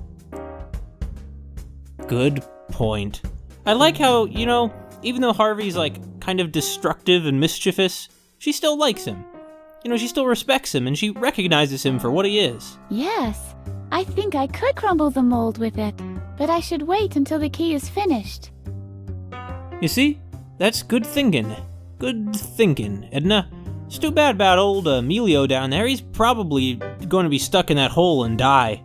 Good point. I like how, even though Harvey's kind of destructive and mischievous, she still likes him. She still respects him and she recognizes him for what he is. Yes, I think I could crumble the mold with it, but I should wait until the key is finished. You see? That's good thinking. Good thinking, Edna. It's too bad about old Emilio down there. He's probably going to be stuck in that hole and die.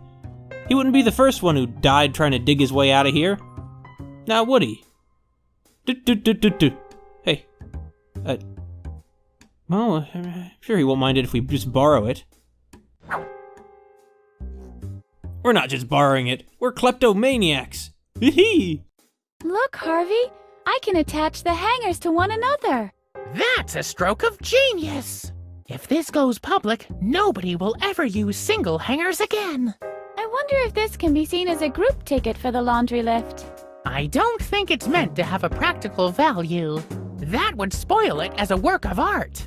He wouldn't be the first one who died trying to dig his way out of here. Now, would he? Hey. Well, I'm sure he won't mind it if we just borrow it. We're not just borrowing it. We're kleptomaniacs. Hee-hee! Look, Harvey. I can attach the hangers to one another. That's a stroke of genius. If this goes public, nobody will ever use single hangers again. I wonder if this can be seen as a group ticket for the laundry lift. I don't think it's meant to have a practical value. That would spoil it as a work of art.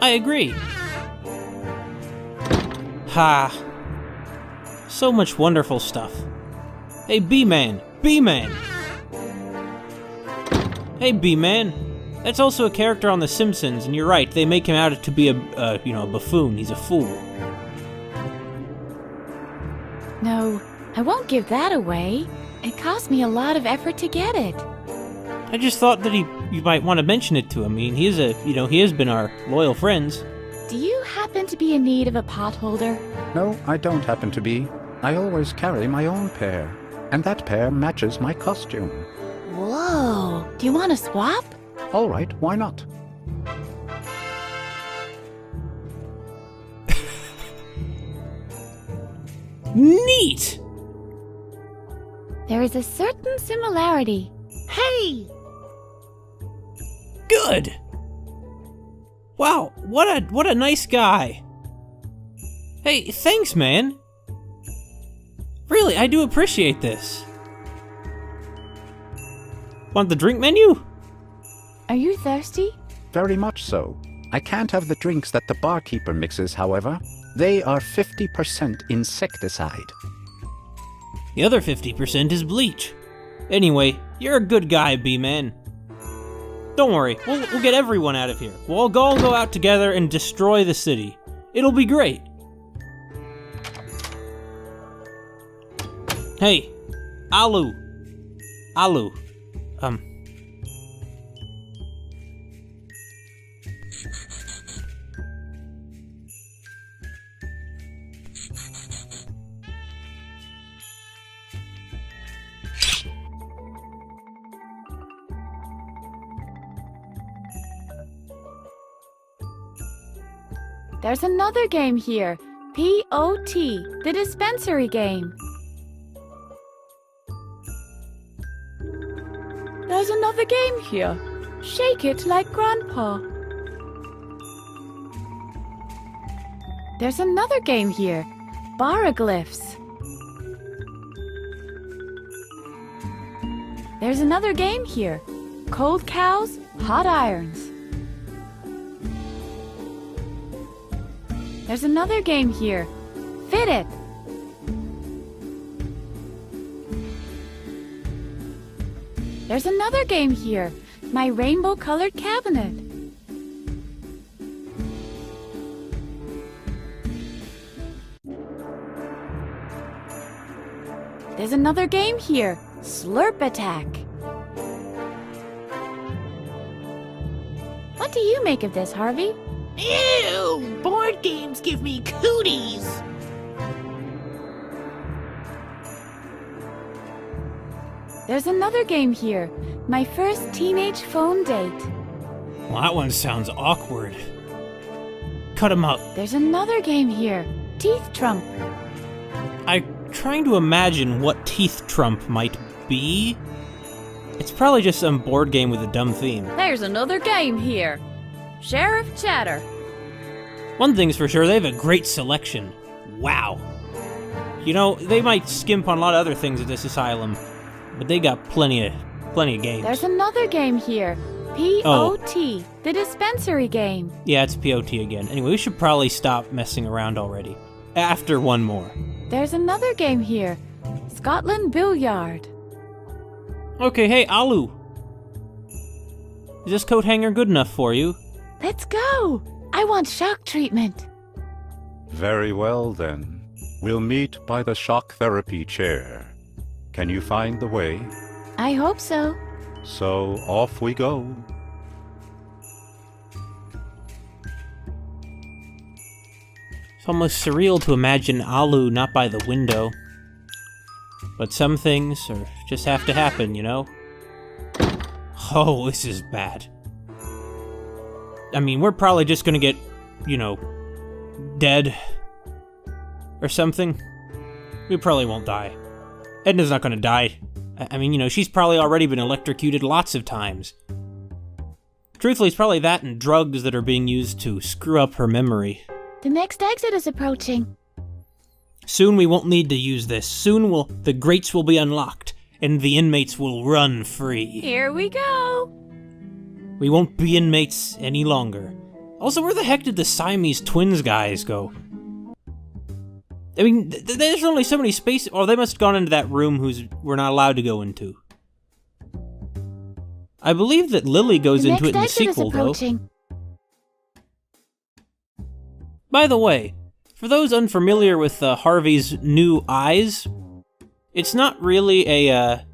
I agree. Ha. So much wonderful stuff. Hey, B-Man! B-Man! Hey, B-Man! That's also a character on The Simpsons, and you're right, they make him out to be a buffoon. He's a fool. No, I won't give that away. It cost me a lot of effort to get it. I just thought that you might want to mention it to him. I mean, he has been our loyal friends. Do you happen to be in need of a pot holder? No, I don't happen to be. I always carry my own pair, and that pair matches my costume. Whoa, do you want to swap? All right, why not? Neat! There is a certain similarity. Hey! Good! Wow, what a nice guy. Hey, thanks, man. Really, I do appreciate this. Want the drink menu? Are you thirsty? Very much so. I can't have the drinks that the barkeeper mixes, however. They are 50% insecticide. The other 50% is bleach. Anyway, you're a good guy, B-Man. Don't worry, we'll get everyone out of here. We'll all go out together and destroy the city. It'll be great. Hey, Alu. There's another game here. P.O.T., the dispensary game. There's another game here. Shake it like Grandpa. There's another game here. Baroglyphs. There's another game here. Cold cows, hot irons. There's another game here. Fit it. There's another game here. My rainbow-colored cabinet. There's another game here. Slurp Attack. What do you make of this, Harvey? Ew! Board games give me cooties! There's another game here. My first teenage phone date. Well, that one sounds awkward. Cut him up. There's another game here. Teeth Trump. I'm trying to imagine what Teeth Trump might be. It's probably just some board game with a dumb theme. There's another game here. Sheriff Chatter. One thing's for sure, they have a great selection. Wow. You know, they might skimp on a lot of other things at this asylum, but they got plenty of games. There's another game here. P.O.T. The dispensary game. Yeah, it's P.O.T. again. Anyway, we should probably stop messing around already. After one more. There's another game here. Scotland Billiard. Okay, hey, Alu. Is this coat hanger good enough for you? Let's go. I want shock treatment. Very well, then. We'll meet by the shock therapy chair. Can you find the way? I hope so. So off we go. It's almost surreal to imagine Alu not by the window. But some things just have to happen, you know? Oh, this is bad. I mean, we're probably just gonna get, you know, dead. Or something. We probably won't die. Edna's not gonna die. I mean, you know, she's probably already been electrocuted lots of times. Truthfully, it's probably that and drugs that are being used to screw up her memory. The next exit is approaching. Soon we won't need to use this. Soon the grates will be unlocked, and the inmates will run free. Here we go. We won't be inmates any longer. Also, where the heck did the Siamese twins guys go? I mean, there's only so many spaces. Oh, they must have gone into that room we're not allowed to go into. I believe that Lily goes into it in the sequel, though. By the way, for those unfamiliar with Harvey's new eyes, it's not really a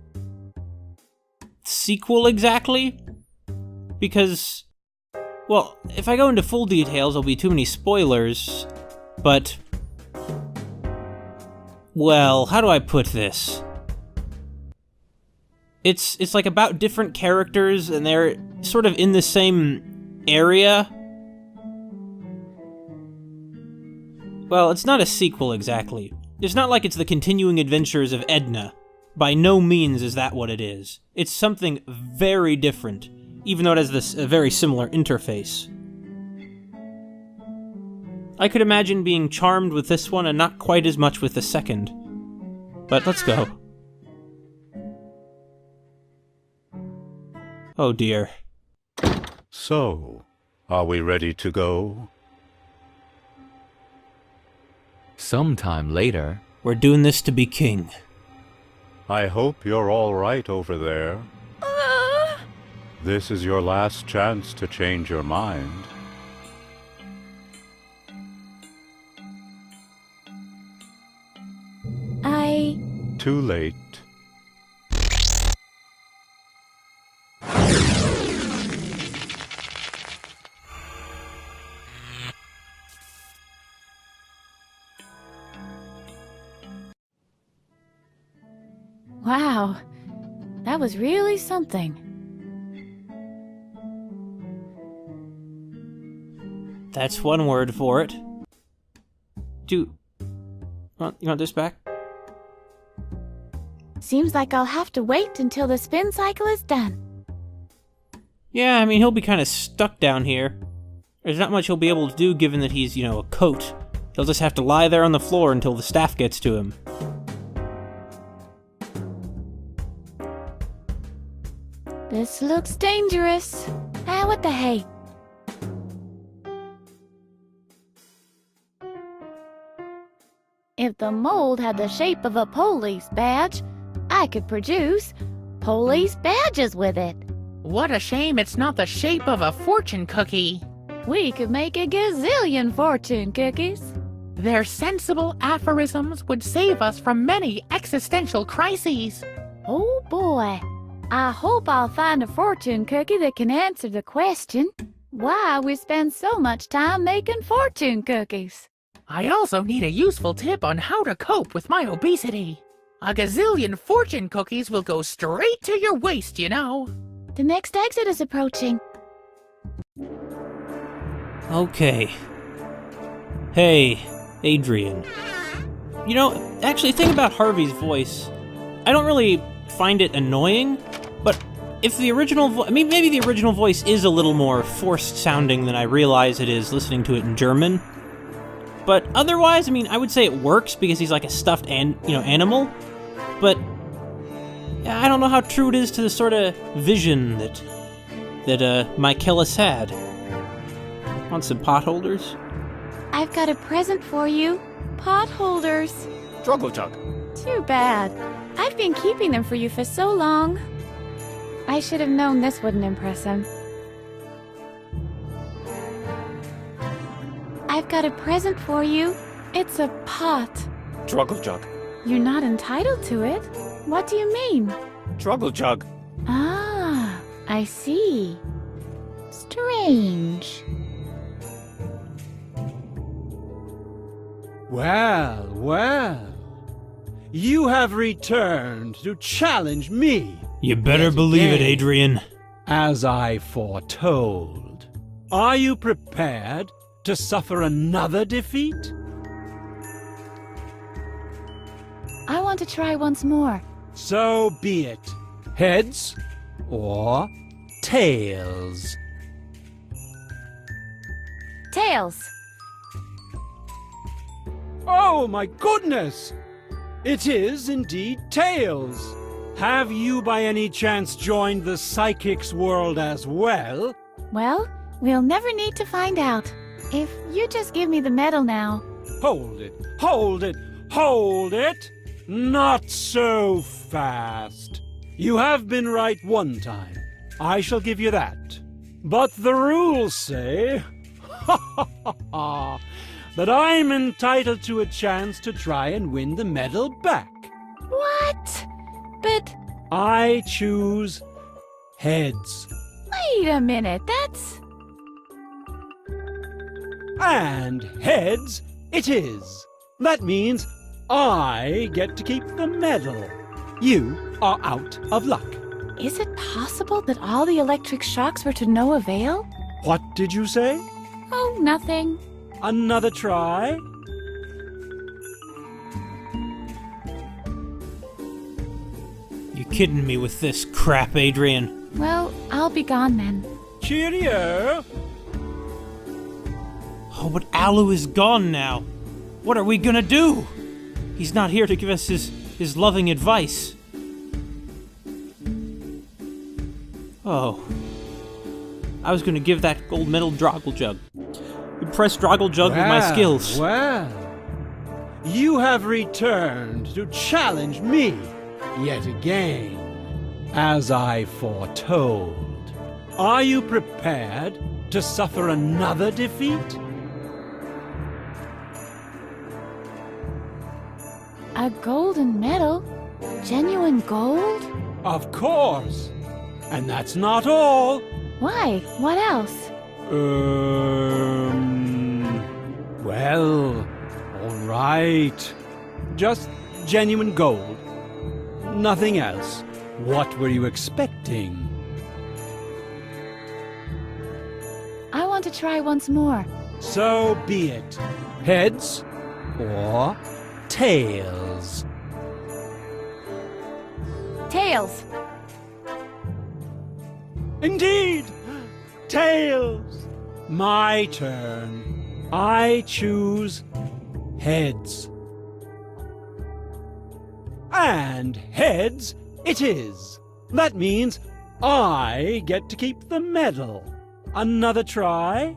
sequel exactly, because, well, if I go into full details, there'll be too many spoilers, but, well, how do I put this? It's like about different characters, and they're sort of in the same area. Well, it's not a sequel exactly. It's not like it's the continuing adventures of Edna. By no means is that what it is. It's something very different, even though it has this very similar interface. I could imagine being charmed with this one and not quite as much with the second. But let's go. Oh dear. So, are we ready to go? Sometime later. We're doing this to be king. I hope you're all right over there. This is your last chance to change your mind. Too late. Wow, that was really something. That's one word for it. You want this back? Seems like I'll have to wait until the spin cycle is done. Yeah, I mean, he'll be kind of stuck down here. There's not much he'll be able to do given that he's, you know, a coat. He'll just have to lie there on the floor until the staff gets to him. This looks dangerous. What the hey? If the mold had the shape of a police badge, I could produce police badges with it. What a shame it's not the shape of a fortune cookie. We could make a gazillion fortune cookies. Their sensible aphorisms would save us from many existential crises. Oh boy, I hope I'll find a fortune cookie that can answer the question, why we spend so much time making fortune cookies. I also need a useful tip on how to cope with my obesity. A gazillion fortune cookies will go straight to your waist, you know. The next exit is approaching. Okay. Hey, Adrian. You know, actually, think about Harvey's voice. I don't really find it annoying, but if the original maybe the original voice is a little more forced sounding than I realize it is listening to it in German. But otherwise, I would say it works because he's like a stuffed animal. But I don't know how true it is to the sort of vision that Michaelis had. Want some potholders? I've got a present for you. Potholders. Struggle Chug. Too bad. I've been keeping them for you for so long. I should have known this wouldn't impress him. I've got a present for you. It's a pot. Struggle Chug. You're not entitled to it. What do you mean? Struggle Chug. Ah, I see. Strange. Well, well. You have returned to challenge me. You better believe it, Adrian. As I foretold. Are you prepared to suffer another defeat? I want to try once more. So be it. Heads or tails? Tails. Oh my goodness! It is indeed tails. Have you by any chance joined the psychic's world as well? Well, we'll never need to find out. If you just give me the medal now. Hold it, hold it, hold it! Not so fast. You have been right one time. I shall give you that. But the rules say that I'm entitled to a chance to try and win the medal back. What? But... I choose heads. Wait a minute, that's... And heads it is. That means I get to keep the medal. You are out of luck. Is it possible that all the electric shocks were to no avail? What did you say? Oh, nothing. Another try? You kidding me with this crap, Adrian? Well, I'll be gone then. Cheerio! Oh, but Alu is gone now. What are we gonna do? He's not here to give us his loving advice. Oh. I was gonna give that gold medal Droggle Jug. Impress Droggle Jug with my skills. Well, you have returned to challenge me yet again, as I foretold. Are you prepared to suffer another defeat? A golden medal? Genuine gold? Of course. And that's not all. Why? What else? Well, all right. Just genuine gold. Nothing else. What were you expecting? I want to try once more. So be it. Heads or tails? Tails. Indeed! Tails! My turn. I choose heads. And heads it is. That means I get to keep the medal. Another try?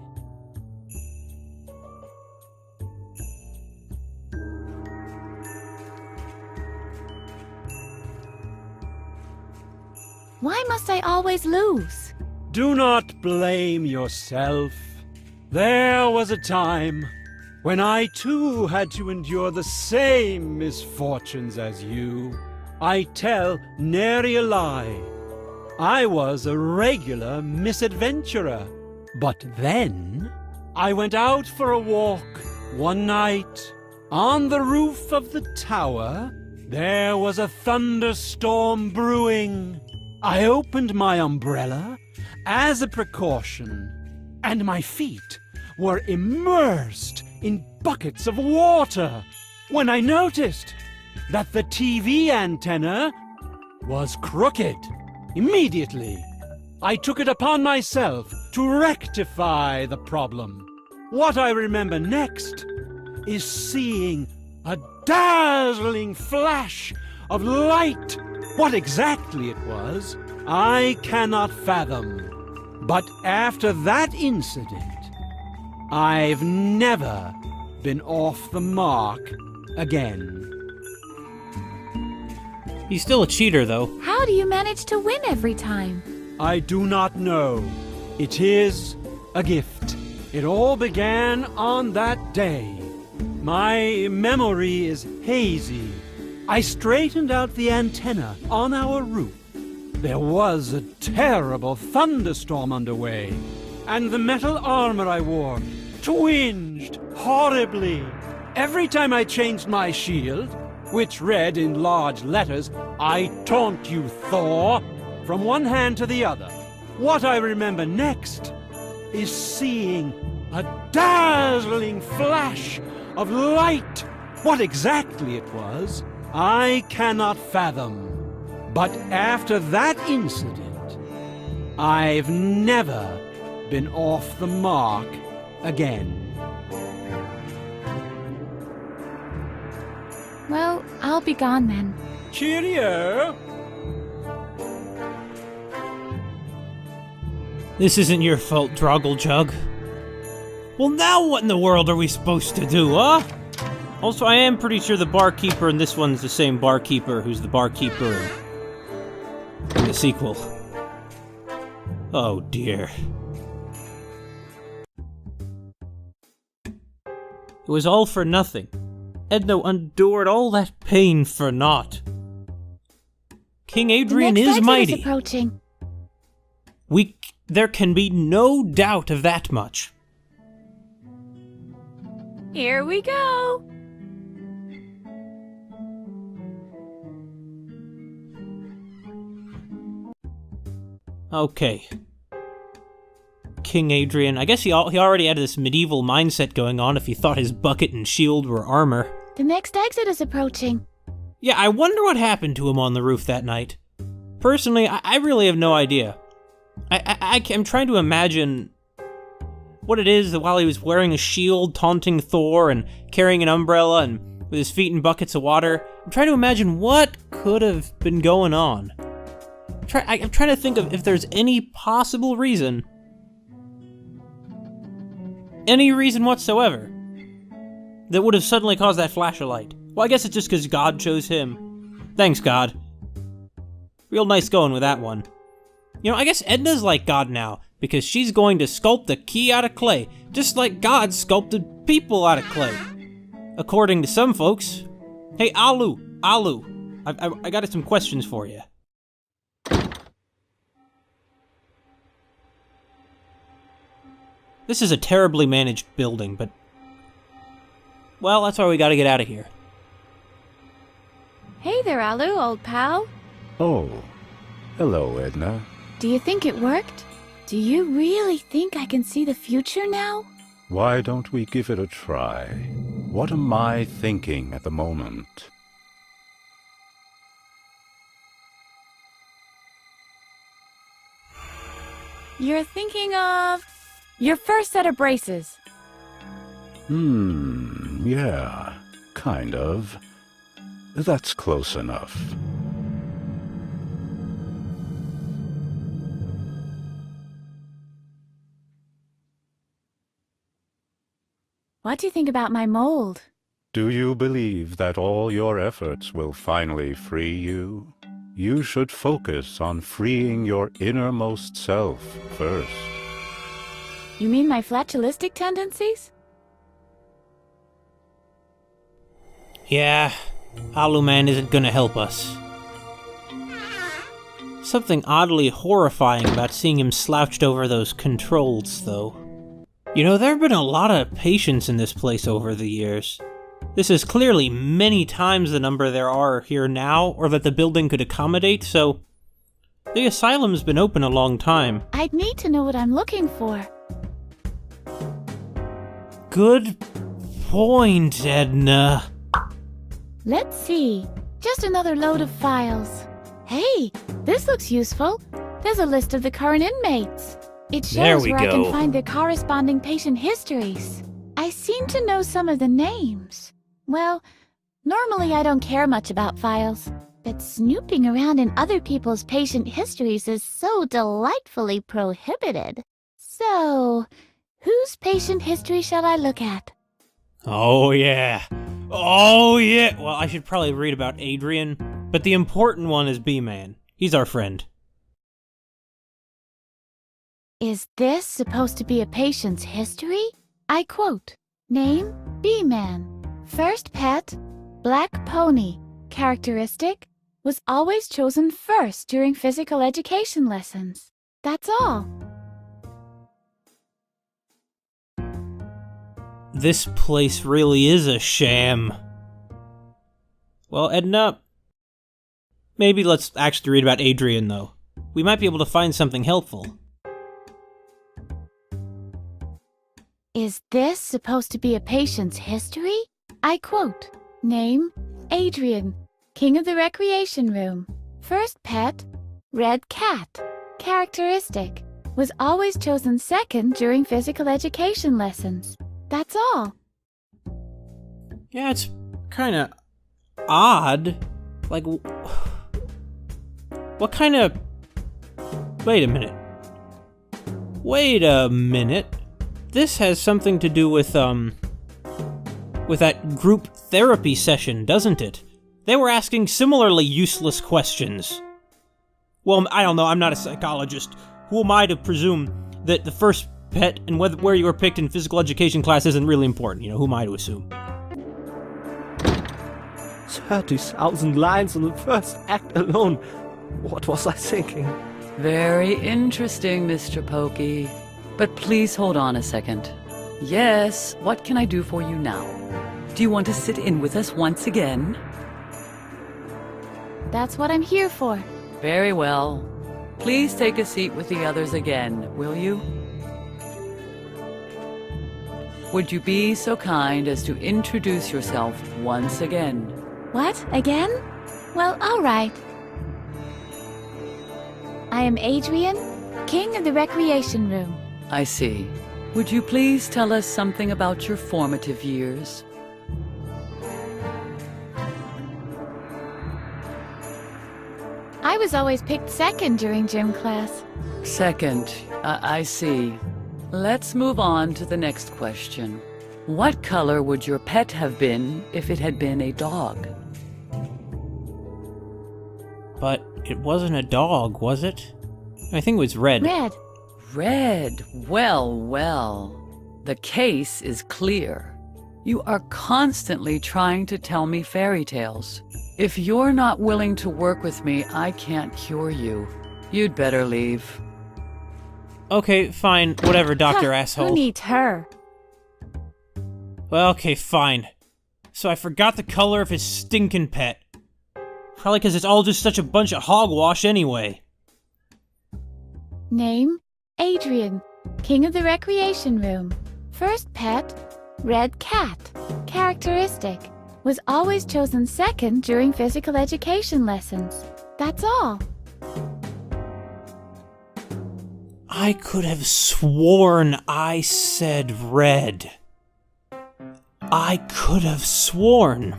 Why must I always lose? Do not blame yourself. There was a time when I too had to endure the same misfortunes as you. I tell nary a lie. I was a regular misadventurer. But then I went out for a walk one night. On the roof of the tower, there was a thunderstorm brewing. I opened my umbrella as a precaution, and my feet were immersed in buckets of water when I noticed that the TV antenna was crooked. Immediately, I took it upon myself to rectify the problem. What I remember next is seeing a dazzling flash of light. What exactly it was, I cannot fathom. But after that incident, I've never been off the mark again. He's still a cheater, though. How do you manage to win every time? I do not know. It is a gift. It all began on that day. My memory is hazy. I straightened out the antenna on our roof. There was a terrible thunderstorm underway, and the metal armor I wore twinged horribly. Every time I changed my shield, which read in large letters, "I taunt you, Thor," from one hand to the other, what I remember next is seeing a dazzling flash of light. What exactly it was, I cannot fathom. But after that incident, I've never been off the mark again. Well, I'll be gone then. Cheerio! This isn't your fault, Drogglejug. Well, now what in the world are we supposed to do, huh? Also, I am pretty sure the barkeeper in this one's the same barkeeper who's the barkeeper in the sequel. Oh dear. It was all for nothing. Edna endured all that pain for naught. King Adrian is mighty. Is approaching. There can be no doubt of that much. Here we go. Okay. King Adrian, I guess he already had this medieval mindset going on if he thought his bucket and shield were armor. The next exit is approaching. Yeah, I wonder what happened to him on the roof that night. Personally, I really have no idea. I'm trying to imagine what it is that while he was wearing a shield, taunting Thor, and carrying an umbrella, and with his feet in buckets of water, I'm trying to imagine what could have been going on. I'm trying to think of if there's any possible reason, any reason whatsoever, that would have suddenly caused that flash of light. Well, I guess it's just because God chose him. Thanks, God. Real nice going with that one. You know, I guess Edna's like God now, because she's going to sculpt the key out of clay, just like God sculpted people out of clay. According to some folks. Hey, Alu, I got some questions for you. This is a terribly managed building, but... well, that's why we gotta get out of here. Hey there, Alu, old pal. Oh, hello, Edna. Do you think it worked? Do you really think I can see the future now? Why don't we give it a try? What am I thinking at the moment? You're thinking of your first set of braces. Yeah, kind of. That's close enough. What do you think about my mold? Do you believe that all your efforts will finally free you? You should focus on freeing your innermost self first. You mean my flatulistic tendencies? Yeah, Aluman isn't gonna help us. Something oddly horrifying about seeing him slouched over those controls, though. You know, there have been a lot of patients in this place over the years. This is clearly many times the number there are here now, or that the building could accommodate, so the asylum's been open a long time. I'd need to know what I'm looking for. Good point, Edna. Let's see. Just another load of files. Hey, this looks useful. There's a list of the current inmates. It There shows we where I go. can find their corresponding patient histories. I seem to know some of the names. Well, normally I don't care much about files, but snooping around in other people's patient histories is so delightfully prohibited. So, whose patient history shall I look at? Oh yeah. Oh yeah! Well, I should probably read about Adrian, but the important one is B-Man. He's our friend. Is this supposed to be a patient's history? I quote, name, B-Man. First pet, black pony. Characteristic, was always chosen first during physical education lessons. That's all. This place really is a sham. Well, Edna, maybe let's actually read about Adrian, though. We might be able to find something helpful. Is this supposed to be a patient's history? I quote, name, Adrian, king of the recreation room. First pet, red cat. Characteristic, was always chosen second during physical education lessons. That's all. Yeah, it's kinda odd. Like, what kind of... Wait a minute. This has something to do with that group therapy session, doesn't it? They were asking similarly useless questions. Well, I don't know, I'm not a psychologist. Who am I to presume that the first pet and where you were picked in physical education class isn't really important? You know, who am I to assume? 30,000 lines in the first act alone. What was I thinking? Very interesting, Mr. Pokey. But please hold on a second. Yes, what can I do for you now? Do you want to sit in with us once again? That's what I'm here for. Very well. Please take a seat with the others again, will you? Would you be so kind as to introduce yourself once again? What? Again? Well, all right. I am Adrian, king of the recreation room. I see. Would you please tell us something about your formative years? I was always picked second during gym class. Second, I see. Let's move on to the next question. What color would your pet have been if it had been a dog? But it wasn't a dog, was it? I think it was red. Red. Red. Well, well. The case is clear. You are constantly trying to tell me fairy tales. If you're not willing to work with me, I can't cure you. You'd better leave. Okay, fine. Whatever, Dr. Asshole. Who needs her? Well, okay, fine. So I forgot the color of his stinking pet. Probably because it's all just such a bunch of hogwash anyway. Name, Adrian, king of the recreation room. First pet, red cat. Characteristic, was always chosen second during physical education lessons. That's all. I could have sworn I said red. I could have sworn.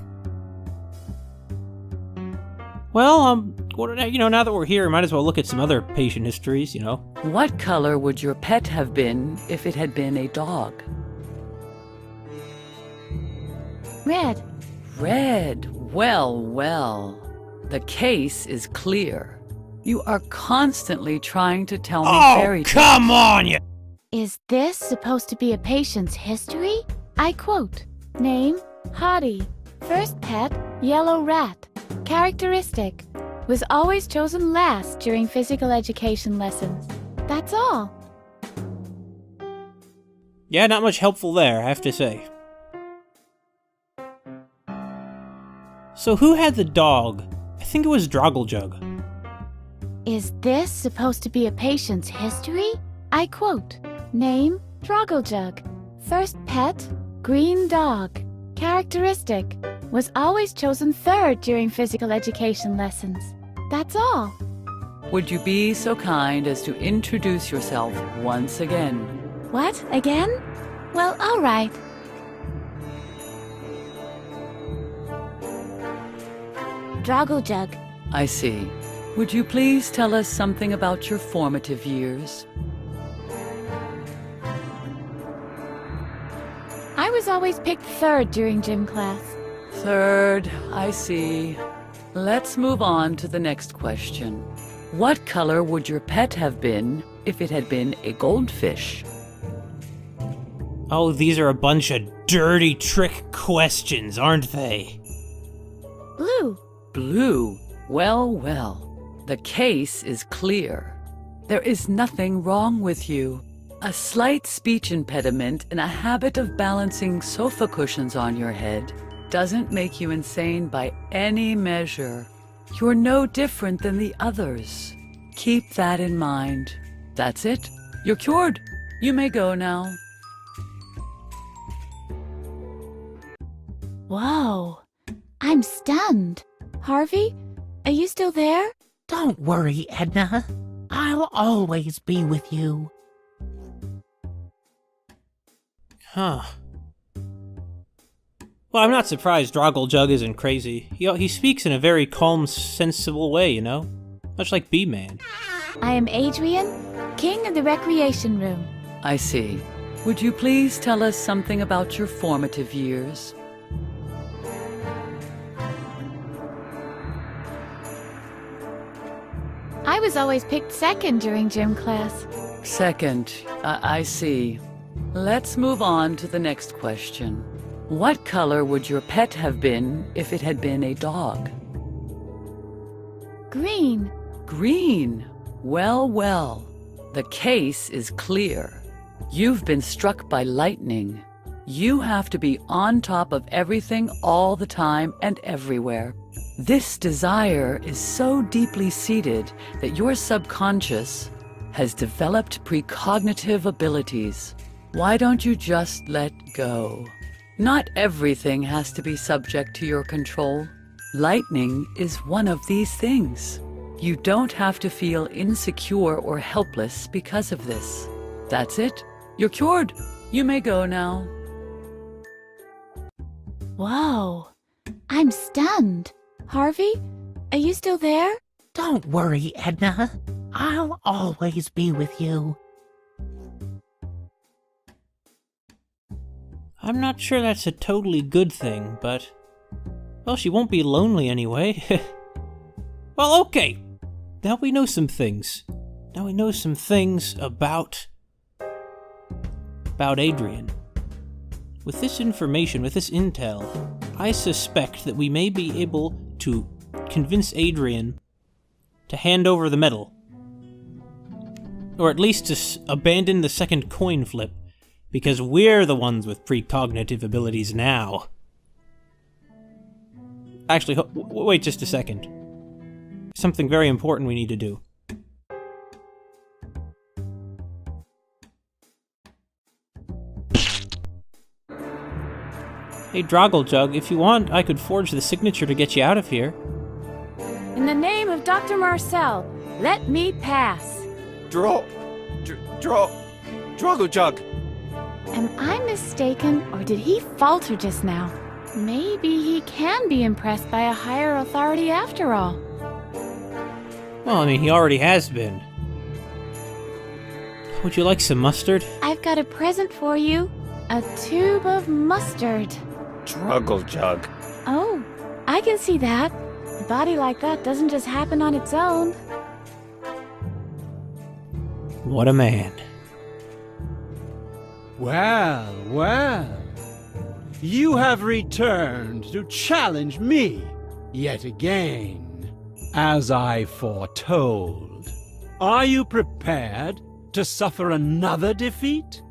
Well, now that we're here, might as well look at some other patient histories, you know. What color would your pet have been if it had been a dog? Red. Red. Well, well. The case is clear. You are constantly trying to tell me Oh, fairy tales. come on, you... Is this supposed to be a patient's history? I quote, name, Hottie. First pet, yellow rat. Characteristic, was always chosen last during physical education lessons. That's all. Yeah, not much helpful there, I have to say. So who had the dog? I think it was Drogglejug. Is this supposed to be a patient's history? I quote, name, Drogglejug. First pet, green dog. Characteristic, was always chosen third during physical education lessons. That's all. Would you be so kind as to introduce yourself once again? What, again? Well, all right. Drogglejug. I see. Would you please tell us something about your formative years? I was always picked third during gym class. Third, I see. Let's move on to the next question. What color would your pet have been if it had been a goldfish? Oh, these are a bunch of dirty trick questions, aren't they? Blue. Blue. Well, well. The case is clear. There is nothing wrong with you. A slight speech impediment and a habit of balancing sofa cushions on your head doesn't make you insane by any measure. You're no different than the others. Keep that in mind. That's it. You're cured. You may go now. Whoa. I'm stunned. Harvey, are you still there? Don't worry, Edna. I'll always be with you. Huh. Well, I'm not surprised Drogglejug isn't crazy. He speaks in a very calm, sensible way, you know? Much like B-Man. I am Adrian, king of the recreation room. I see. Would you please tell us something about your formative years? I was always picked second during gym class. Second, I see. Let's move on to the next question. What color would your pet have been if it had been a dog? Green. Green. Well, well. The case is clear. You've been struck by lightning. You have to be on top of everything all the time and everywhere. This desire is so deeply seated that your subconscious has developed precognitive abilities. Why don't you just let go? Not everything has to be subject to your control. Lightning is one of these things. You don't have to feel insecure or helpless because of this. That's it. You're cured. You may go now. Whoa. I'm stunned. Harvey, are you still there? Don't worry, Edna. I'll always be with you. I'm not sure that's a totally good thing, but... well, she won't be lonely anyway. Well, okay. Now we know some things. Now we know some things about Adrian. With this information, with this intel, I suspect that we may be able to convince Adrian to hand over the medal. Or at least to abandon the second coin flip, because we're the ones with precognitive abilities now. Actually, wait just a second. Something very important we need to do. Hey, Drogglejug, if you want, I could forge the signature to get you out of here. In the name of Dr. Marcel, let me pass. Drogglejug. Am I mistaken, or did he falter just now? Maybe he can be impressed by a higher authority after all. Well, I mean, he already has been. Would you like some mustard? I've got a present for you. A tube of mustard. Drogglejug. Oh, I can see that. body like that doesn't just happen on its own. What a man. Well, well. You have returned to challenge me yet again, as I foretold. Are you prepared to suffer another defeat?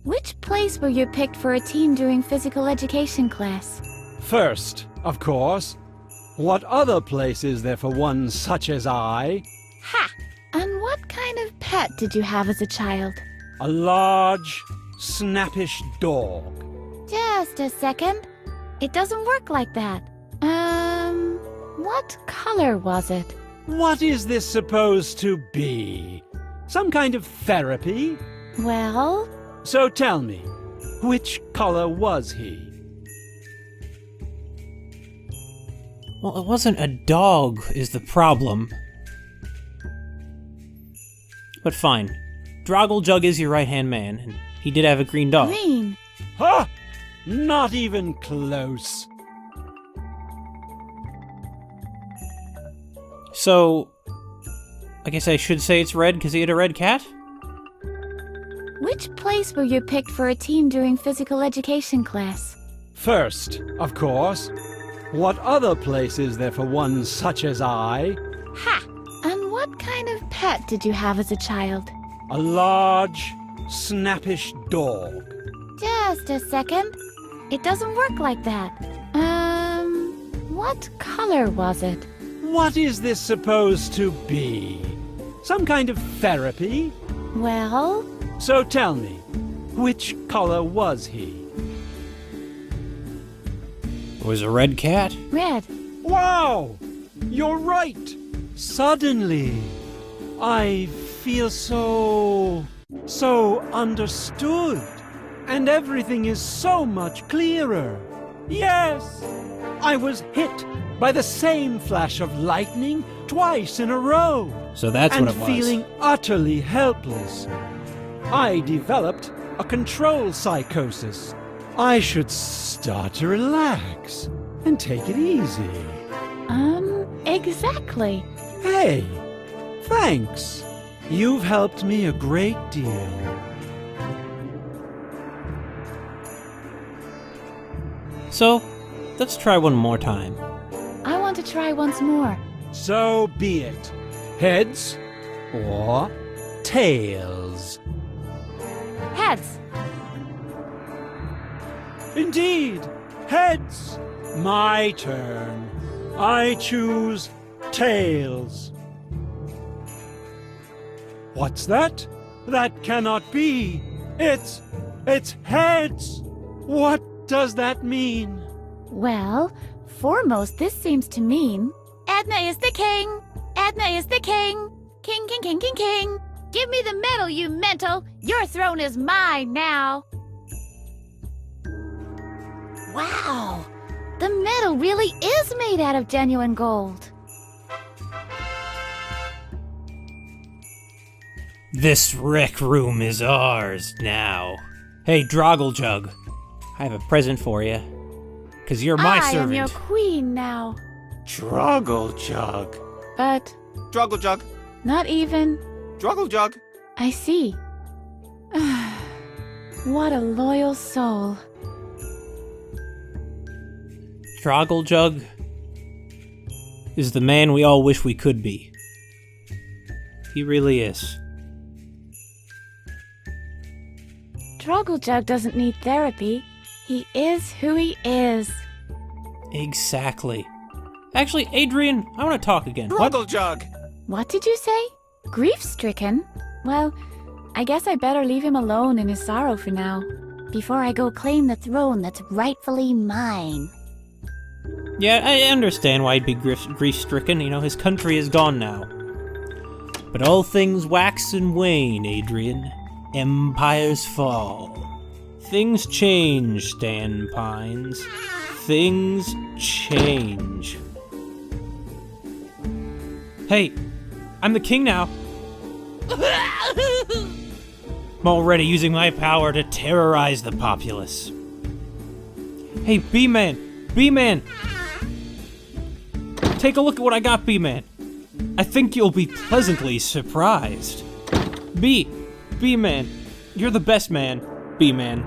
Which place were you picked for a team during physical education class? First, of course. What other place is there for one such as I? Ha! And what kind of pet did you have as a child? A large, snappish dog. Just a second. It doesn't work like that. What color was it? What is this supposed to be? Some kind of therapy? Well? So tell me, which color was he? Well, it wasn't a dog is the problem. But fine. Droggle is your right-hand man, and he did have a green dog. Green? Ha! Not even close. So, I guess I should say it's red because he had a red cat? Which place were you picked for a team during physical education class? First, of course. What other place is there for one such as I? Ha! And what kind of pet did you have as a child? A large, snappish dog. Just a second. It doesn't work like that. What color was it? What is this supposed to be? Some kind of therapy? Well? So tell me, which color was he? It was a red cat. Red. Wow! You're right! Suddenly, I feel so understood. And everything is so much clearer. Yes! I was hit by the same flash of lightning twice in a row. So that's what it was. And feeling utterly helpless. I developed a control psychosis. I should start to relax and take it easy. Exactly. Hey, thanks. You've helped me a great deal. So, let's try one more time. I want to try once more. So be it. Heads or tails? Heads. Indeed, heads. My turn. I choose tails. What's that? That cannot be. It's heads. What does that mean? Well, foremost, this seems to mean Edna is the king. Edna is the king. King, king, king, king, king. Give me the medal, you mental. Your throne is mine now. Wow, the medal really is made out of genuine gold. This rec room is ours now. Hey, Droggle, I have a present for you. 'Cause you're my servant. I am your queen now. Droggle. But Droggle. not even. Droggle. I see. What a loyal soul. Droggle is the man we all wish we could be. He really is. Droggle doesn't need therapy. He is who he is. Exactly. Actually, Adrian, I want to talk again. Droggle. What did you say? Grief-stricken? Well, I guess I better leave him alone in his sorrow for now, before I go claim the throne that's rightfully mine. Yeah, I understand why he'd be grief-stricken. You know, his country is gone now. But all things wax and wane, Adrian. Empires fall. Things change, Stan Pines. Things change. Hey, I'm the king now. I'm already using my power to terrorize the populace. Hey, B-Man! B-Man! Take a look at what I got, B-Man. I think you'll be pleasantly surprised. B-Man, you're the best man, B-Man.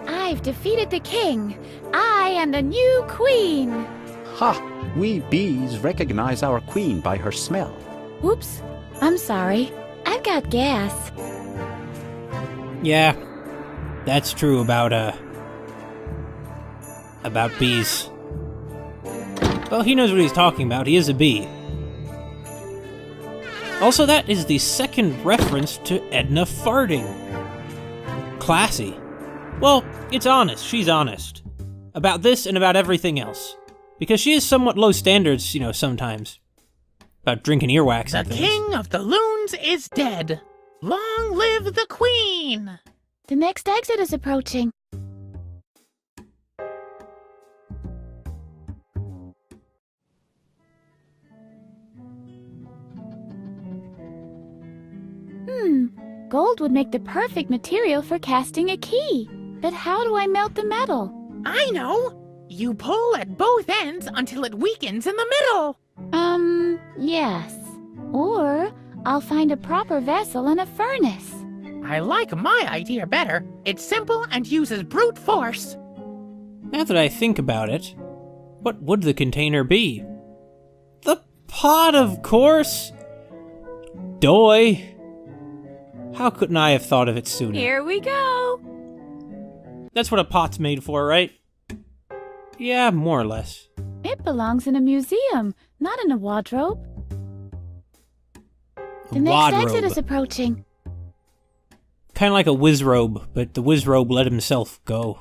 I've defeated the king. I am the new queen. Ha! We bees recognize our queen by her smell. Oops, I'm sorry. I've got gas. Yeah, that's true about bees. Well, he knows what he's talking about. He is a bee. Also, that is the second reference to Edna farting. Classy. Well, it's honest. She's honest. About this and about everything else. Because she is somewhat low standards, sometimes. About drinking earwax and things. The king of the loons is dead. Long live the queen! The next exit is approaching. Gold would make the perfect material for casting a key. But how do I melt the metal? I know! You pull at both ends until it weakens in the middle! Yes. Or I'll find a proper vessel and a furnace. I like my idea better. It's simple and uses brute force. Now that I think about it, what would the container be? The pot, of course! Doy! How couldn't I have thought of it sooner? Here we go! That's what a pot's made for, right? Yeah, more or less. It belongs in a museum, not in a wardrobe. The next exit is approaching. Kind of like a wizrobe, but the wizrobe let himself go.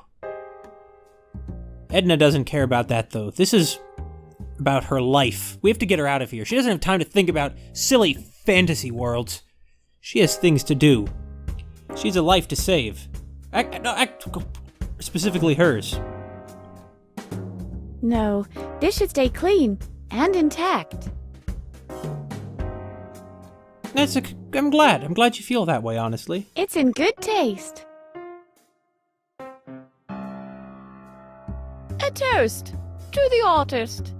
Edna doesn't care about that, though. This is about her life. We have to get her out of here. She doesn't have time to think about silly fantasy worlds. She has things to do. She's a life to save. Specifically hers. No, this should stay clean and intact. I'm glad. I'm glad you feel that way, honestly. It's in good taste. A toast to the artist.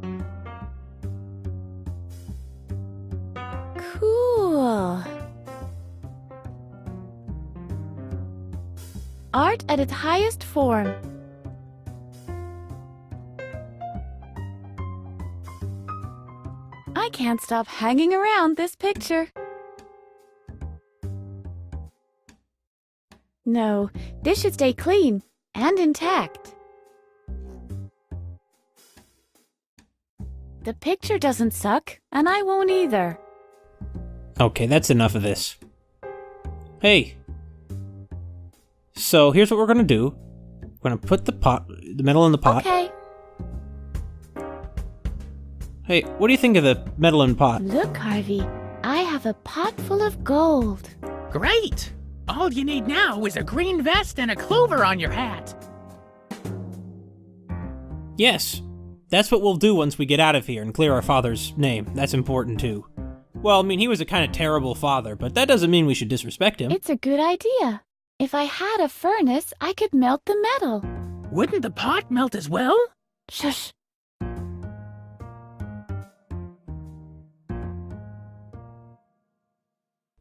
Cool. Art at its highest form. I can't stop hanging around this picture. No, this should stay clean and intact. The picture doesn't suck, and I won't either. Okay, that's enough of this. Hey. So here's what we're gonna do. We're gonna put the metal in the pot. Okay. Hey, what do you think of the metal in the pot? Look, Harvey, I have a pot full of gold. Great! All you need now is a green vest and a clover on your hat. Yes, that's what we'll do once we get out of here and clear our father's name. That's important too. Well, I mean, he was a kind of terrible father, but that doesn't mean we should disrespect him. It's a good idea. If I had a furnace, I could melt the metal. Wouldn't the pot melt as well? Shush.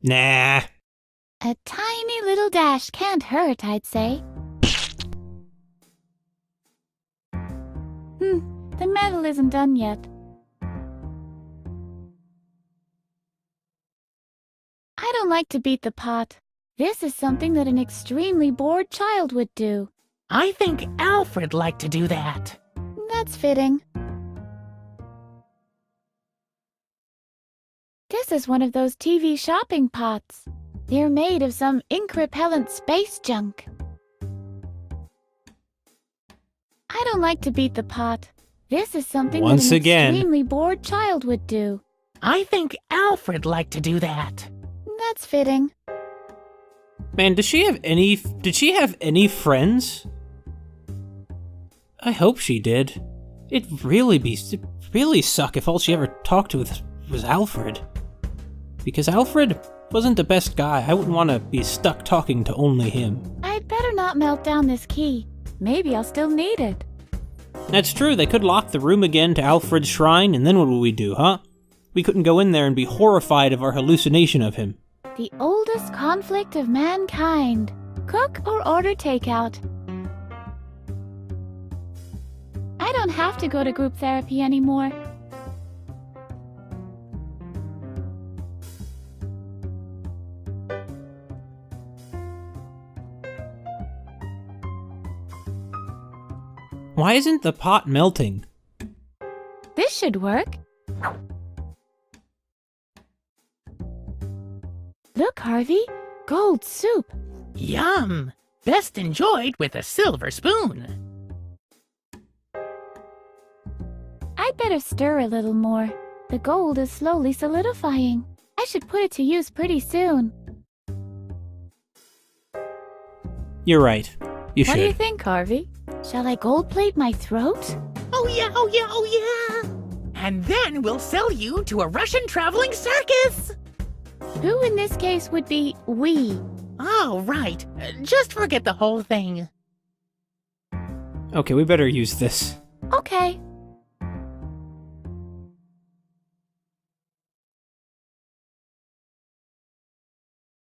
Nah. A tiny little dash can't hurt, I'd say. The metal isn't done yet. I don't like to beat the pot. This is something that an extremely bored child would do. I think Alfred liked to do that. That's fitting. This is one of those TV shopping pots. They're made of some ink-repellent space junk. I don't like to beat the pot. This is something that an extremely bored child would do. I think Alfred liked to do that. That's fitting. Man, did she have any friends? I hope she did. It'd really suck if all she ever talked to was Alfred. Because Alfred wasn't the best guy. I wouldn't want to be stuck talking to only him. I'd better not melt down this key. maybe I'll still need it. That's true, they could lock the room again to Alfred's shrine, and then what would we do, huh? We couldn't go in there and be horrified of our hallucination of him. The oldest conflict of mankind. Cook or order takeout? I don't have to go to group therapy anymore. Why isn't the pot melting? This should work. Look, Harvey. Gold soup. Yum! Best enjoyed with a silver spoon. I'd better stir a little more. The gold is slowly solidifying. I should put it to use pretty soon. You're right. You should. What do you think, Harvey? Shall I gold plate my throat? Oh yeah, oh yeah, oh yeah! And then we'll sell you to a Russian traveling circus! Who in this case would be we? Oh, right. Just forget the whole thing. Okay, we better use this. Okay.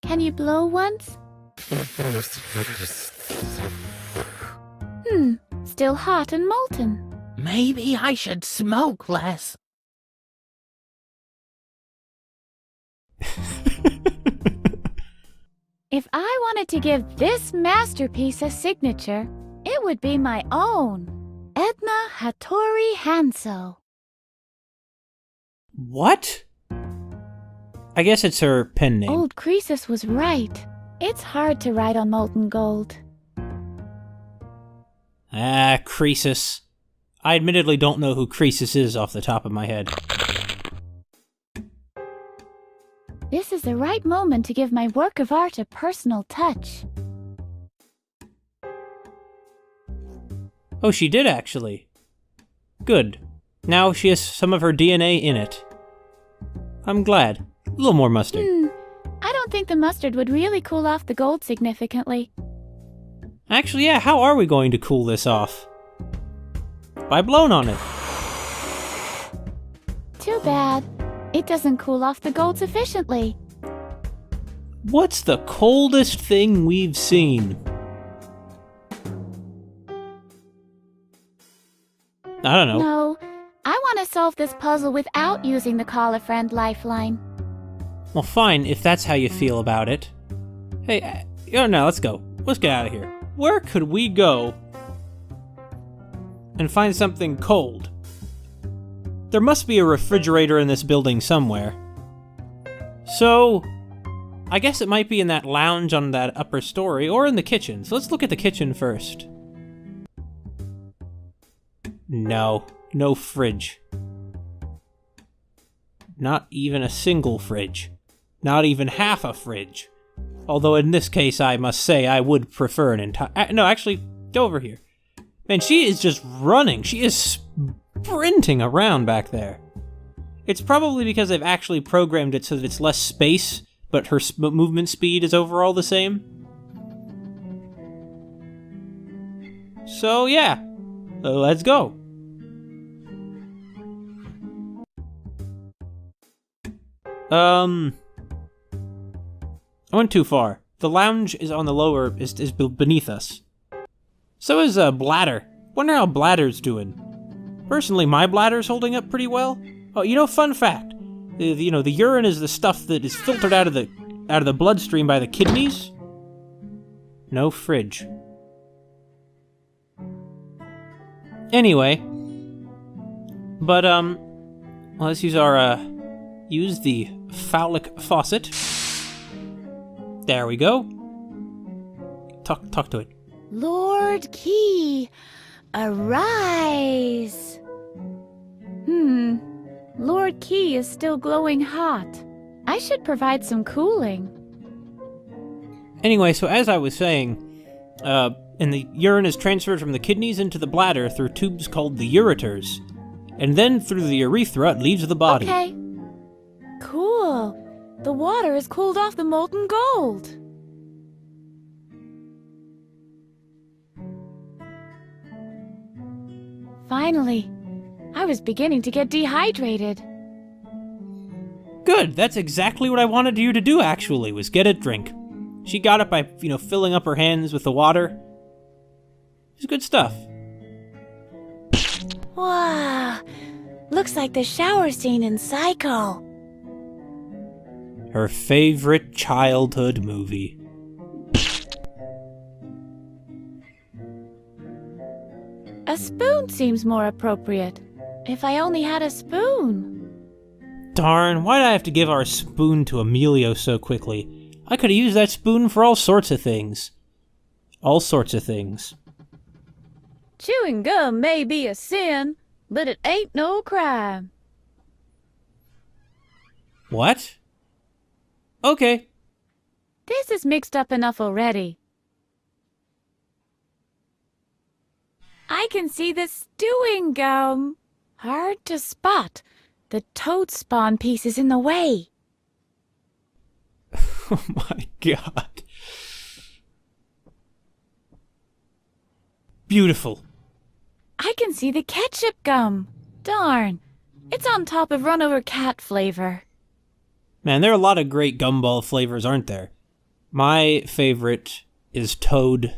Can you blow once? Still hot and molten. Maybe I should smoke less. If I wanted to give this masterpiece a signature, it would be my own. Edna Hattori Hanso. What? I guess it's her pen name. Old Croesus was right. It's hard to write on molten gold. Ah, Croesus. I admittedly don't know who Croesus is off the top of my head. This is the right moment to give my work of art a personal touch. Oh, she did actually. Good. Now she has some of her DNA in it. I'm glad. A little more mustard. I don't think the mustard would really cool off the gold significantly. Actually, yeah, how are we going to cool this off? By blowing on it. Too bad. It doesn't cool off the gold sufficiently. What's the coldest thing we've seen? I don't know. No, I want to solve this puzzle without using the call-a-friend lifeline. Well, fine, if that's how you feel about it. Hey, no, let's go. Let's get out of here. Where could we go and find something cold? There must be a refrigerator in this building somewhere. So, I guess it might be in that lounge on that upper story, or in the kitchen. So let's look at the kitchen first. No fridge. Not even a single fridge. Not even half a fridge. Although in this case, I must say, I would prefer an entire... No, actually, go over here. Man, she is just running. She is sprinting around back there. It's probably because they've actually programmed it so that it's less space, but her movement speed is overall the same. So, yeah. Let's go. I went too far. The lounge is on the lower, is beneath us. So is Bladder. Wonder how Bladder's doing. Personally, my bladder's holding up pretty well. Oh, fun fact. The urine is the stuff that is filtered out of the bloodstream by the kidneys. No fridge. Anyway. But, let's use use the phallic faucet. There we go. Talk to it. Lord Key, arise! Lord Key is still glowing hot. I should provide some cooling. Anyway, so as I was saying, and the urine is transferred from the kidneys into the bladder through tubes called the ureters, and then through the urethra it leaves the body. Okay. Cool. The water has cooled off the molten gold. Finally. I was beginning to get dehydrated. Good, that's exactly what I wanted you to do, actually, was get a drink. She got it by, filling up her hands with the water. It's good stuff. Wow, looks like the shower scene in Psycho. Her favorite childhood movie. A spoon seems more appropriate. If I only had a spoon. Darn, why'd I have to give our spoon to Emilio so quickly? I could have used that spoon for all sorts of things. All sorts of things. Chewing gum may be a sin, but it ain't no crime. What? Okay. This is mixed up enough already. I can see the stewing gum. Hard to spot. The toad spawn piece is in the way. Oh my god. Beautiful. I can see the ketchup gum. Darn. It's on top of Runover Cat flavor. Man, there are a lot of great gumball flavors, aren't there? My favorite is toad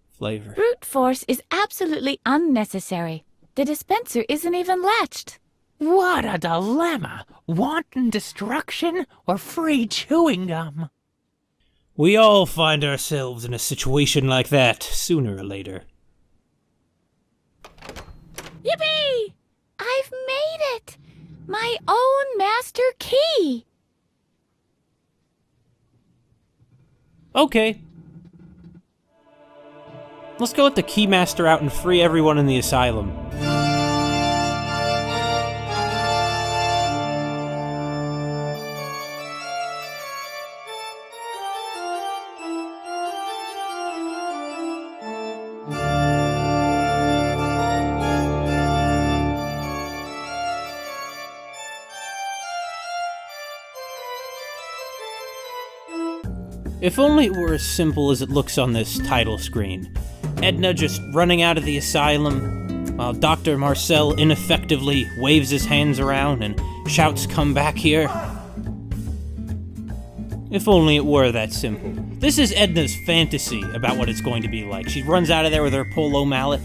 flavor. Brute force is absolutely unnecessary. The dispenser isn't even latched. What a dilemma! Wanton destruction or free chewing gum? We all find ourselves in a situation like that, sooner or later. Yippee! I've made it! My own master key! Okay. Let's go let the Keymaster out and free everyone in the asylum. If only it were as simple as it looks on this title screen. Edna just running out of the asylum, while Dr. Marcel ineffectively waves his hands around and shouts, "Come back here." If only it were that simple. This is Edna's fantasy about what it's going to be like. She runs out of there with her polo mallet,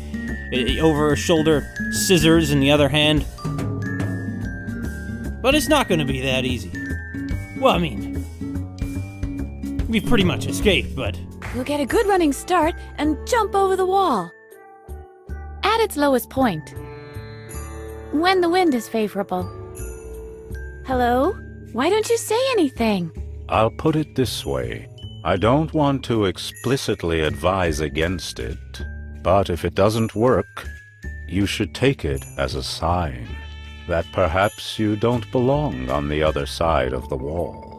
over her shoulder, scissors in the other hand. But it's not going to be that easy. Well, I mean, we've pretty much escaped, but... We'll get a good running start and jump over the wall. At its lowest point. When the wind is favorable. Hello? Why don't you say anything? I'll put it this way. I don't want to explicitly advise against it, but if it doesn't work, you should take it as a sign that perhaps you don't belong on the other side of the wall.